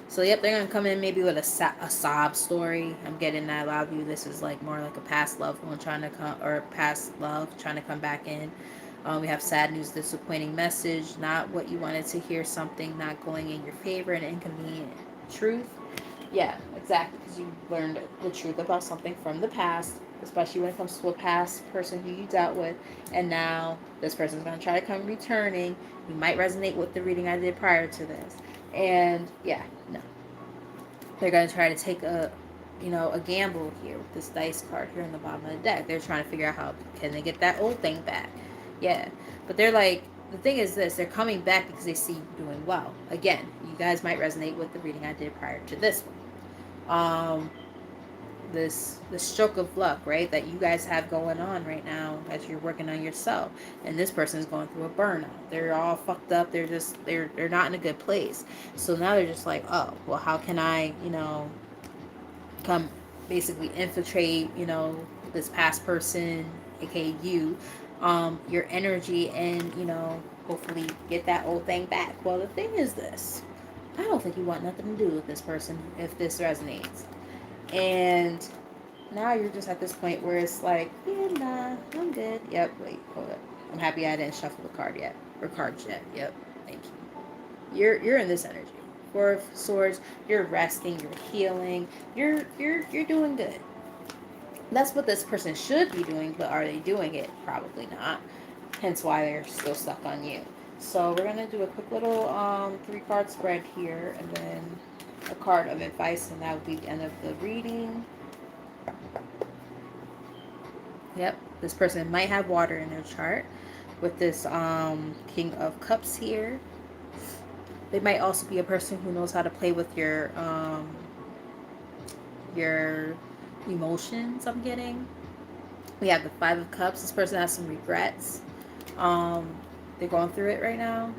So, yep, they're going to come in maybe with a sob story. I'm getting that. A lot of you, this is like more like a past loved one trying to come, or past love trying to come back in. We have sad news, disappointing message, not what you wanted to hear, something not going in your favor, an inconvenient truth. Yeah, exactly, because you learned the truth about something from the past, especially when it comes to a past person who you dealt with, and now this person's going to try to come returning. You might resonate with the reading I did prior to this. And yeah, no. They're going to try to take a gamble here with this dice card here in the bottom of the deck. They're trying to figure out how can they get that old thing back. Yeah, but they're like, the thing is this, they're coming back because they see you doing well. Again, you guys might resonate with the reading I did prior to this one. This stroke of luck, right, that you guys have going on right now as you're working on yourself, and this person is going through a burnout. They're all fucked up. They're not in a good place. So now they're just like, oh, well, how can I, come basically infiltrate, this past person, aka you, your energy, and hopefully get that old thing back. Well, the thing is this, I don't think you want nothing to do with this person if this resonates. And now you're just at this point where it's like, yeah, nah, I'm good. Yep, wait, hold up. I'm happy I didn't shuffle the card yet. Or cards yet. Yep, thank you. You're in this energy. Four of Swords, you're resting, you're healing, you're doing good. That's what this person should be doing, but are they doing it? Probably not. Hence why they're still stuck on you. So we're gonna do a quick little 3-card spread here, and then a card of advice, and that would be the end of the reading. Yep, this person might have water in their chart with this King of Cups here. They might also be a person who knows how to play with your emotions. I'm getting. We have the Five of Cups. This person has some regrets. They're going through it right now.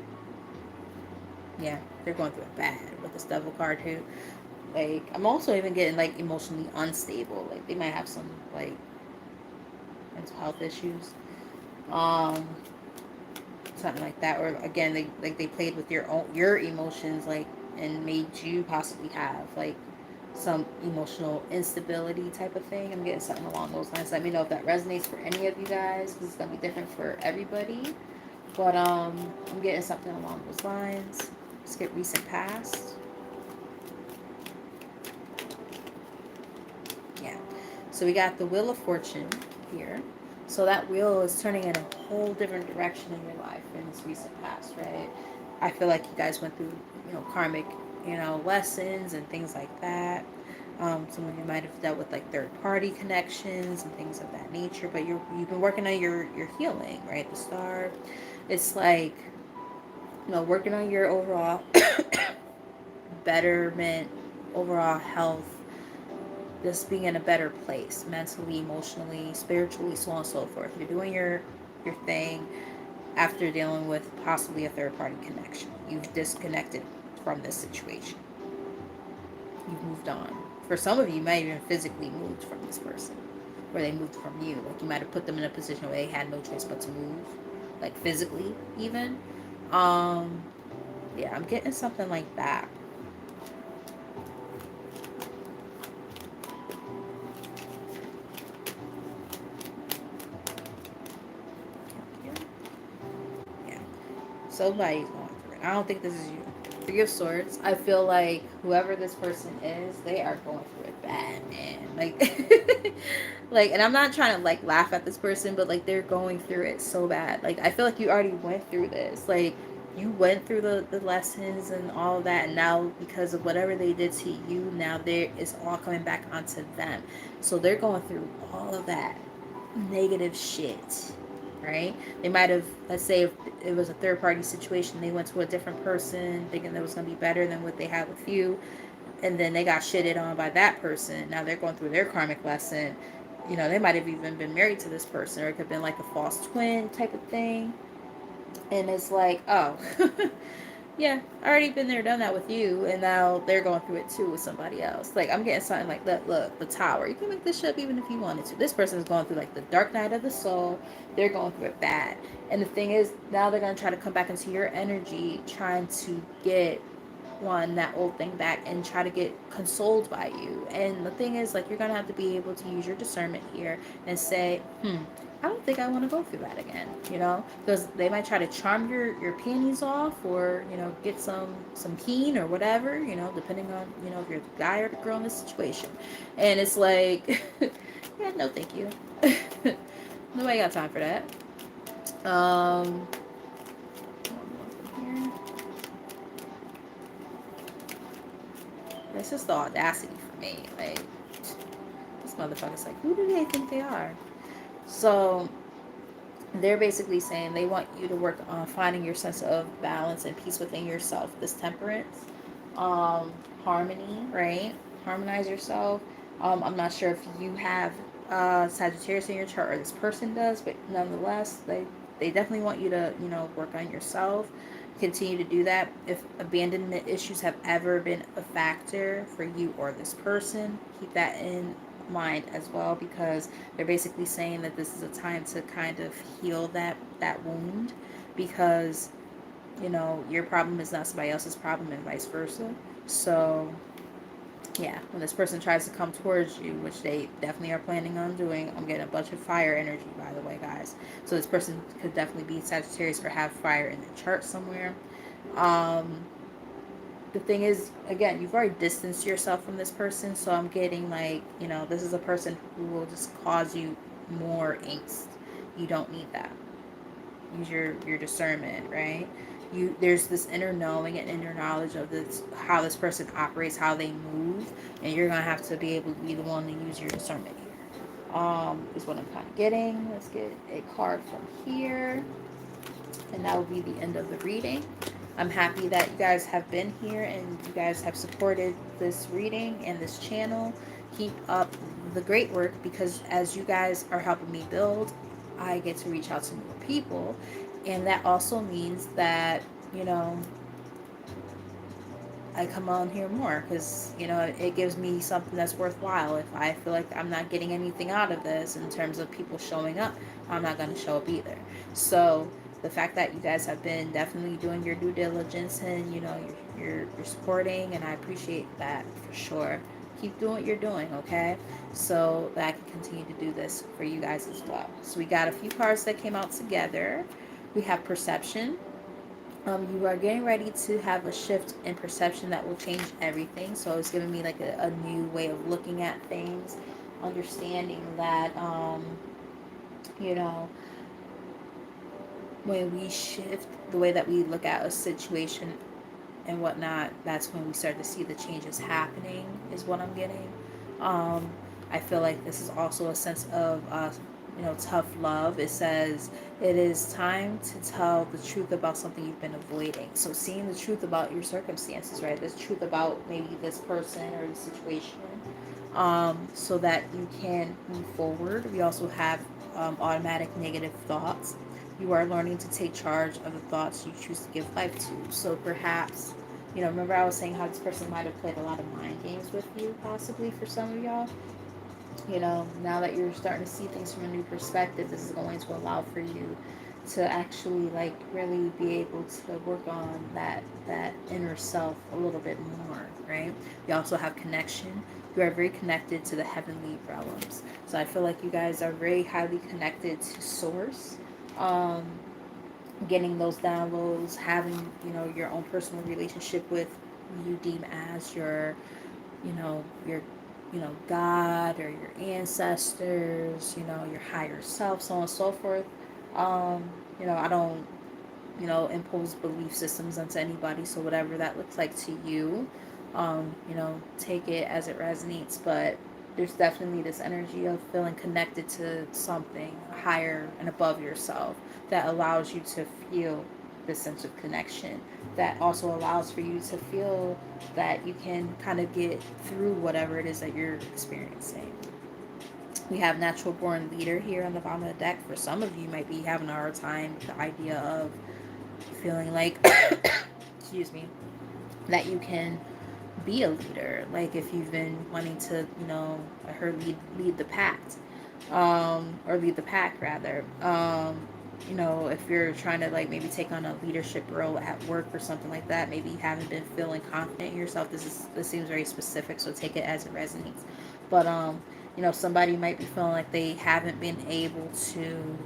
Yeah, they're going through it bad with this Devil card here. Like, I'm also even getting like emotionally unstable. Like, they might have some like mental health issues, something like that. Or again, they played with your emotions, like, and made you possibly have like some emotional instability type of thing. I'm getting something along those lines. Let me know if that resonates for any of you guys, because it's gonna be different for everybody. But I'm getting something along those lines. Let's get recent past. Yeah. So we got the Wheel of Fortune here. So that wheel is turning in a whole different direction in your life in this recent past, right? I feel like you guys went through, karmic, lessons and things like that. Some of you might have dealt with like third party connections and things of that nature, but you've been working on your healing, right? The star, it's like, working on your overall betterment, overall health, just being in a better place mentally, emotionally, spiritually, so on and so forth. You're doing your thing after dealing with possibly a third party connection. You've disconnected from this situation. You've moved on. For some of you, you might even physically moved from this person, or they moved from you. Like you might have put them in a position where they had no choice but to move, like physically even. Um, yeah, I'm getting something like that. Yeah, somebody's going through it. I don't think this is you. Three of Swords. I feel like whoever this person is, they are going through it bad, man. Like, like, and I'm not trying to like laugh at this person, but like they're going through it so bad. Like, I feel like you already went through this. Like, you went through the lessons and all of that, and now because of whatever they did to you, now there is all coming back onto them. So they're going through all of that negative shit, right? They might have, let's say if it was a third party situation, they went to a different person thinking that was going to be better than what they had with you, and then they got shitted on by that person. Now they're going through their karmic lesson. They might have even been married to this person, or it could have been like a false twin type of thing. And it's like, oh, yeah, I already been there, done that with you, and now they're going through it too with somebody else. Like, I'm getting something like that. Look, the Tower. You can make this shit up even if you wanted to. This person is going through like the dark night of the soul. They're going through it bad. And the thing is, now they're gonna try to come back into your energy, trying to get that old thing back and try to get consoled by you. And the thing is, like, you're gonna have to be able to use your discernment here and say, I don't think I want to go through that again, because they might try to charm your panties off, or get some keen or whatever, depending on if you're the guy or the girl in this situation. And it's like, yeah, no thank you. Nobody got time for that. um it's just the audacity for me. Like, this motherfucker's like, who do they think they are? So they're basically saying they want you to work on finding your sense of balance and peace within yourself. This temperance, harmony, right? Harmonize yourself. I'm not sure if you have Sagittarius in your chart or this person does, but nonetheless, they definitely want you to work on yourself. Continue to do that. If abandonment issues have ever been a factor for you or this person, keep that in mind as well, because they're basically saying that this is a time to kind of heal that wound, because your problem is not somebody else's problem and vice versa. So yeah, when this person tries to come towards you, which they definitely are planning on doing, I'm getting a bunch of fire energy, by the way, guys. So this person could definitely be Sagittarius or have fire in their chart somewhere. um the thing is, again, you've already distanced yourself from this person, so I'm getting like, this is a person who will just cause you more angst. You don't need that. Use your discernment, right? There's this inner knowing and inner knowledge of this, how this person operates, how they move, and you're gonna have to be able to be the one to use your discernment here. Is what I'm kind of getting. Let's get a card from here, and that will be the end of the reading. I'm happy that you guys have been here and you guys have supported this reading and this channel. Keep up the great work, because as you guys are helping me build, I get to reach out to more people. And that also means that, you know, I come on here more, because it gives me something that's worthwhile. If I feel like I'm not getting anything out of this in terms of people showing up, I'm not going to show up either. So the fact that you guys have been definitely doing your due diligence, and you're supporting, and I appreciate that for sure. Keep doing what you're doing, okay? So that I can continue to do this for you guys as well. So we got a few cards that came out together. We have perception. You are getting ready to have a shift in perception that will change everything. So it's giving me like a new way of looking at things, understanding that, you know, when we shift the way that we look at a situation and whatnot, that's when we start to see the changes happening, is what I'm getting. Um, I feel like this is also a sense of, tough love. It says it is time to tell the truth about something you've been avoiding. So seeing the truth about your circumstances, right? The truth about maybe this person or the situation, so that you can move forward. We also have automatic negative thoughts. You are learning to take charge of the thoughts you choose to give life to. So perhaps, remember I was saying how this person might have played a lot of mind games with you, possibly for some of y'all. Now that you're starting to see things from a new perspective, this is going to allow for you to actually like really be able to work on that inner self a little bit more, right? We also have connection. You are very connected to the heavenly realms. So I feel like you guys are very highly connected to source. Um, Getting those downloads, having, your own personal relationship with you deem as your God or your ancestors, your higher self, so on and so forth. I don't, impose belief systems onto anybody, so whatever that looks like to you, take it as it resonates. But there's definitely this energy of feeling connected to something higher and above yourself that allows you to feel this sense of connection, that also allows for you to feel that you can kind of get through whatever it is that you're experiencing. We have natural born leader here on the bottom of the deck. For some of you might be having a hard time with the idea of feeling like excuse me, that you can be a leader. Like if you've been wanting to, I heard lead the pack, or lead the pack rather. If you're trying to like maybe take on a leadership role at work or something like that, maybe you haven't been feeling confident in yourself. This seems very specific, so take it as it resonates. But somebody might be feeling like they haven't been able to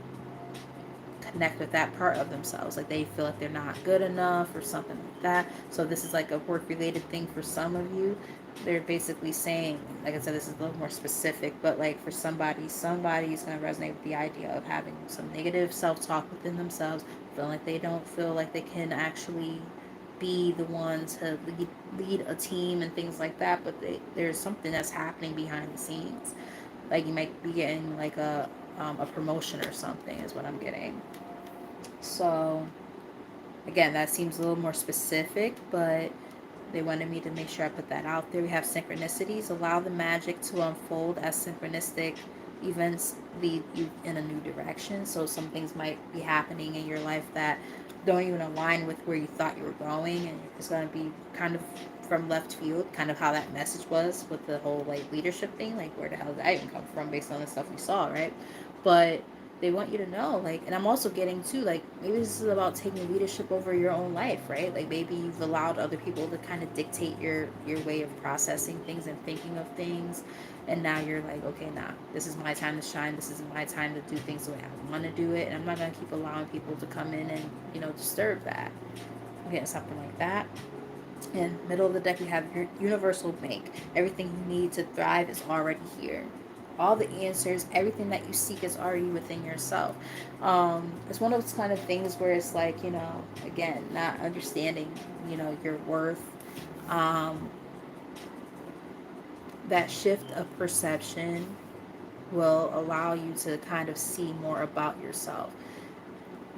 connect with that part of themselves, like they feel like they're not good enough or something like that. So this is like a work related thing for some of you. They're basically saying, like I said, this is a little more specific, but like for somebody's going to resonate with the idea of having some negative self-talk within themselves, feeling like they don't feel like they can actually be the one to lead a team and things like that. But there's something that's happening behind the scenes, like you might be getting like a promotion or something is what I'm getting. So again, that seems a little more specific, but they wanted me to make sure I put that out there. We have synchronicities. Allow the magic to unfold as synchronistic events lead you in a new direction. So some things might be happening in your life that don't even align with where you thought you were going, and it's going to be kind of from left field, kind of how that message was with the whole like leadership thing. Like, where the hell did that even come from based on the stuff we saw, right? But they want you to know, like, and I'm also getting too, like, maybe this is about taking leadership over your own life, right? Like maybe you've allowed other people to kind of dictate your way of processing things and thinking of things, and now you're like, okay, nah, this is my time to shine, this is my time to do things the way I want to do it, and I'm not going to keep allowing people to come in and disturb that. I'm getting something like that. In middle of the deck, we have your universal make. Everything you need to thrive is already here. All the answers, everything that you seek is already within yourself. It's one of those kind of things where it's like, again, not understanding, your worth. Um, that shift of perception will allow you to kind of see more about yourself,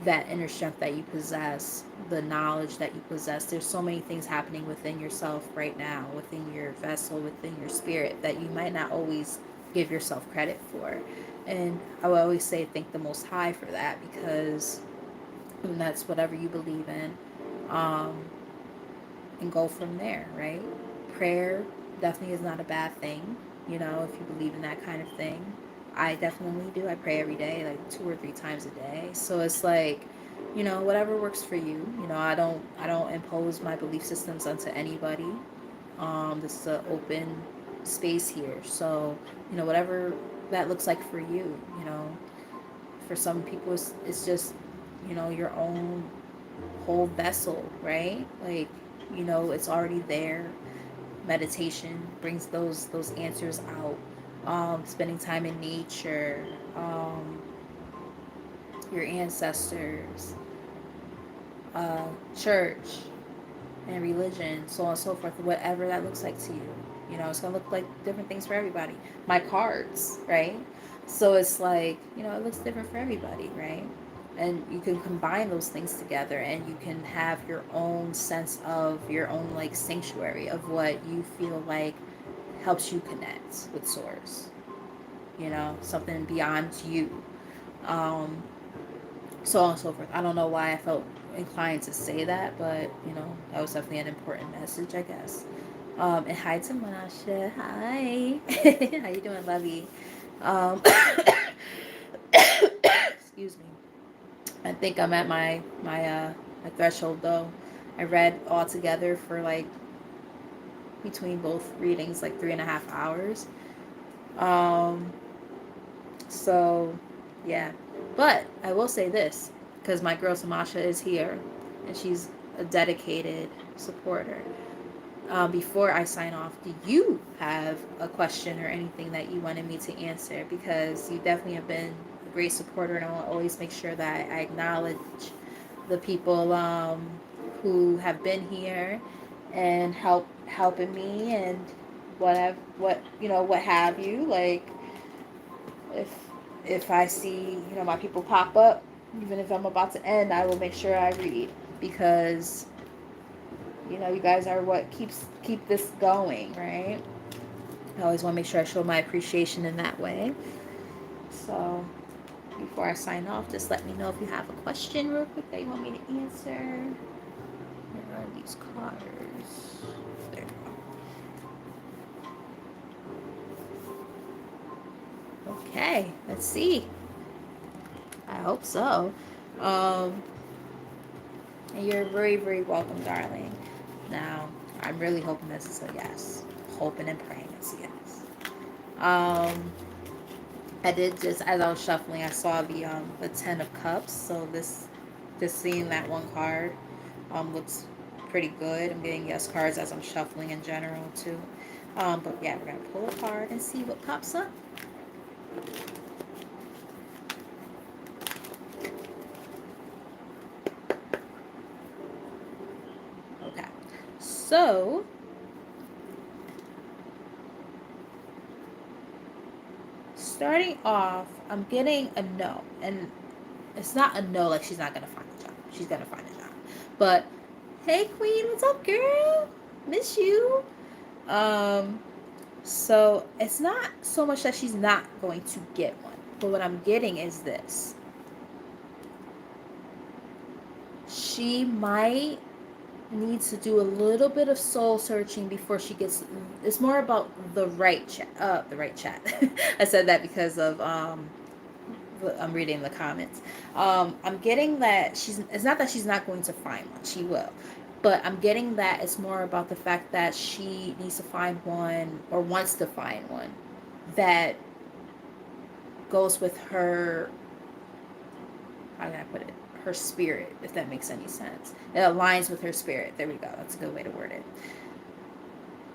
that inner strength that you possess, the knowledge that you possess. There's so many things happening within yourself right now, within your vessel, within your spirit, that you might not always give yourself credit for. And I will always say thank the Most High for that, because that's whatever you believe in, um, and go from there, right? Prayer definitely is not a bad thing, if you believe in that kind of thing. I definitely do. I pray every day, like 2 or 3 times a day. So it's like, whatever works for you. I don't impose my belief systems onto anybody. This is an open space here. So, whatever that looks like for you, for some people it's just, your own whole vessel, right? Like, it's already there. Meditation brings those answers out. Spending time in nature, your ancestors, church and religion, so on and so forth, whatever that looks like to you. You know, it's going to look like different things for everybody. My cards, right? So it's like, you know, it looks different for everybody, right? And you can combine those things together and you can have your own sense of your own like sanctuary of what you feel like helps you connect with source, you know, something beyond you. Um, so on and so forth. I don't know why I felt inclined to say that, but you know, that was definitely an important message, I guess. And hi to Manasha. Hi. How you doing, Lovey? Um, excuse me. I think I'm at my threshold though. I read all together for like between both readings like 3.5 hours. Um, so yeah, but I will say this because my girl Samasha is here and she's a dedicated supporter. Before I sign off, do you have a question or anything that you wanted me to answer? Because you definitely have been a great supporter, and I will always make sure that I acknowledge the people who have been here and helping me and what you know what have you. Like if I see you know my people pop up, even if I'm about to end, I will make sure I read because you know you guys are what keep this going, right? I always want to make sure I show my appreciation in that way. So before I sign off, just let me know if you have a question real quick that you want me to answer. Where are these cards? There we go. Okay, let's see. I hope so. Um, and you're very, very welcome, darling. Now, I'm really hoping this is a yes. Hoping and praying it's a yes. I did just as I was shuffling, I saw the 10 of Cups. So this just seeing that one card looks pretty good. I'm getting yes cards as I'm shuffling in general too. But yeah, we're gonna pull a card and see what pops up. Okay, so starting off, I'm getting a no, and it's not a no like she's not gonna find a job. She's gonna find a job. But hey, Queen, what's up, girl? Miss you. Um, so it's not so much that she's not going to get one, but what I'm getting is this: she might need to do a little bit of soul searching before she gets. It's more about the right chat. The right chat. I said that because of I'm reading the comments. I'm getting that she's. It's not that she's not going to find one. She will, but I'm getting that it's more about the fact that she needs to find one or wants to find one that goes with her. How can I put it? Her spirit, if that makes any sense. It aligns with her spirit. There we go. That's a good way to word it.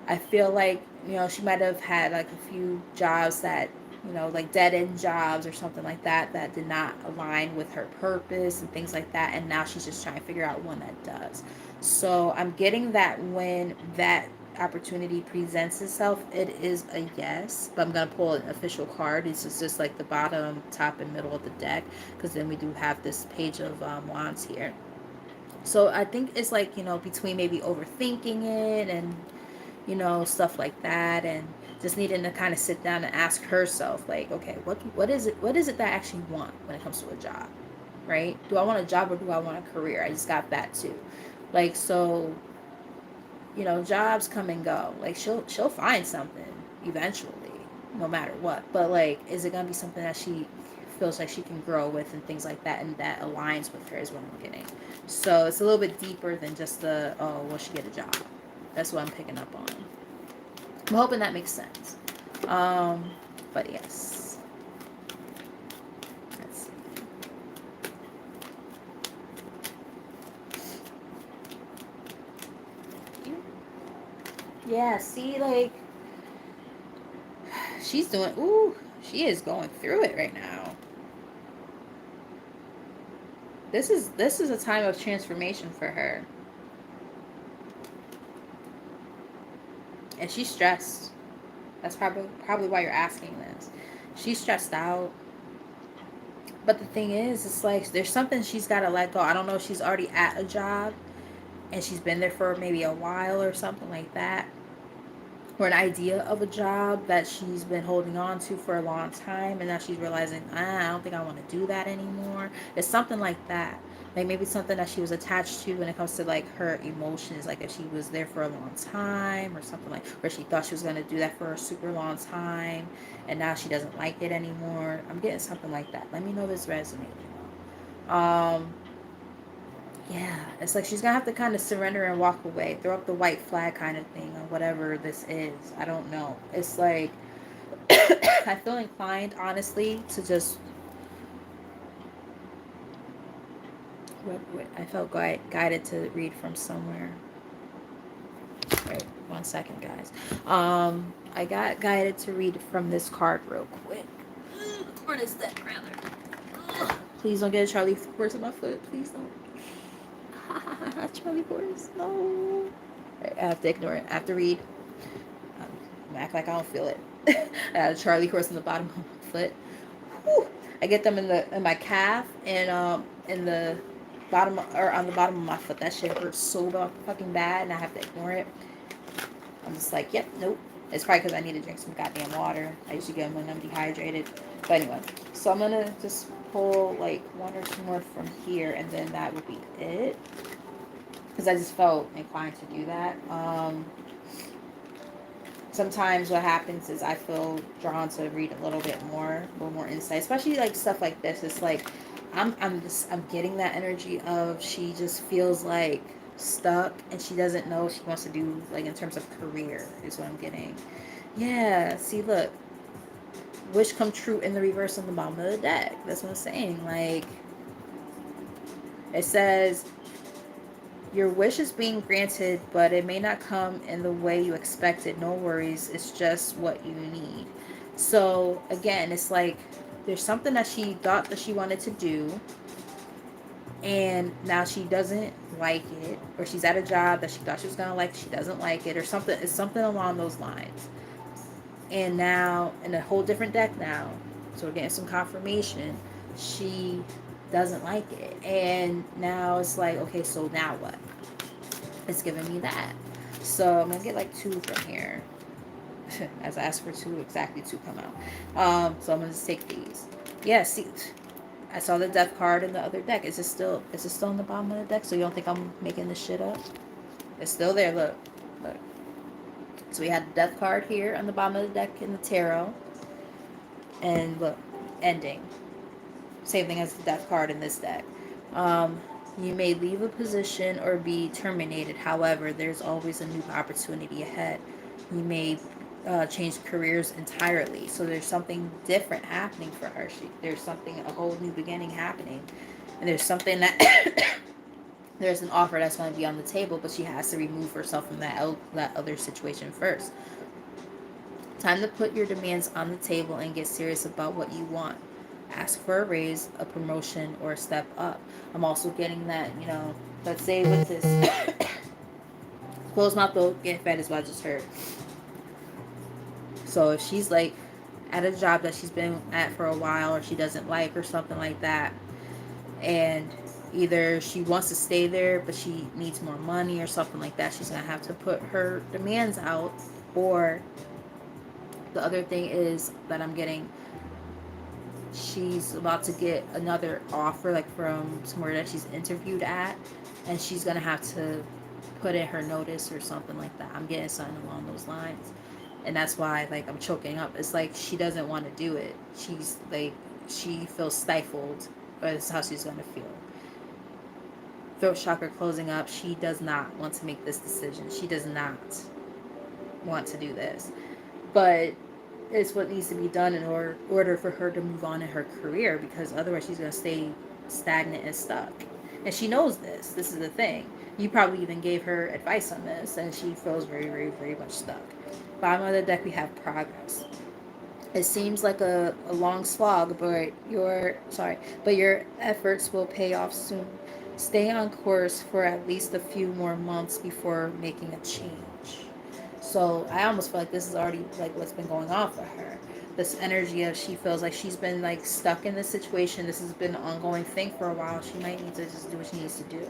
I feel like, you know, she might have had like a few jobs that, you know, like dead end jobs or something like that that did not align with her purpose and things like that. And now she's just trying to figure out one that does. So I'm getting that when that opportunity presents itself, it is a yes. But I'm going to pull an official card. This is just like the bottom, top, and middle of the deck because then we do have this page of wands here. So I think it's like, you know, between maybe overthinking it and you know, stuff like that, and just needing to kind of sit down and ask herself, like, okay, what is it? What is it that I actually want when it comes to a job, right? Do I want a job or do I want a career? I just got that too, like, so, you know, jobs come and go. Like, she'll find something eventually, no matter what. But like, is it gonna be something that she feels like she can grow with and things like that, and that aligns with her is what I'm getting. So it's a little bit deeper than just the will she get a job? That's what I'm picking up on. I'm hoping that makes sense. But yes. Let's see. Yeah, see, like, she's doing, ooh, she is going through it right now. This is a time of transformation for her. And she's stressed. That's probably why you're asking this. She's stressed out. But the thing is, it's like there's something she's got to let go. I don't know if she's already at a job and she's been there for maybe a while or something like that, or an idea of a job that she's been holding on to for a long time, and now she's realizing, I don't think I want to do that anymore. It's something like that. Like maybe something that she was attached to when it comes to like her emotions, like if she was there for a long time or something, like where she thought she was going to do that for a super long time and now she doesn't like it anymore. I'm getting something like that. Let me know if this resonates. um yeah, it's like she's gonna have to kind of surrender and walk away, throw up the white flag kind of thing, or whatever this is. I don't know. It's like I feel inclined, honestly, to just. I felt guided to read from somewhere. Wait, 1 second, guys. I got guided to read from this card real quick. Or this deck, rather. Please don't get a Charlie horse on my foot. Please don't. Charlie horse, no. I have to ignore it. I have to read. Act like I don't feel it. I had a Charlie horse in the bottom of my foot. Whew. I get them in my calf and in the bottom, or on the bottom of my foot. That shit hurts so fucking bad, and I have to ignore it. I'm just like, yep, nope. It's probably because I need to drink some goddamn water. I usually get them when I'm dehydrated. But anyway, so I'm gonna just pull like one or two more from here, and then that would be it. Because I just felt inclined to do that. Sometimes what happens is I feel drawn to read a little more insight, especially like stuff like this. It's like I'm getting that energy of she just feels like stuck and she doesn't know what she wants to do, like in terms of career is what I'm getting. Yeah, see, look, wish come true in the reverse on the bottom of the deck. That's what I'm saying. Like it says, your wish is being granted, but it may not come in the way you expected. No worries. It's just what you need. So, again, it's like there's something that she thought that she wanted to do, and now she doesn't like it, or she's at a job that she thought she was going to like, she doesn't like it, or something. It's something along those lines. And now, in a whole different deck now, so we're getting some confirmation, she doesn't like it. And now it's like, okay, so now what? It's giving me that. So I'm going to get like two from here. As I asked for two, exactly two come out. So I'm going to just take these. Yeah, see, I saw the death card in the other deck. Is it still in the bottom of the deck? So you don't think I'm making this shit up? It's still there, look. Look. So we had the death card here on the bottom of the deck in the tarot. And look, ending. Same thing as the death card in this deck. You may leave a position or be terminated. However, there's always a new opportunity ahead. You may change careers entirely. So there's something different happening for her. There's something, a whole new beginning happening. And there's something that there's an offer that's going to be on the table, but she has to remove herself from that other situation first. Time to put your demands on the table and get serious about what you want. Ask for a raise, a promotion, or a step up. I'm also getting that, let's say with this close mouth though, get fed is what I just heard. So if she's like at a job that she's been at for a while or she doesn't like or something like that, and either she wants to stay there but she needs more money or something like that, she's going to have to put her demands out. Or the other thing is that I'm getting, she's about to get another offer like from somewhere that she's interviewed at, and she's gonna have to put in her notice or something like that. I'm getting something along those lines, and that's why like I'm choking up. It's like she doesn't want to do it. She's like, she feels stifled, or that's how she's gonna feel. Throat chakra closing up. She does not want to make this decision. She does not want to do this, but it's what needs to be done in order for her to move on in her career, because otherwise she's going to stay stagnant and stuck. And she knows this. This is the thing. You probably even gave her advice on this, and she feels very, very, very much stuck. Bottom of the deck, we have progress. It seems like a long slog, but your efforts will pay off soon. Stay on course for at least a few more months before making a change. So I almost feel like this is already like what's been going on for her. This energy of she feels like she's been like stuck in this situation. This has been an ongoing thing for a while. She might need to just do what she needs to do.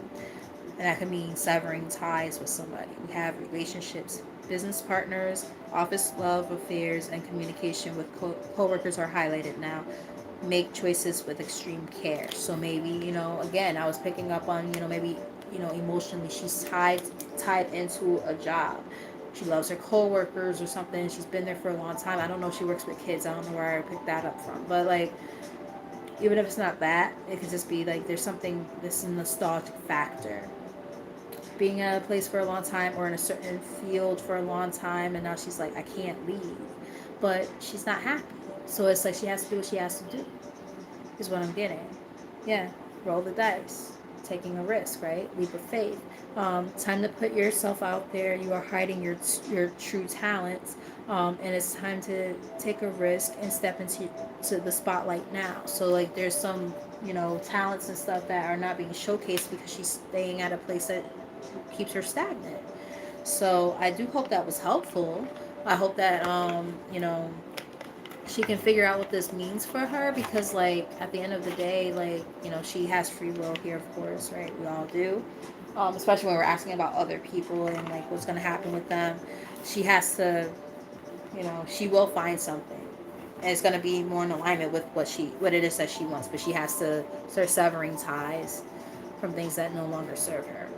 And that can mean severing ties with somebody. We have relationships, business partners, office love affairs, and communication with co-workers are highlighted now. Make choices with extreme care. So maybe, again, I was picking up on, maybe, emotionally she's tied into a job. She loves her coworkers or something. She's been there for a long time. I don't know if she works with kids. I don't know where I picked that up from. But like, even if it's not that, it could just be like there's something, this nostalgic factor. Being at a place for a long time or in a certain field for a long time, and now she's like, I can't leave. But she's not happy. So it's like she has to do what she has to do, is what I'm getting. Yeah, roll the dice, taking a risk, right? Leap of faith. Time to put yourself out there. You are hiding your true talents, and it's time to take a risk and step into the spotlight now. So like, there's some talents and stuff that are not being showcased because she's staying at a place that keeps her stagnant. So I do hope that was helpful. I hope that she can figure out what this means for her, because like at the end of the day, like she has free will here, of course, right? We all do. Especially when we're asking about other people and like what's going to happen with them. She has to, she will find something, and it's going to be more in alignment with what it is that she wants. But she has to start severing ties from things that no longer serve her,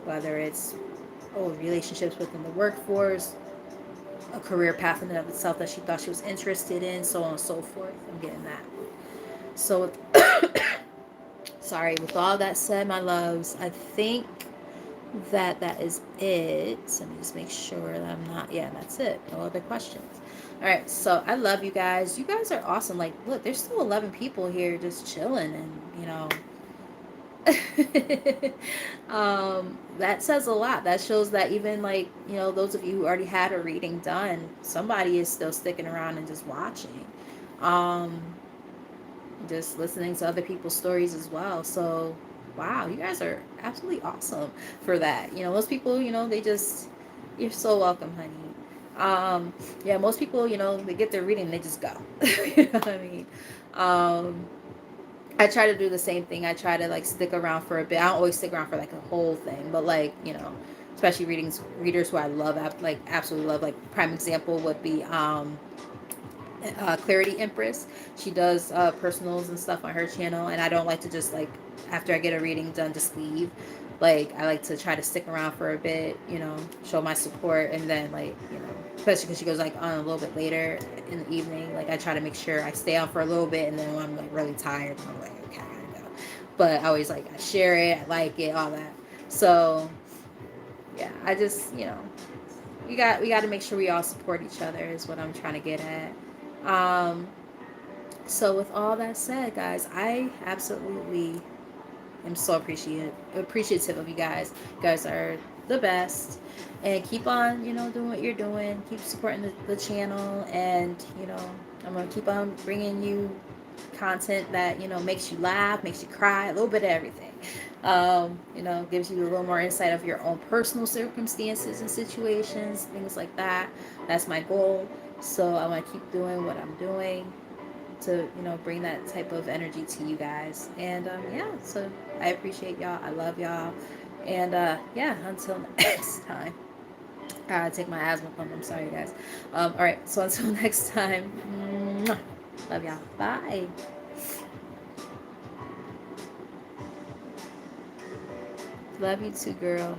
whether it's relationships within the workforce, a career path in and of itself that she thought she was interested in, so on and so forth. I'm getting that. So, sorry, with all that said, my loves, I think that is it. Let me just make sure that I'm not, yeah, that's it. No other questions. All right, so I love you guys. You guys are awesome. Like, look, there's still 11 people here just chilling, and, that says a lot. That shows that even like those of you who already had a reading done, somebody is still sticking around and just watching, um just listening to other people's stories as well. So wow, you guys are absolutely awesome for that. Most people, they just, you're so welcome, honey. Yeah, most people, they get their reading and they just go. You know what I mean? I try to do the same thing. I try to like stick around for a bit. I don't always stick around for like a whole thing, but like, especially readers who I love, like absolutely love. Like prime example would be Clarity Empress. She does personals and stuff on her channel, and I don't like to just like after I get a reading done just leave. Like I like to try to stick around for a bit, show my support, and then like especially because she goes like on a little bit later in the evening. Like I try to make sure I stay on for a little bit, and then when I'm like really tired, I'm like okay, I gotta go. But I always like I share it, I like it, all that. So yeah, I just we got to make sure we all support each other is what I'm trying to get at. So with all that said, guys, I absolutely am so appreciative of you guys. You guys are the best, and keep on doing what you're doing. Keep supporting the channel, and I'm gonna keep on bringing you content that makes you laugh, makes you cry, a little bit of everything. Gives you a little more insight of your own personal circumstances and situations, things like that. That's my goal. So I want to keep doing what I'm doing to bring that type of energy to you guys. And yeah, so I appreciate y'all. I love y'all. And yeah, until next time. Take my asthma pump. I'm sorry, guys. All right, so until next time. Love y'all. Bye. Love you too, girl.